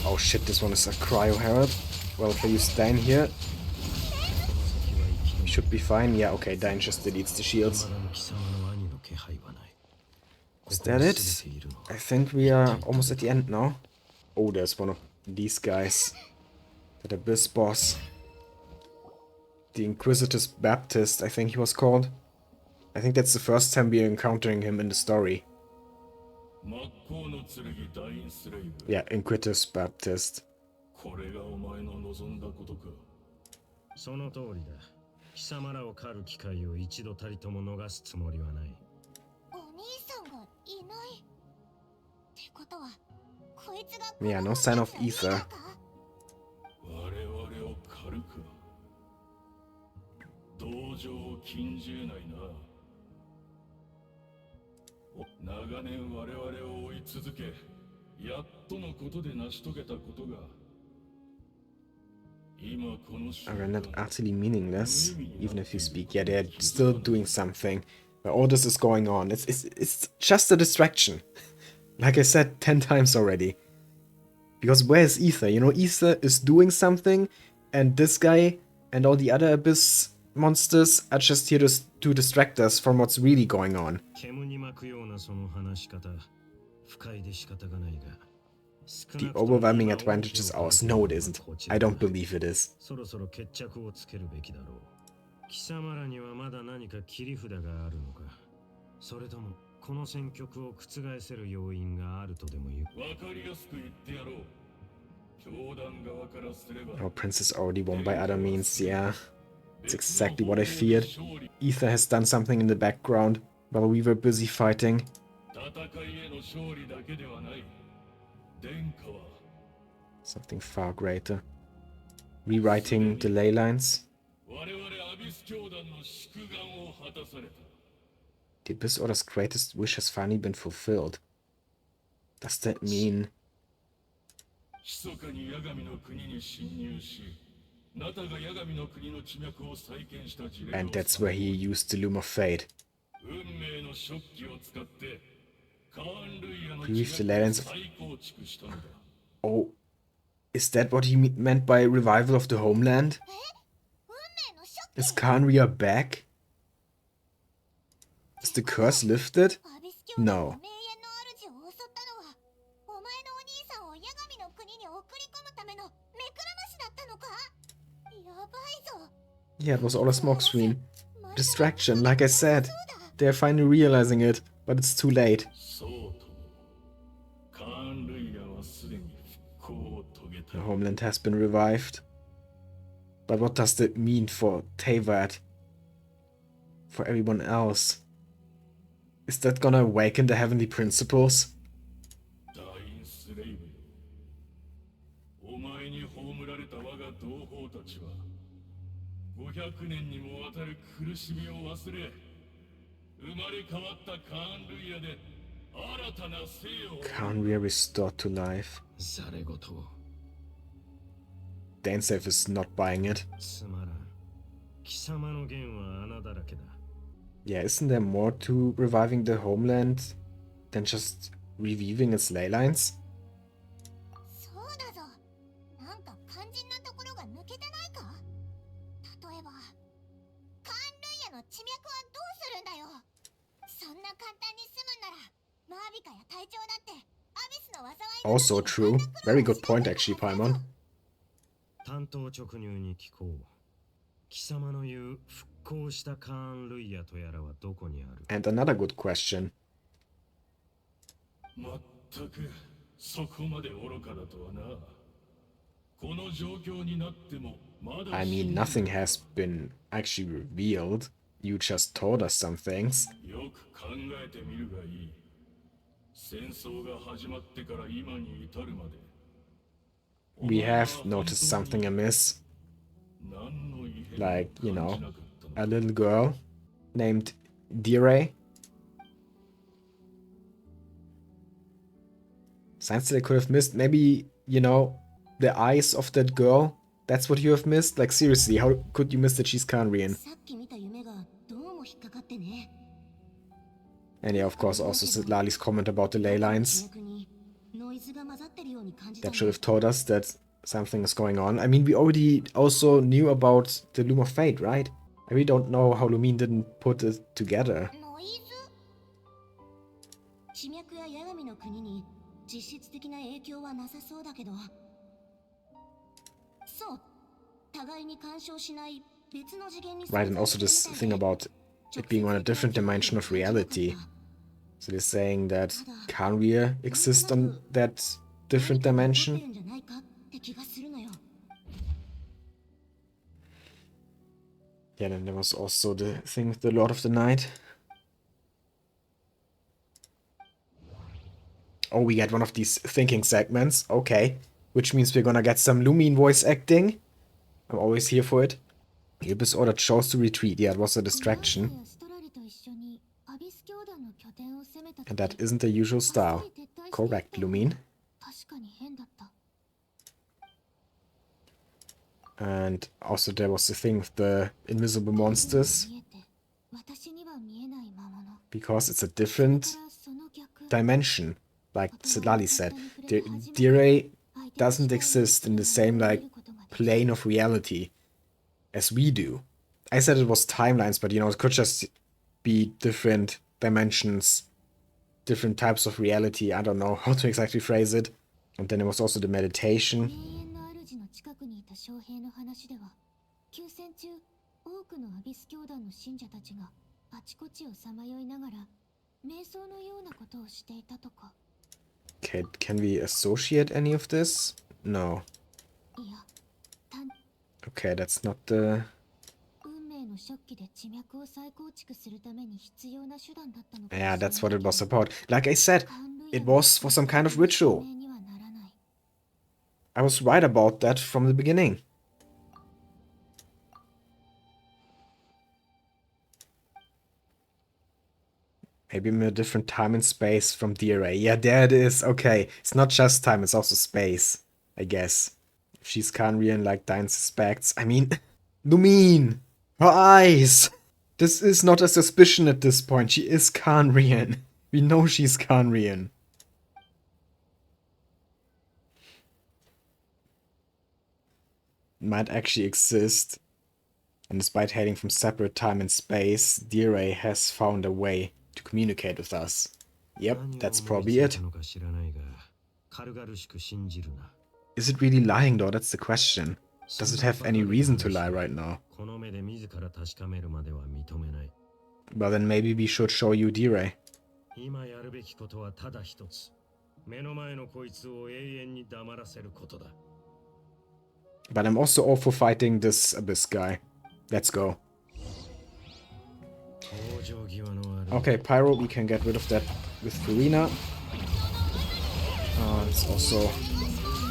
Oh shit, this one is a Cryo Herald. Well, if I use Dain here, we should be fine. Yeah, okay, Dain just deletes the shields. Is that it? I think we are almost at the end now. Oh, there's one of these guys. That Abyss boss. The Inquisitor's Baptist, I think he was called. I think that's the first time we're encountering him in the story. Yeah, Inquisitor's Baptist. これがお前の望んだことか。その通りだ。貴様らを狩る機会を一度たりとも逃すつもりはない。お兄さんがいないってことは、こいつが Yeah, no sign of ether. 我々を狩るか。同情を禁じ得ないな。長年我々を追い続け、やっとのことで成し遂げたことが。Are not utterly meaningless, even if you speak. Yeah, they're still doing something. But all this is going on. It's just a distraction. Like I said 10 times already. Because where is Ether? You know, Ether is doing something, and this guy and all the other Abyss monsters are just here to distract us from what's really going on. The overwhelming advantage is ours. No, it isn't. I don't believe it is. 貴様らにはまだ何か切り札があるのか。それともこの戦局を覆せる要因があるとでも言う。わかりやすく言ってやろう。教団側からすれば。Our princess already won by other means. Yeah, it's exactly what I feared. Ether has done something in the background while we were busy fighting. Something far greater. Rewriting the ley lines. The Abyss Order's greatest wish has finally been fulfilled. Does that mean... And that's where he used the Loom of Fate. Brief the lands of... Oh, is that what he meant by revival of the homeland? Is Khaenri'ah back? Is the curse lifted? No. Yeah, it was all a smokescreen. Distraction, like I said. They're finally realizing it, but it's too late. The homeland has been revived. But what does that mean for Teyvat? For everyone else? Is that gonna awaken the heavenly principles? Khaenri'ah restored to life. Dainsleif is not buying it. Yeah, isn't there more to reviving the homeland than just reweaving its ley lines? Also true. Very good point actually, Paimon. 単刀直入に聞こう。貴様の言う復興したカーン・ルイヤとやらはどこにある？ And another good question. まったくそこまで愚かだとはな。この状況になってもまだ I mean, nothing has been actually revealed. You just told us some things. よく考えてみるがいい。戦争が始まってから今に至るまで。We have noticed something amiss. Like, you know, a little girl named Dire. Signs that I could have missed. Maybe, you know, the eyes of that girl. That's what you have missed? Like, seriously, how could you miss that she's Khaenri'ah? さっき見た夢がどうも引っかかってね。 And yeah, of course, also Lali's comment about the ley lines. ノイズが混ざってるように感じた That should have told us that something is going on. I mean, we already also knew about the Loom of Fate, right? I really don't know how Lumine didn't put it together. ノイズ？地脈や八神の国に実質的な影響はなさそうだけど。そう、互いに干渉しない別の次元に。Right, and also this thing about it being on a different dimension of reality. So they're saying that Khaenri'ah exists on that different dimension. Yeah, then there was also the thing with the Lord of the Night. Oh, we get one of these thinking segments. Okay. Which means we're gonna get some Lumine voice acting. I'm always here for it. Gilbis ordered chose to retreat. Yeah, it was a distraction. And that isn't the usual style. Correct, Lumine. And also there was the thing with the invisible monsters. Because it's a different dimension. Like Lali said. Dire doesn't exist in the same, like, plane of reality as we do. I said it was timelines, but, you know, it could just be different dimensions, different types of reality. I don't know how to exactly phrase it. And then there was also the meditation. Okay, can we associate any of this? No. Okay, that's not the... Yeah, that's what it was about. Like I said, it was for some kind of ritual. I was right about that from the beginning. Maybe I'm in a different time and space from Dire. Yeah, there it is. Okay, it's not just time, it's also space, I guess. If she's Khaenri'ah like Dine suspects. I mean, Lumine! Her eyes! This is not a suspicion at this point. She is Khaenri'ah. We know she's Khaenri'ah. Might actually exist. And despite hailing from separate time and space, Dire has found a way to communicate with us. Yep, that's probably it. Is it really lying though? That's the question. Does it have any reason to lie right now? Well, then maybe we should show you Dire. But I'm also all for fighting this Abyss guy. Let's go. Okay, Pyro, we can get rid of that with Khaenri'ah. Let's also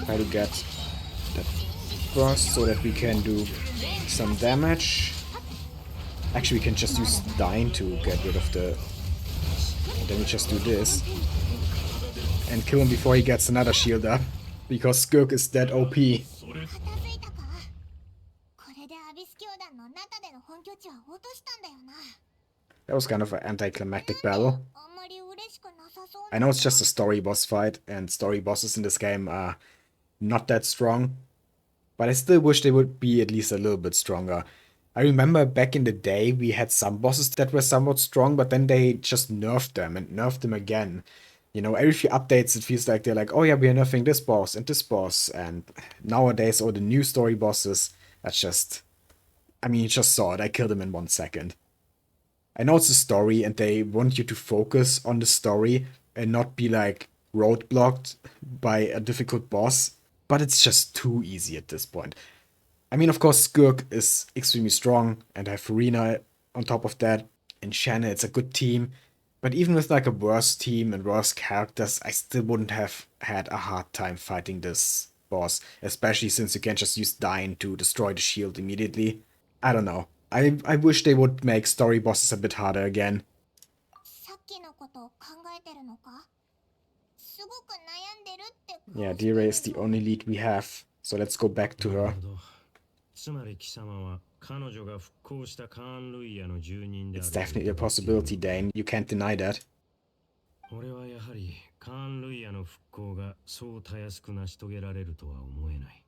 try to get that burst so that we can do some damage. Actually, we can just use Dine to get rid of the... And then we just do this. And kill him before he gets another shield up. Because Skirk is that OP. That was kind of an anticlimactic battle. I know it's just a story boss fight, and story bosses in this game are not that strong. But I still wish they would be at least a little bit stronger. I remember back in the day we had some bosses that were somewhat strong, but then they just nerfed them and nerfed them again. You know, every few updates it feels like they're like, oh yeah, we're nerfing this boss and this boss, and nowadays all the new story bosses, that's just... I mean, you just saw it, I killed him in 1 second. I know it's a story and they want you to focus on the story and not be like roadblocked by a difficult boss, but it's just too easy at this point. I mean, of course, Skirk is extremely strong, and I have Farina on top of that. And Shanna, it's a good team. But even with like a worse team and worse characters, I still wouldn't have had a hard time fighting this boss. Especially since you can just use Dain to destroy the shield immediately. I don't know. I wish they would make story bosses a bit harder again. さっきのことを考えてるのかすごく悩んでるって顔 Yeah, してる Dire is the ぞ only lead we have. So let's go back to な her. るほど。つまり貴様は彼女が復興したカーン・ルイヤの住人であ It's ると definitely a 疑っている possibility, Dane. You can't deny that. 俺はやはりカーン・ルイヤの復興がそうたやすく成し遂げられるとは思えない。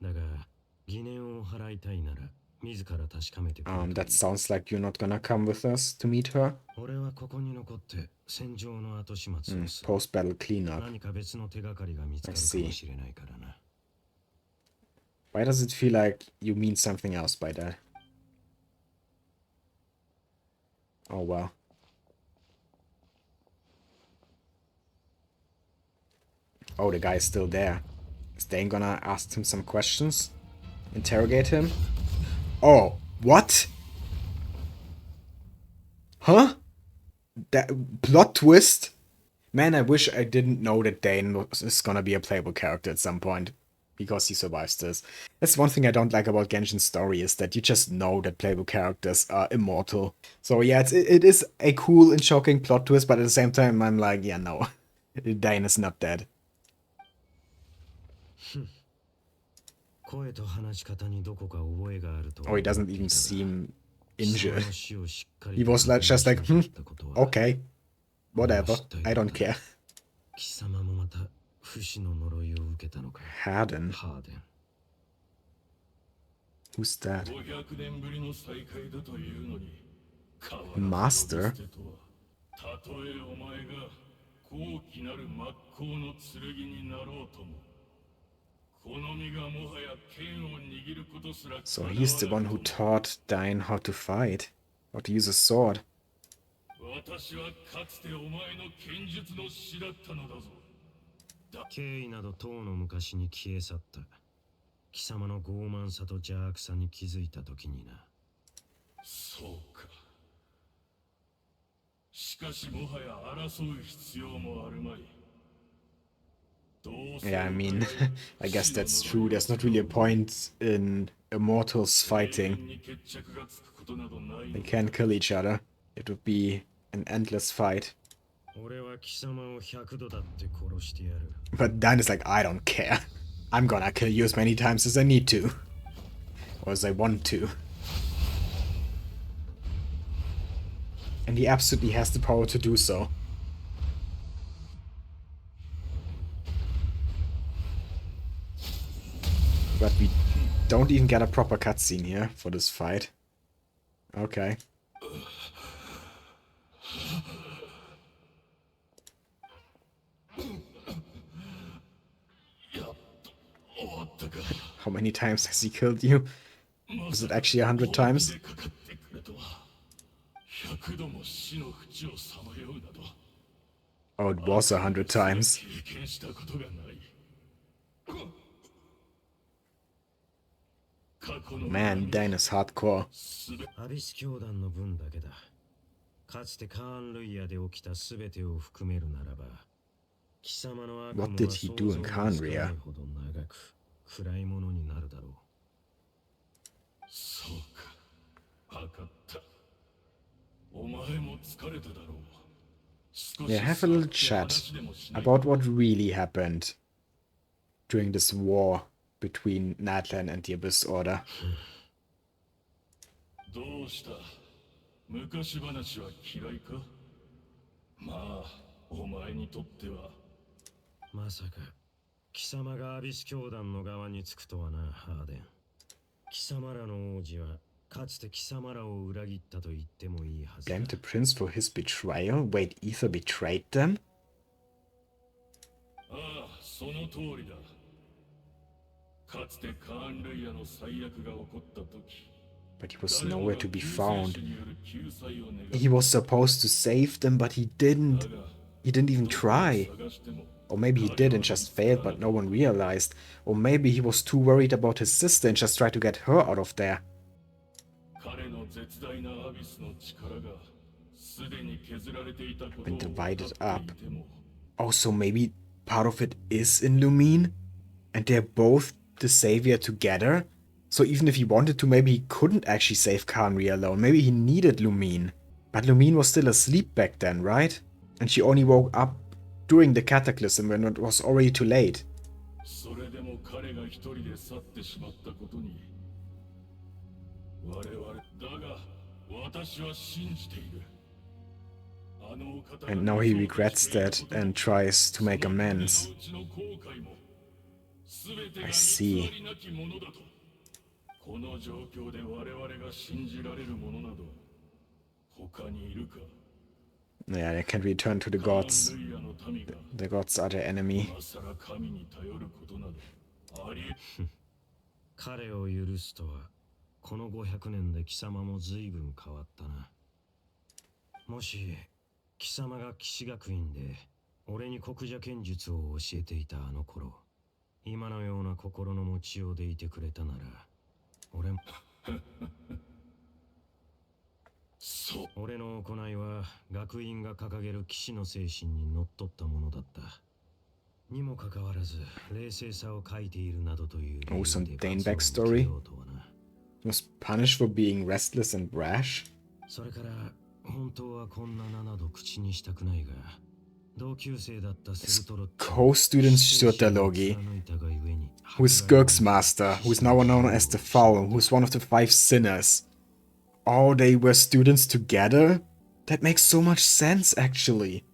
だが疑念を払いたいなら自ら確かめてくれといい。 That sounds like you're not gonna come with us to meet her. 俺はここに残って戦場の後始末をする。 Post-battle cleanup. 何か別の手がかりが見つかるかもしれないからな。 Why does it feel like you mean something else by that? Oh well. Oh, the guy is still there. Is Dane gonna ask him some questions? Interrogate him? Oh, what? Huh? That plot twist? Man, I wish I didn't know that Dane is gonna be a playable character at some point. Because he survives this. That's one thing I don't like about Genshin's story, is that you just know that playable characters are immortal. So yeah, it is a cool and shocking plot twist, but at the same time I'm like, yeah, no. Dane is not dead. Oh, he doesn't even seem injured. He was like, just like, okay, whatever, I don't care. Harden? Who's that? Master? たとえお前が高貴なる真っ向の剣になろうともこの身がもはや剣を握ることすら So he's the one who taught Dain how to fight, how to use a sword. 私はかつてお前の剣術の師だったのだぞ敬意など当の昔に消え去った。貴様の傲慢さと邪悪さに気づいたときにな。そうか。しかしもはや争う必要もあるまい。Yeah, I mean, I guess that's true. There's not really a point in immortals fighting. They can't kill each other. It would be an endless fight. But Dan is like, I don't care. I'm gonna kill you as many times as I need to. Or as I want to. And he absolutely has the power to do so. But we don't even get a proper cutscene here for this fight. Okay. How many times has he killed you? Was it actually 100 times? Oh, it was 100 times. Man, Dain is hardcore. アビス教団の分だけだ。かつてカーン・ルイヤで起きたすべてを含めるならば、貴様の悪夢は What did he do in 想像もつか Khaenri'ah? ないほど長く暗いものになるだろう。そうか。わかった。お前も疲れただろう。Yeah, have a little chat about what really happened during this war between Natlan and the Abyss Order. どうした昔話は嫌いかまあ、お前にとっては。まさか、貴様がアビス教団の側につくとはな、ハーデン。貴様らの王子は、かつて貴様らを裏切ったと言ってもいいはずだ。Blamed the prince for his betrayal? Wait, Ether betrayed them? ああ、その通りだ。かつてカーンルイヤの最悪が起こった時、 But he was 誰も nowhere が to be 救世 found. 主による救済を願っ He was supposed to save them, but he didn't. たが、 He didn't even どこを try. 探しても Or maybe he 彼 did は and 見 just つから failed, な but か no っ one realized. Or maybe he was too worried about his sister and just tried to get her out of there. た。彼の絶大なアビスの力がすでに削られていたことを Been 分か divided って up. いても、 Also, maybe part of it is in Lumine, and they're both the savior together. So even if he wanted to, maybe he couldn't actually save Khaenri'ah alone. Maybe he needed Lumine. But Lumine was still asleep back then, right? And she only woke up during the cataclysm when it was already too late. それでも彼が一人で去ってしまったことに我々だが私は信じている。 あのお方が And now he 理想と regrets していた that ことも and tries to make その胸の amends. 内の後悔も全てが I 偽 see. りなきものだと。この状況で我々が信じられるものなど他にいるか。 Yeah, they can't return to the カー gods. ンルイヤの民が The gods are their enemy. 今さら神に頼ることなどありえ。彼を許すとは、この500年で貴様も随分変わったな。もし貴様が騎士学院で俺に国者剣術を教えていたあの頃、今のような心の持ちようでいてくれたなら、俺もそう。俺の行いは学院が掲げる騎士の精神にのっとったものだった。にもかかわらず冷静さを欠いているなどという理 Oh, 由 some で Dane 罰を受け backstory? ようとはな。 He was punished for being restless and brash? それから本当はこんな名など口にしたくないが、同級生だったスルトロッチ Co-student Shurtalogi, who is Skirk's master, who is now known as the Foul, who is one of the 5 sinners. Oh, they were students together? That makes so much sense, actually.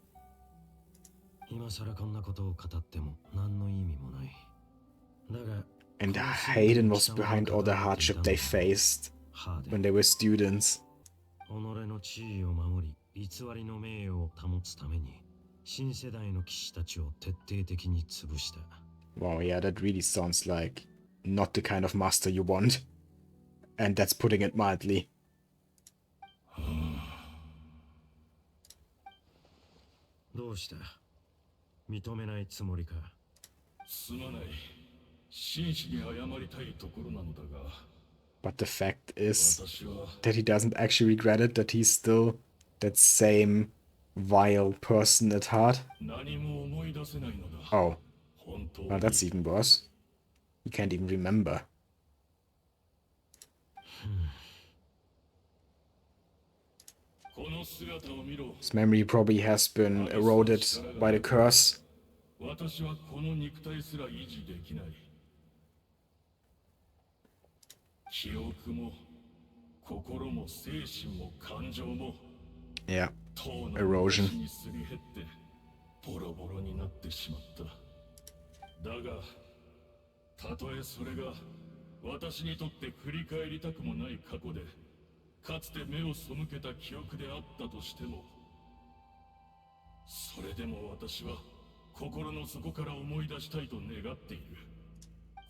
今さらこんなことを語っても何の意味もない。だが And Hayden was behind all the hardship they faced when they were students. 己の地位を守り、偽りの名誉を保つために新世代の騎士たちを徹底的に潰した。 Wow, yeah, that really sounds like not the kind of master you want. And that's putting it mildly. どうした？認めないつもりか？すまない。真摯に謝りたいところなのだが、 But the fact is 私は that he doesn't actually regret it, that he's still that same vile person at heart. 何も思い出せないのだ。 Oh, 本当に well, that's even worse. He can't even remember. この姿を見ろ。 His memory probably has been eroded by the curse. 私はこの肉体すら維持できない。記憶も心も精神も感情も Yeah, 塔の erosion. 昔にすり減ってボロボロになってしまった。だがたとえそれが私にとって振り返りたくもない過去でかつて目を背けた記憶であったとしても、それでも私は心の底から思い出したいと願っている。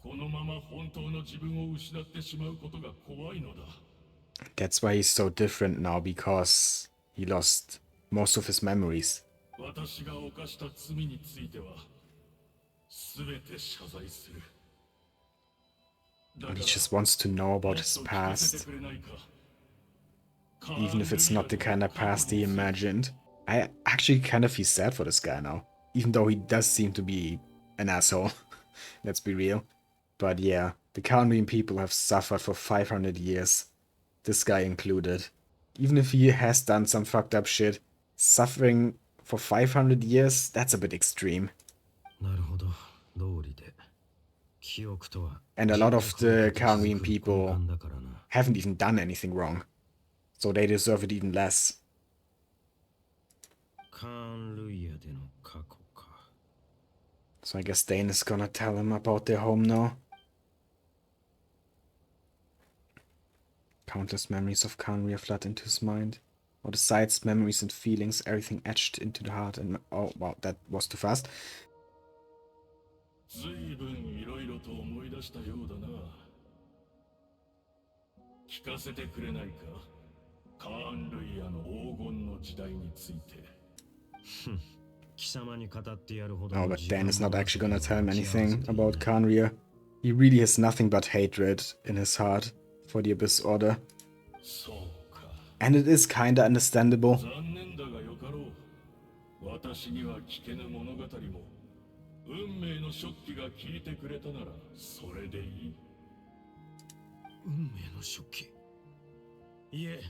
このまま本当の自分を失ってしまうことが怖いのだ。 That's why he's so different now, because he lost most of his memories. 私が犯した罪については全て謝罪する。 But he just wants to know about his past, even if it's not the kind of past he imagined. I actually kind of feel sad for this guy now, even though he does seem to be an asshole. Let's be real. But yeah, the Khaenri'ah people have suffered for 500 years, this guy included. Even if he has done some fucked up shit, suffering for 500 years, that's a bit extreme. なるほど、通りで。記憶とは And a lot of the 人格を Khaenri'ah 続く people 根幹だからな。 haven't even done anything wrong, so they deserve it even less. カーンルイヤでの過去か。 So I guess Dane is gonna tell him about their home now. Countless memories of Khaenri'ah flood into his mind. All the sights, memories, and feelings, everything etched into the heart. And oh wow, that was too fast. ずいぶんいろいろと思い出したようだな。聞かせてくれないか、カーン・ルイヤの黄金の時代について。貴様に語ってやるほど Oh, の but 時間 Dan is not も actually gonna tell him 持ち合わせ anything ていない about Khaenri'ah. He really has nothing but hatred in his heart for the Abyss Order. そうか。 And it is kinda understandable. 残念だがよかろう。私には聞けぬ物語も、運命の食器が聞いてくれたならそれでいい。運命の食器。いえ、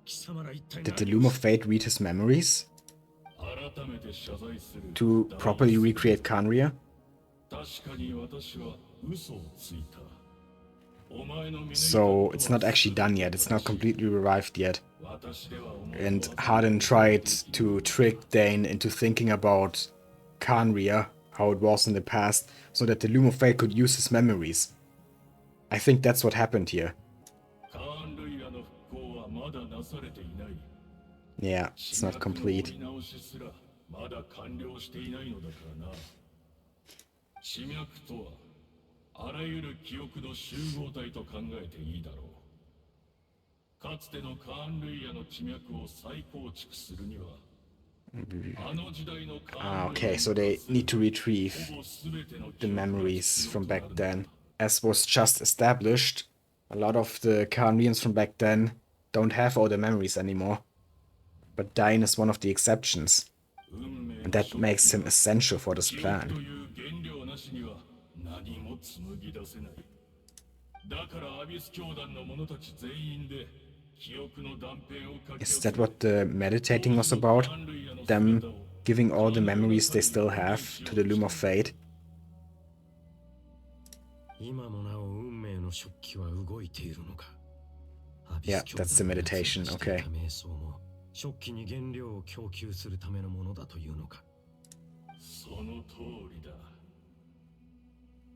貴様ら一体 Did the 何を Loom of Fate read his memories 改めて謝罪する。 to properly recreate Khaenri'ah? 確かに私は嘘をついた。お前の見抜いた So こと it's は not actually done yet, it's not completely revived yet. 私では思う And Harden tried to trick Dane into thinking about Khaenri'ah, how it was in the past, so that the Loom of Fate could use his memories. I think that's what happened here. カーン・ルイヤの復興はまだなされていない。 Yeah, it's not の complete. 折り直しすらまだ完了していないのだからな。地脈とはあらゆる記憶の集合体と考えていいだろう。かつてのカーン・ルイヤの地脈を再構築するには、あの時代のカーン・ルイヤ Okay, so they need to retrieve the memories from back then. As was just established, a lot of the Khaenri'ahs from back then don't have all the memories anymore. But Dain is one of the exceptions. And that makes him essential for this 記憶 plan. という原料なしには何も紡ぎ出せない。だからアビス教団の者たち全員で記憶の断片をかけ Is that what the meditating was about? Them giving all the memories they still have to the Loom of Fate? 今もなお運命の食器は動いているのか。 Yeah, that's the meditation, okay. 瞑想も食器に原料を供給するためのものだというのか。その通りだ。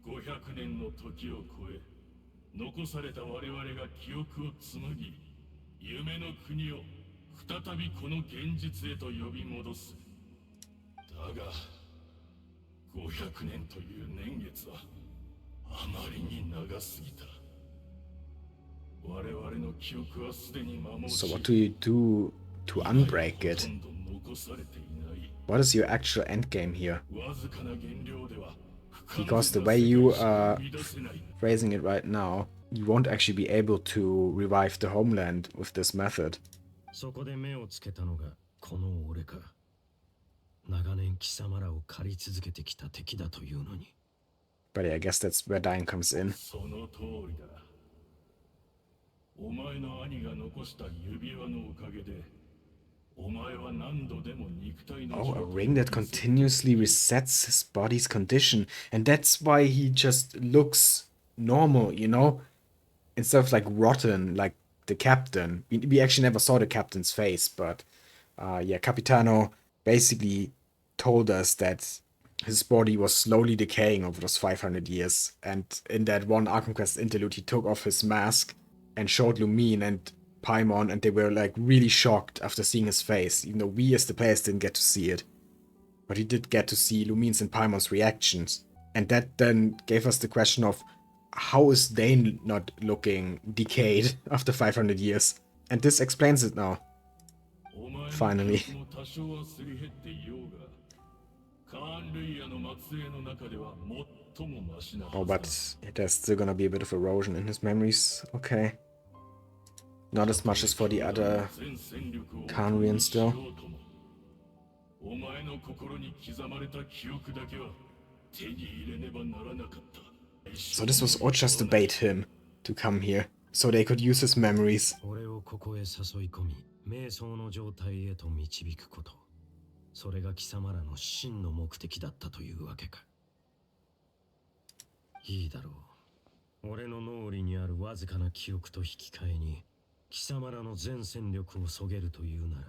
500年の時を超え、残された我々が記憶を紡ぎ、夢の国を再びこの現実へと呼び戻す。だが、500年という年月はあまりに長すぎた。我々の記憶はすでに摩耗し、 So what do you do to unbreak ほ it? とんど残されていない。 What is your actual endgame here? わずかな原料では Because the way you are phrasing it right now, you won't actually be able to revive the homeland with this method. そこで目をつけたのがこの俺か。長年貴様らを狩り続けてきた敵だというのに。 But yeah, I guess that's where Dain comes in. その通りだ。お前の兄が残した指輪のおかげで、お前は何度でも肉体の Oh, a ring that continuously resets his body's condition. And that's why he just looks normal, you know? Instead of like rotten, like the captain. We actually never saw the captain's face, but yeah, Capitano basically told us that his body was slowly decaying over those 500 years. And in that one Archon Quest interlude, he took off his mask and showed Lumine and Paimon, and they were like really shocked after seeing his face, even though we as the players didn't get to see it. But he did get to see Lumine's and Paimon's reactions. And that then gave us the question of, how is Dane not looking decayed after 500 years? And this explains it now. Finally. Oh, but there's still gonna be a bit of erosion in his memories. Okay. Not as much as for the other Khaenri'ahs still. So this was all just to bait him to come here, so they could use his memories. 俺をここへ誘い込み、瞑想の状態へと導くこと。それが貴様らの真の目的だったというわけか。いいだろう。俺の脳裏にあるわずかな記憶と引き換えに、貴様らの全戦力をそげるというなら、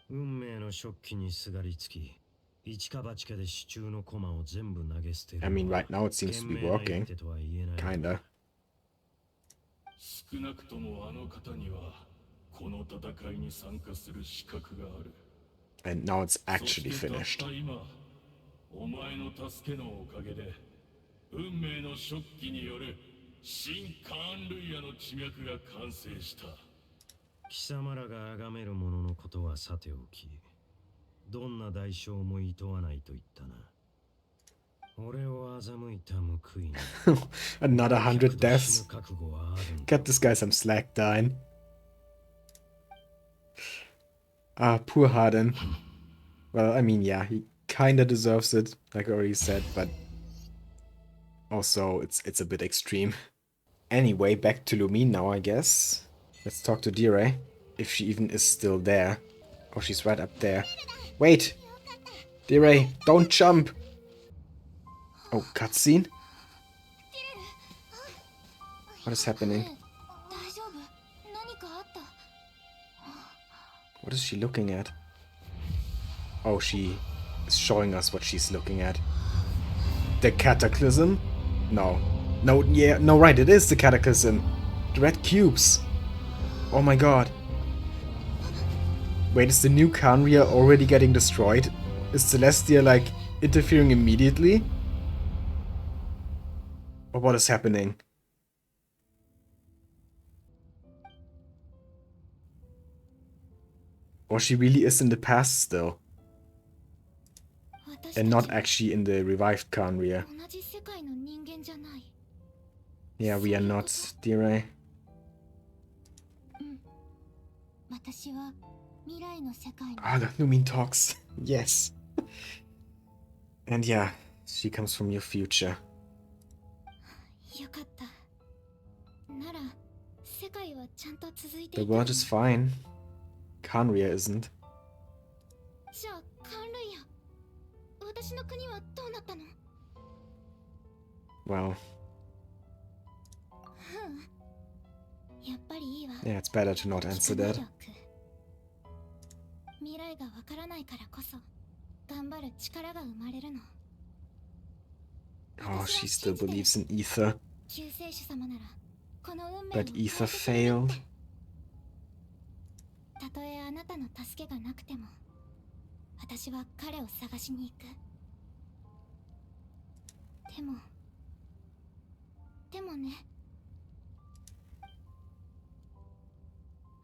運命の食器にすがりつき、一か八かで支柱の駒を全部投げ捨てる。 I mean, right now it seems to be working. Kinda. 少なくともあの方にはこの戦いに参加する資格がある。 And now it's actually そしてたっ finished. た今お前の助けのおかげで運命の食器による新カーンルイヤの地脈が完成した。貴様らが崇める者のことはさておき、どんな代償も厭わないと言ったな。俺を欺いた報いに Another 100 deaths. 覚悟はあるんだ。 Get this guy some slack, Dine. Ah, poor Harden. Well, I mean, yeah, he kinda deserves it, like I already said, but also it's a bit extreme. Anyway, back to Lumine now, I guess. Let's talk to Dire, if she even is still there. Oh, she's right up there. Wait! Dire, don't jump! Oh, cutscene? What is happening? 大丈夫？何かあった？ What is she looking at? Oh, she is showing us what she's looking at. The Cataclysm? No. No, yeah, no, right, it is the Cataclysm. The red cubes. Oh my god. Wait, is the new Khaenri'ah already getting destroyed? Is Celestia, like, interfering immediately? Or what is happening? Or she really is in the past still. And not actually in the revived Khaenri'ah. 同じ世界の人間じゃない。 Yeah, we are not, Dire. 私は未来の世界の Ah, the Lumine talks. Yes. And yeah, she comes from your future. よかった。なら世界はちゃんと続いて The いたの world is fine. Khaenri'ah isn't. じゃあカンルイヤ、私の国はどうなったの？ Well, やっぱりいいわ。 yeah, it's better to not answer that. 未来がわからないからこそ頑張る力が生まれるの。 Oh, she still believes in Ether. 救世主様ならこの運命を But Ether failed. たとえあなたの助けがなくても私は彼を探しに行く。でもね、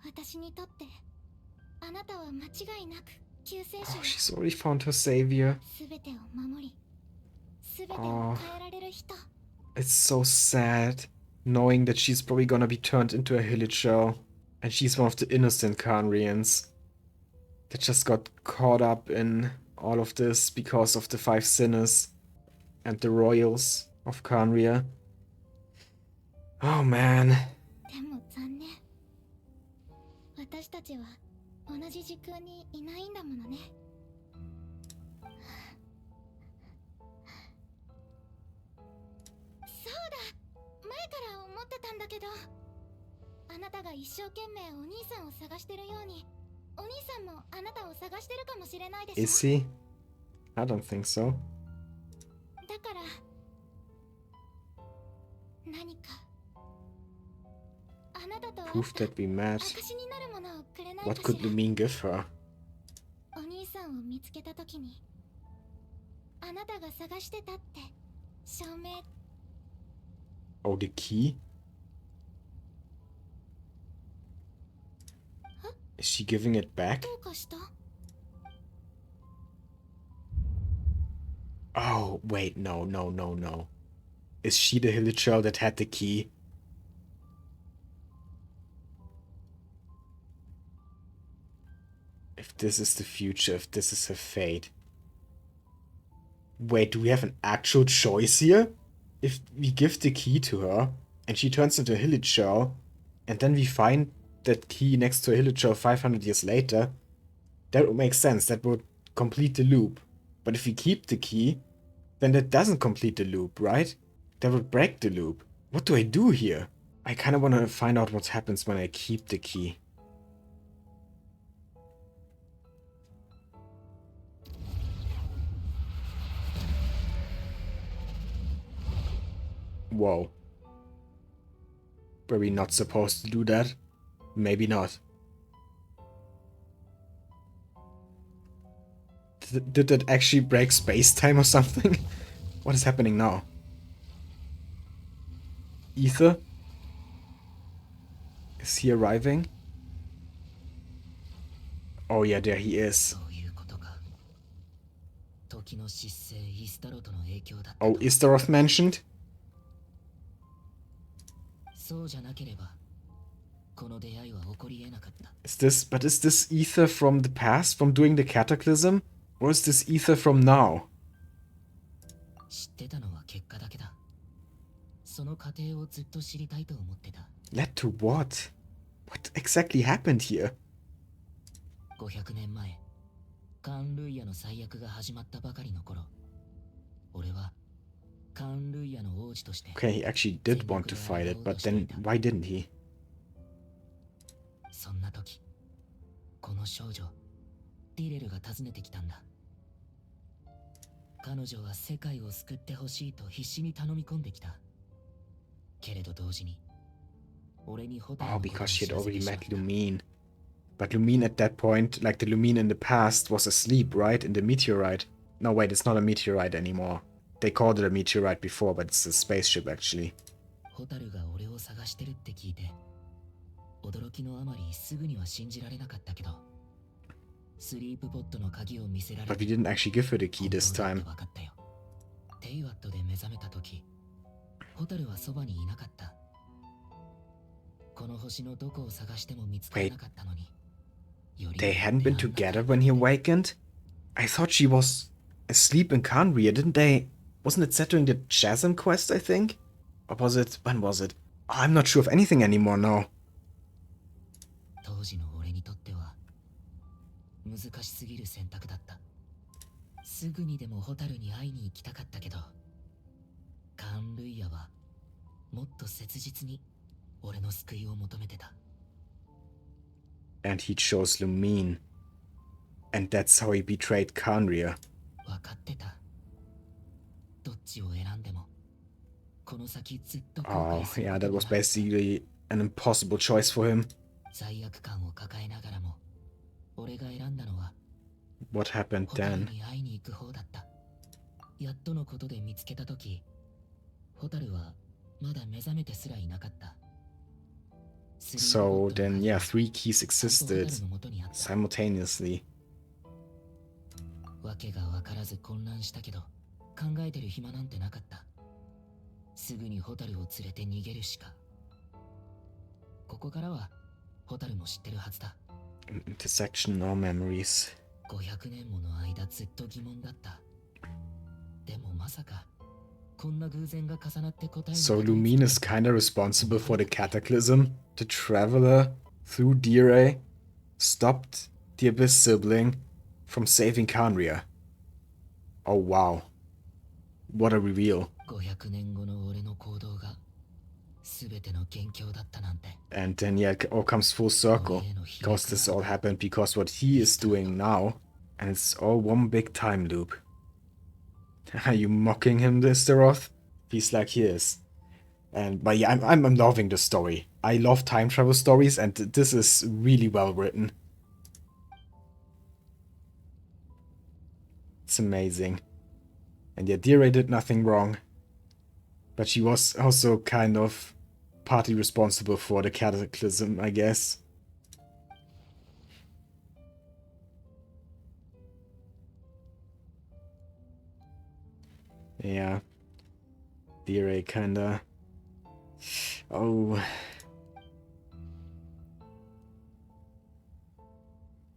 私にとってあなたは間違いなく救世主。 Oh, she's already found her savior. すべてを守り、すべてを変えられる人。 It's so sad, knowing that she's probably gonna be turned into a Hilichurl. And she's one of the innocent Khaenri'ahs that just got caught up in all of this because of the five sinners and the royals of Khaenri'ah. Oh man. でも残念。私たちは同じ時空にいないんだものね。そうだ、前から思ってたんだけど、あなたが一生懸命お兄さんを探してるように、お兄さんもあなたを探してるかもしれないでしょ。 Is he? I don't think so. だから何かあなたと Proof that we met. 証になるものをくれないか What し could ら。 Lumine give her? お兄さんを見つけたときにあなたが探してたって証明。 Oh, the key? Is she giving it back? どうかした？ Oh, wait, no, no, no, no. Is she the Hilichurl that had the key? If this is the future, if this is her fate. Wait, do we have an actual choice here? If we give the key to her, and she turns into a Hilichurl, and then we find that key next to a Hilichurl 500 years later, that would make sense. That would complete the loop. But if we keep the key, then that doesn't complete the loop, right? That would break the loop. What do I do here? I kind of want to find out what happens when I keep the key. Whoa. Were we not supposed to do that? Maybe not. Did that actually break space-time or something? What is happening now? Ether? Is he arriving? Oh yeah, there he is. そういうことか。時の失勢イスタロトの影響だったと。 Oh, Istaroth mentioned? そうじゃなければ、この出会いは起こり得なかった。 Is this Ether from the past, from doing the cataclysm? Or is this Ether from now? 知ってたのは結果だけだ。その過程をずっと知りたいと思ってた。 Led to what? What exactly happened here? 500年前、カーン・ルイヤの最悪が始まったばかりの頃、俺はカーン・ルイヤの王子として。 Okay, he actually did want to fight it, but then why didn't he? そんな時、この少女、ディレルが訪ねてきたんだ。彼女は世界を救ってほしいと必死に頼み込んできた。けれど同時に、俺にホタル Oh, のことを because she 知 had らせ already てしまっ met た。 Lumine. But Lumine at that point, like the Lumine in the past, was asleep, right? In the meteorite. No, wait, it's not a meteorite anymore. They called it a meteorite before, but it's a spaceship actually. ホタルが俺を探してるって聞いて、驚きのあまりすぐには信じられなかったけど、スリープポットの鍵を見せられ But て we didn't actually give her the key this 本当だっ time. て分かったよ。テイワットで目覚めた時、ホタルはそばにいなかった。この星のどこを探しても見つからなかったのに。 They hadn't been together when he awakened? I thought she was asleep in Khaenri'ah, didn't they? Wasn't it set during the Chasm quest, I think? Or was it... when was it? Oh, I'm not sure of anything anymore now. 当時の俺にとっては難しすぎる選択だった。すぐにでもホタルに会いに行きたかったけど、カーン・ルイヤはもっと切実に俺の救いを求めてた。 And he chose Lumine. And that's how he betrayed Khaenri'ah. 分かってた。どっちを選んでもこの先ずっと後 Oh, 悔する yeah, こと that に was なる。 basically an impossible choice for him. 罪悪感を抱えながらも俺が選んだのは What happened ホタル then? に会いに行く方だった。やっとのことで見つけたとき、ホタルはまだ目覚めてすらいなかった。 So then, yeah, 3 keys existed simultaneously. わけがわからず混乱したけど、考えてる暇なんてなかった。すぐにホタルを連れて逃げるしか。ここからはホタルも知ってるはずだ。 Intersection, no memories. 500年もの間ずっと疑問だった。でもまさかこんな偶然が重なって答えに So Lumine is kinda responsible for the cataclysm. The Traveler, through Dire, stopped the Abyss Sibling from saving Khaenri'ah. Oh wow. What a reveal. 500年後の俺の行動が全ての元凶だったなんて。 And then yeah, it all comes full circle. Because this all happened because what he is doing now. And it's all one big time loop. Are you mocking him, Istaroth? Feels like he is. But yeah, I'm loving the story. I love time travel stories, and this is really well written. It's amazing. And yeah, Dire did nothing wrong. But she was also kind of partly responsible for the cataclysm, I guess. Yeah. Dire kinda... Oh.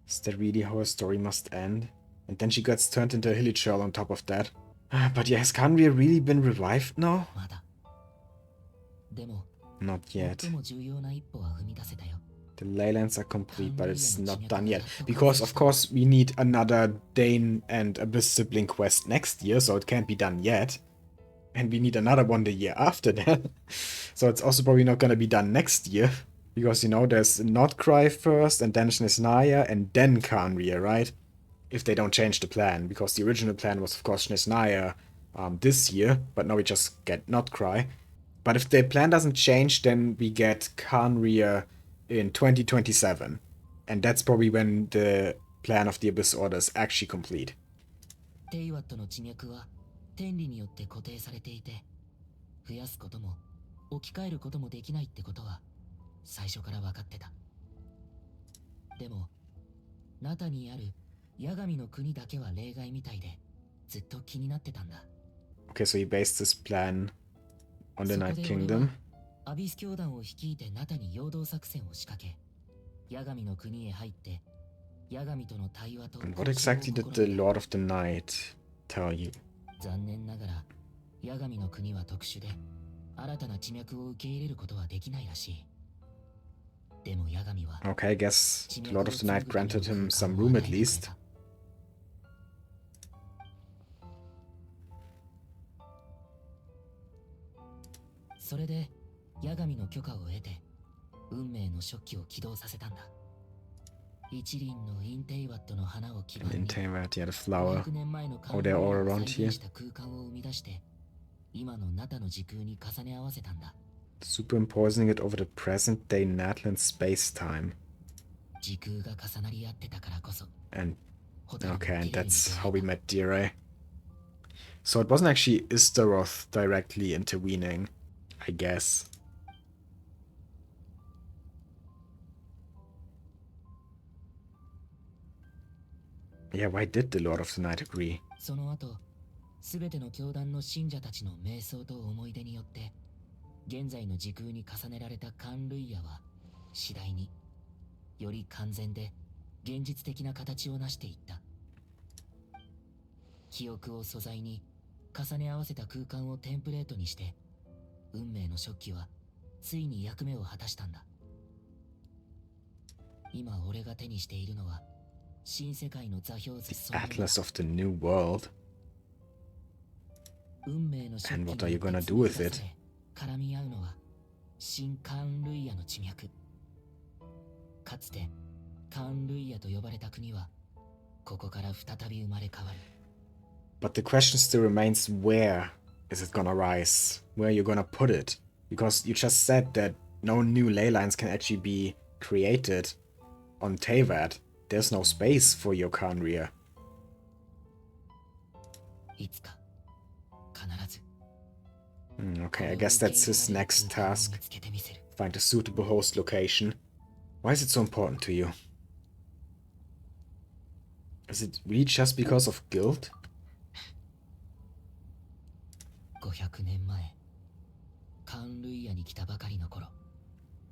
Is that really how a story must end? And then she gets turned into a hilly churl on top of that. But yeah, has Khaenri'ah really been revived now? まだ。でも Not yet. 最も重要な一歩は踏み出せたよ。 The Leylands are complete, but it's not done yet. Because, of course, we need another Dane and Abyss Sibling quest next year, so it can't be done yet. And we need another one the year after that. So it's also probably not gonna be done next year. Because, you know, there's Notcry first, and then Shnezhnaya, and then Khaenri'ah, right? If they don't change the plan. Because the original plan was, of course, Shnezhnaya this year, but now we just get Notcry. But if the plan doesn't change, then we get Khaenri'ah in 2027. And that's probably when the plan of the Abyss Order is actually complete. テイワットの地脈は天理によって固定されていて、増やすことも置き換えることもできないってことは最初から分かってた。でもナタにある八神の国だけは例外みたいで、ずっと気になってたんだ。 Okay, so he based his plan on the そこ Night で俺 Kingdom. はアビス教団を率いてナタに陽動作戦を仕掛け、八神の国へ入って八神との対話と And what exactly did the Lord of the Night tell you? 残念ながら八神の国は特殊で、新たな地脈を受け入れることはできないらしい。でも八神は Okay, I guess the Lord of the Night granted him some room at least. それで八神の許可を得て運命の食器を起動させたんだ。一輪のインテイワットの花を基盤 And に in Teyvat, yeah, the flower. 500年前の Oh, they're all を around 再 here. 現した空間を生み出して今のナタの時空に重ね合わせたんだ。 Superimposing it over the present-day Natlan space-time. 時空が重なり合ってたからこそ And ホタルが okay, and 綺麗に that's 出 how 会え we た。 met Dire. So it wasn't actually Istaroth directly intervening, I guess. Yeah, why did the Lord of the Night agree? その後、すべての教団の信者たちの瞑想と思い出によって、現在の時空に重ねられたカンルイヤは、次第により完全で現実的な形を成していった。記憶を素材に重ね合わせた空間をテンプレートにして、運命の食器はついに役目を果たしたんだ。今俺が手にしているのは、新世界の座標図 The Atlas of the New World. 運命の食器 And に what are you gonna よって do with 紡ぎ出 it? され絡み合うのは新カーンルイヤの地脈。かつてカーンルイヤと呼ばれた国はここから再び生まれ変わる。 But the question still remains, where is it gonna rise? Where are you gonna put it? Because you just said that no new ley lines can actually be created on Teyvat. There's no space for your Khaenri'ah. いつか必ず Okay, I guess that's his next task. 見つけてみせる。 Find a suitable host location. Why is it so important to you? Is it really just because of guilt? 500年前カーンルイヤに来たばかりの頃、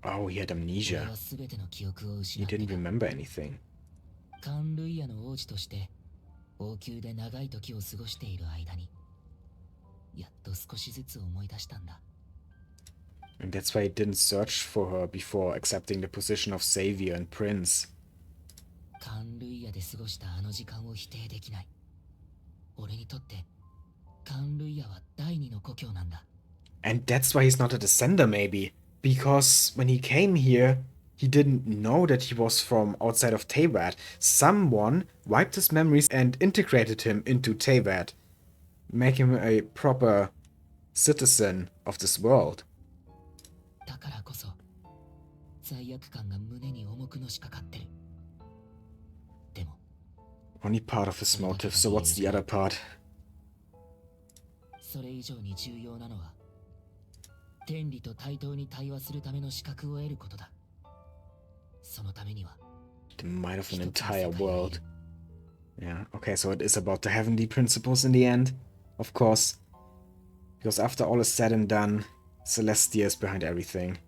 Oh, he had 俺 amnesia. は全ての記憶を失 He って didn't た。 remember anything. カーンルイヤの王子として王宮で長い時を過ごしている間にやっと少しずつ思い出したんだ。 And that's why he didn't search for her before accepting the position of savior and prince. カーンルイヤで過ごしたあの時間を否定できない。俺にとってカーンルイヤは第二の故郷なんだ。 And that's why he's not a descender, maybe. Because when he came here, he didn't know that he was from outside of Teyvat. Someone wiped his memories and integrated him into Teyvat, making him a proper citizen of this world. だからこそ罪悪感が胸に重くのしかかってる。でも Only part of his motive, so what's the other part? それ以上に重要なのは天理と対等に対話するための資格を得ることだ。そのためには The might of an entire world. Yeah, okay, so it is about the heavenly principles in the end, of course. Because after all is said and done, Celestia is behind everything.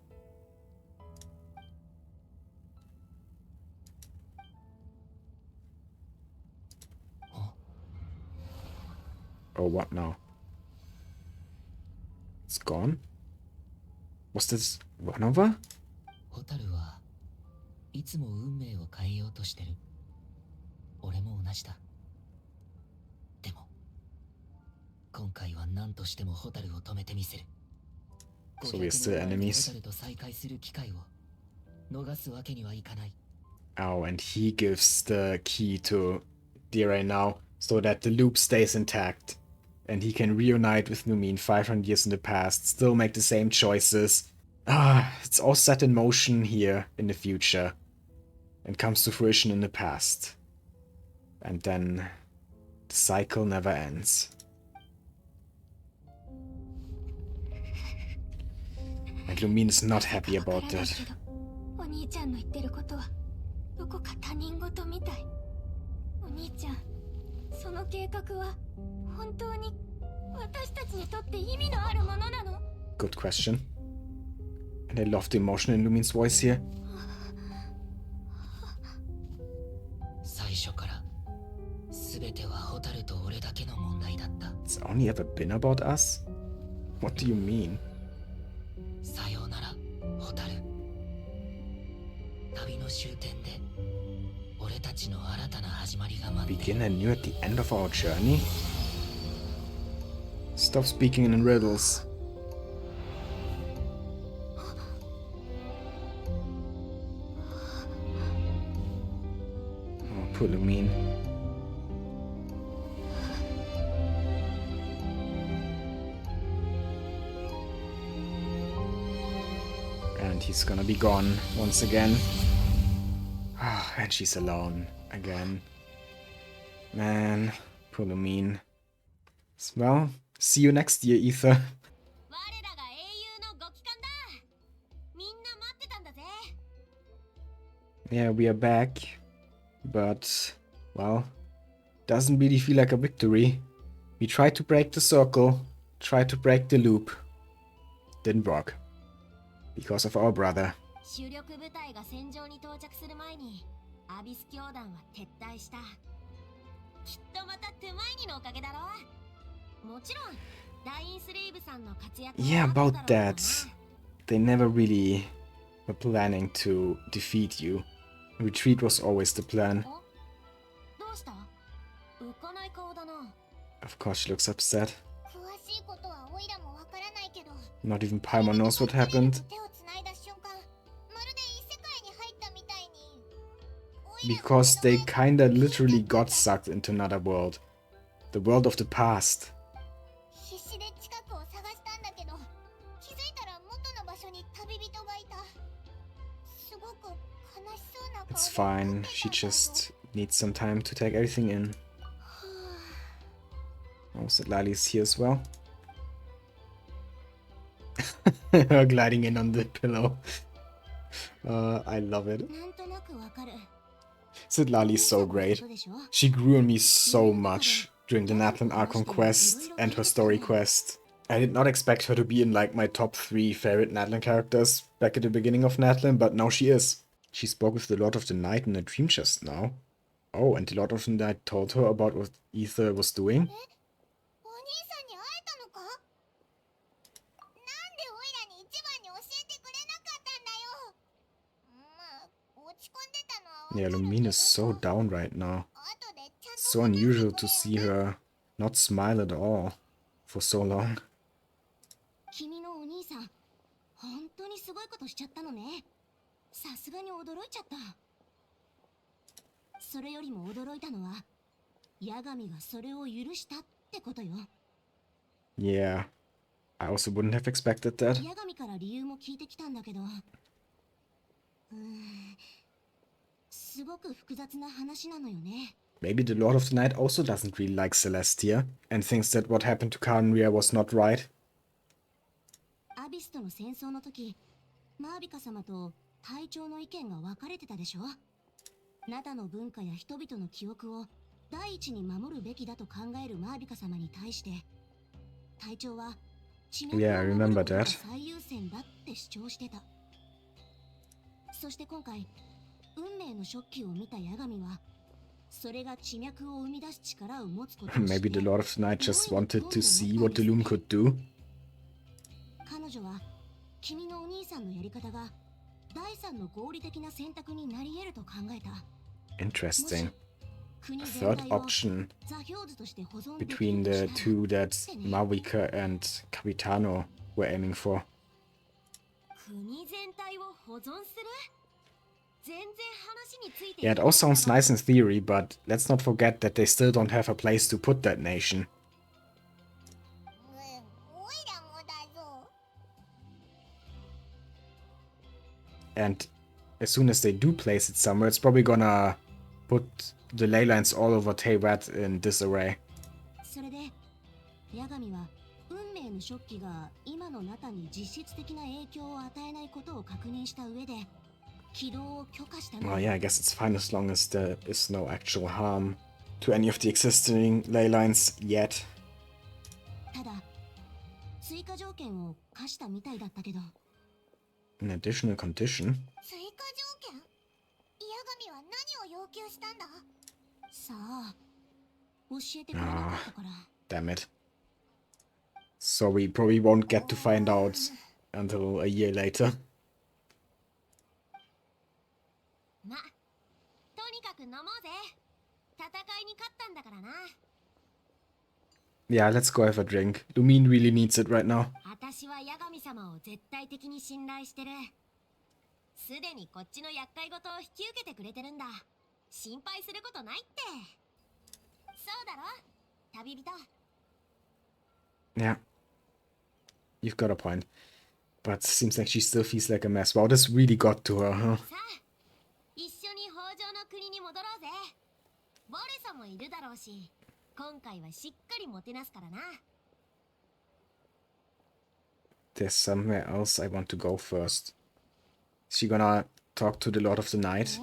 Oh, what now? It's gone? Was this run over? ホタルはいつも運命を変えようとしてる。俺も同じだ。でも今回は何としてもホタルを止めてみせる。 So we're still 500年前に enemies? ホタルと再会する機会を逃すわけにはいかない。 Oh, and he gives the key to Dire now, so that the loop stays intact. And he can reunite with Numin 500 years in the past, still make the same choices. Ah, it's all set in motion here in the future. And comes to fruition in the past. And then The cycle never ends. And Lumine is not happy about that. お兄ちゃんの言ってることはどこか他人事みたい。お兄ちゃん、その計画は本当に私たちにとって意味のあるものなの？ Good question. And I love the emotion in Lumine's voice here. 最初から全てはホタルと俺だけの問題だった。 It's only ever been about us? What do you mean? さようなら、ホタル。旅の終点で俺たちの新たな始まりが待っている。 Begin anew at the end of our journey? Stop speaking in riddles. Oh, poor Lumine. And he's gonna be gone once again. And she's alone again. Man, poor Lumine. Well, see you next year, Ether. 我らが英雄のご帰還だ。みんな待ってたんだぜ。 Yeah, we are back. But, well, doesn't really feel like a victory. We tried to break the circle, tried to break the loop. Didn't work. Because of our brother. 主力部隊が戦場に到着する前にアビス教団は撤退した。きっとまたトゥマイニのおかげだろう。もちろんダインスレイブさんの活躍。 Yeah, about that. They never really were planning to defeat you. Retreat was always the plan. どうした？浮かない顔だな。 Of course, she looks upset. 詳しいことはオイラもわからないけど。 Not even Paimon knows what happened. 手をつないだ瞬間、まるで異世界に入ったみたいに。 Because they kinda literally got sucked into another world. The world of the past. 必死で近くを探したんだけど、気づいたら元の場所に旅人がいた。すごく悲しそうな顔で。 It's fine. She just needs some time to take everything in. Oh, so Lali's here as well. Her gliding in on the pillow. I love it. なんとなくわかる。 Lali's so great. She grew on me so much during the Natlan Archon quest and her story quest. I did not expect her to be in like my top 3 favorite Natlan characters back at the beginning of Natlan, but now she is. She spoke with the Lord of the Night in a dream just now. Oh, and the Lord of the Night told her about what Ether was doing? お兄さんに会えたのか？なんでオイラに一番に教えてくれなかったんだよ。まあ、落ち込んでたのはわかるけ Yeah, ど。 Lumine is so down right now. 後でちゃんと So unusual to see her not smile at all for so long. 君のお兄さん、本当にすごいことしちゃったのね。さすがに驚いちゃった。それよりも驚いたのは、ヤガミがそれを許したってことよ。 Yeah, I also wouldn't have expected that. ヤガミから理由も聞いてきたんだけど、すごく複雑な話なのよね。 Maybe the Lord of the Night also doesn't really like Celestia and thinks that what happened to Khaenri'ah was not right. アビスとの戦争の時、マービカ様と隊長の意見が分かれてたでしょ。ナタの文化や人々の記憶を第一に守るべきだと考えるマービカ様に対して、隊長は地脈を Yeah, I 守 remember ることが that. 最優先だって主張してた。そして今回、運命の食器を見たヤガミは、それが地脈を生み出す力を持つことを知って Maybe the Lord of the Night just wanted to see what the Loom could do. 彼女は君のお兄さんのやり方が第三の合理的な選択になり得ると考えた。 Interesting. 国 A 全 third 体を option 座標図として保存でき between る the とした two ら that Marvika and Capitano were aiming for. 国全体を保存する？全然話について Yeah, it all sounds nice in theory, but let's not forget that they still don't have a place to put that nation. おいらもだぞ。 And as soon as they do place it somewhere, it's probably gonna put the ley lines all over Teyvat in disarray. それでヤガミは運命のショッキが今のナタに実質的な影響を与えないことを確認した上で起動を許可したの。 Well, yeah, I guess it's fine as long as there is no actual harm to any of the existing ley lines yet. ただ追加条件を課したみたいだったけど。 An additional condition? 追加条件？ヤガミは何を要求したんだ？さあ、教えてくれなかったから。 Damn it. So we probably won't get to find out until a year later. ま、とにかく飲もうぜ。戦いに勝ったんだからな。 Yeah, let's go have a drink. Lumine really needs it right now. 私はヤガミ様を絶対的に信頼してる。すでにこっちの厄介事を引き受けてくれてるんだ。心配することないって。そうだろ、旅人。 Yeah. You've got a point. But seems like she still feels like a mess. Wow, this really got to her, huh? さあ、一緒に北条の国に戻ろうぜ。ボレソもいるだろうし、今回はしっかりもてなすからな。 There's somewhere else I want to go first. Is she gonna talk to the Lord of the Night?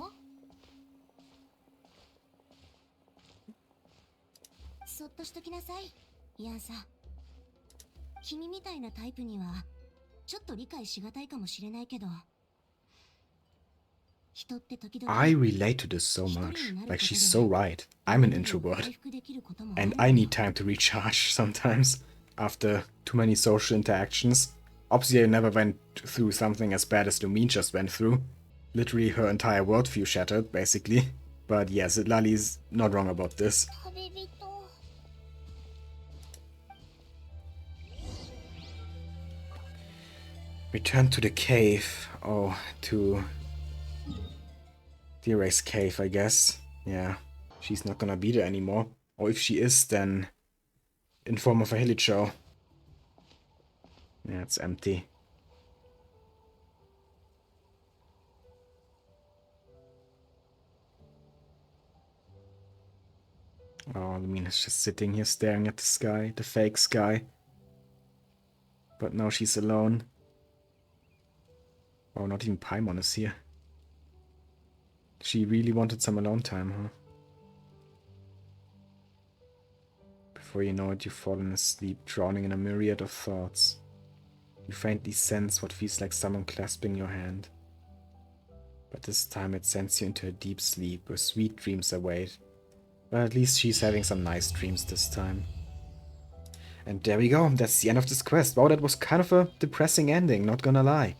そっとしときなさい、ヤンサ。君みたいなタイプにはちょっと理解しがたいかもしれないけど、人って時々 I relate to this so much. Like, she's so right. I'm an introvert. And I need time to recharge sometimes after too many social interactions. Obviously, I never went through something as bad as Lumine just went through. Literally, her entire worldview shattered, basically. But yes, Lali's not wrong about this. 旅人。 Return to the cave. Oh, to the Erase Cave, I guess. Yeah, she's not gonna be there anymore. Or if she is, then in form of a Hilicho. Yeah, it's empty. Oh, Lumina's just sitting here staring at the sky, the fake sky. But now she's alone. Oh, not even Paimon is here. She really wanted some alone time, huh? Before you know it, you've fallen asleep, drowning in a myriad of thoughts. You faintly sense what feels like someone clasping your hand. But this time it sends you into a deep sleep where sweet dreams await. Well, at least she's having some nice dreams this time. And there we go, that's the end of this quest. Wow, that was kind of a depressing ending, not gonna lie.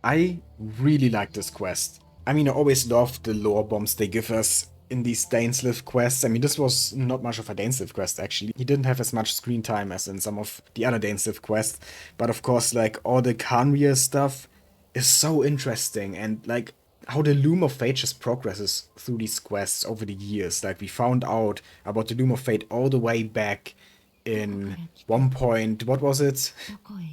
I really like this quest. I mean, I always love the lore bombs they give us in these Dainsleif quests. I mean, this was not much of a Dainsleif quest, actually. He didn't have as much screen time as in some of the other Dainsleif quests. But of course, like, all the Khaenri'ah stuff is so interesting. And, like, how the Loom of Fate just progresses through these quests over the years. Like, we found out about the Loom of Fate all the way back in 1 point, what was it?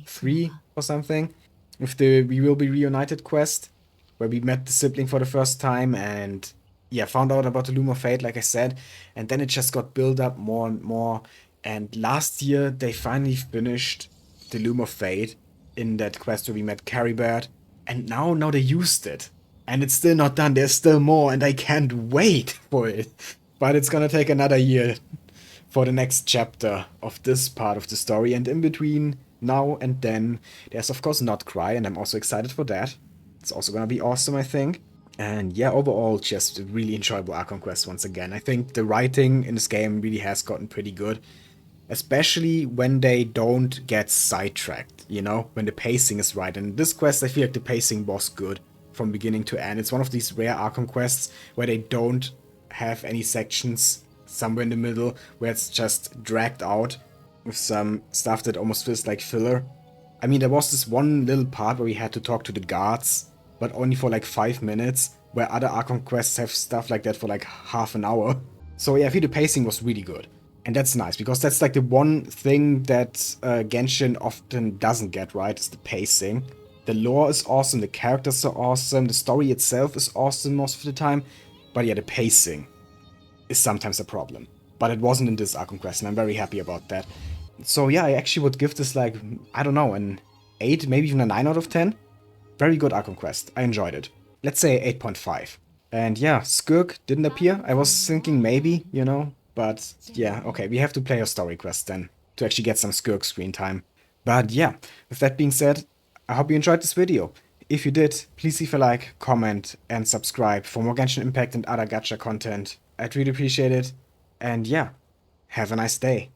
3 or something? With the We Will Be Reunited quest, where we met the sibling for the first time and, yeah, found out about the Loom of Fate, like I said. And then it just got built up more and more. And last year, they finally finished the Loom of Fate in that quest where we met Khaenri'ah. And now they used it. And it's still not done. There's still more, and I can't wait for it. But it's gonna take another year for the next chapter of this part of the story. And in between now and then, there's of course Not Cry, and I'm also excited for that. It's also gonna be awesome, I think. And yeah, overall, just a really enjoyable Archon quest once again. I think the writing in this game really has gotten pretty good. Especially when they don't get sidetracked, you know? When the pacing is right. And this quest, I feel like the pacing was good from beginning to end. It's one of these rare Archon quests where they don't have any sections somewhere in the middle where it's just dragged out with some stuff that almost feels like filler. I mean, there was this one little part where we had to talk to the guards, but only for like 5 minutes, where other Archon quests have stuff like that for like half an hour. So yeah, I feel the pacing was really good. And that's nice, because that's like the one thing that Genshin often doesn't get right, is the pacing. The lore is awesome, the characters are awesome, the story itself is awesome most of the time, but yeah, the pacing is sometimes a problem. But it wasn't in this Archon quest, and I'm very happy about that. So yeah, I actually would give this like, I don't know, an 8, maybe even a 9 out of 10. Very good Archon quest. I enjoyed it. Let's say 8.5. And yeah, Skirk didn't appear. I was thinking maybe, you know, but yeah, okay, we have to play a story quest then to actually get some Skirk screen time. But yeah, with that being said, I hope you enjoyed this video. If you did, please leave a like, comment, and subscribe for more Genshin Impact and other gacha content. I'd really appreciate it. And yeah, have a nice day.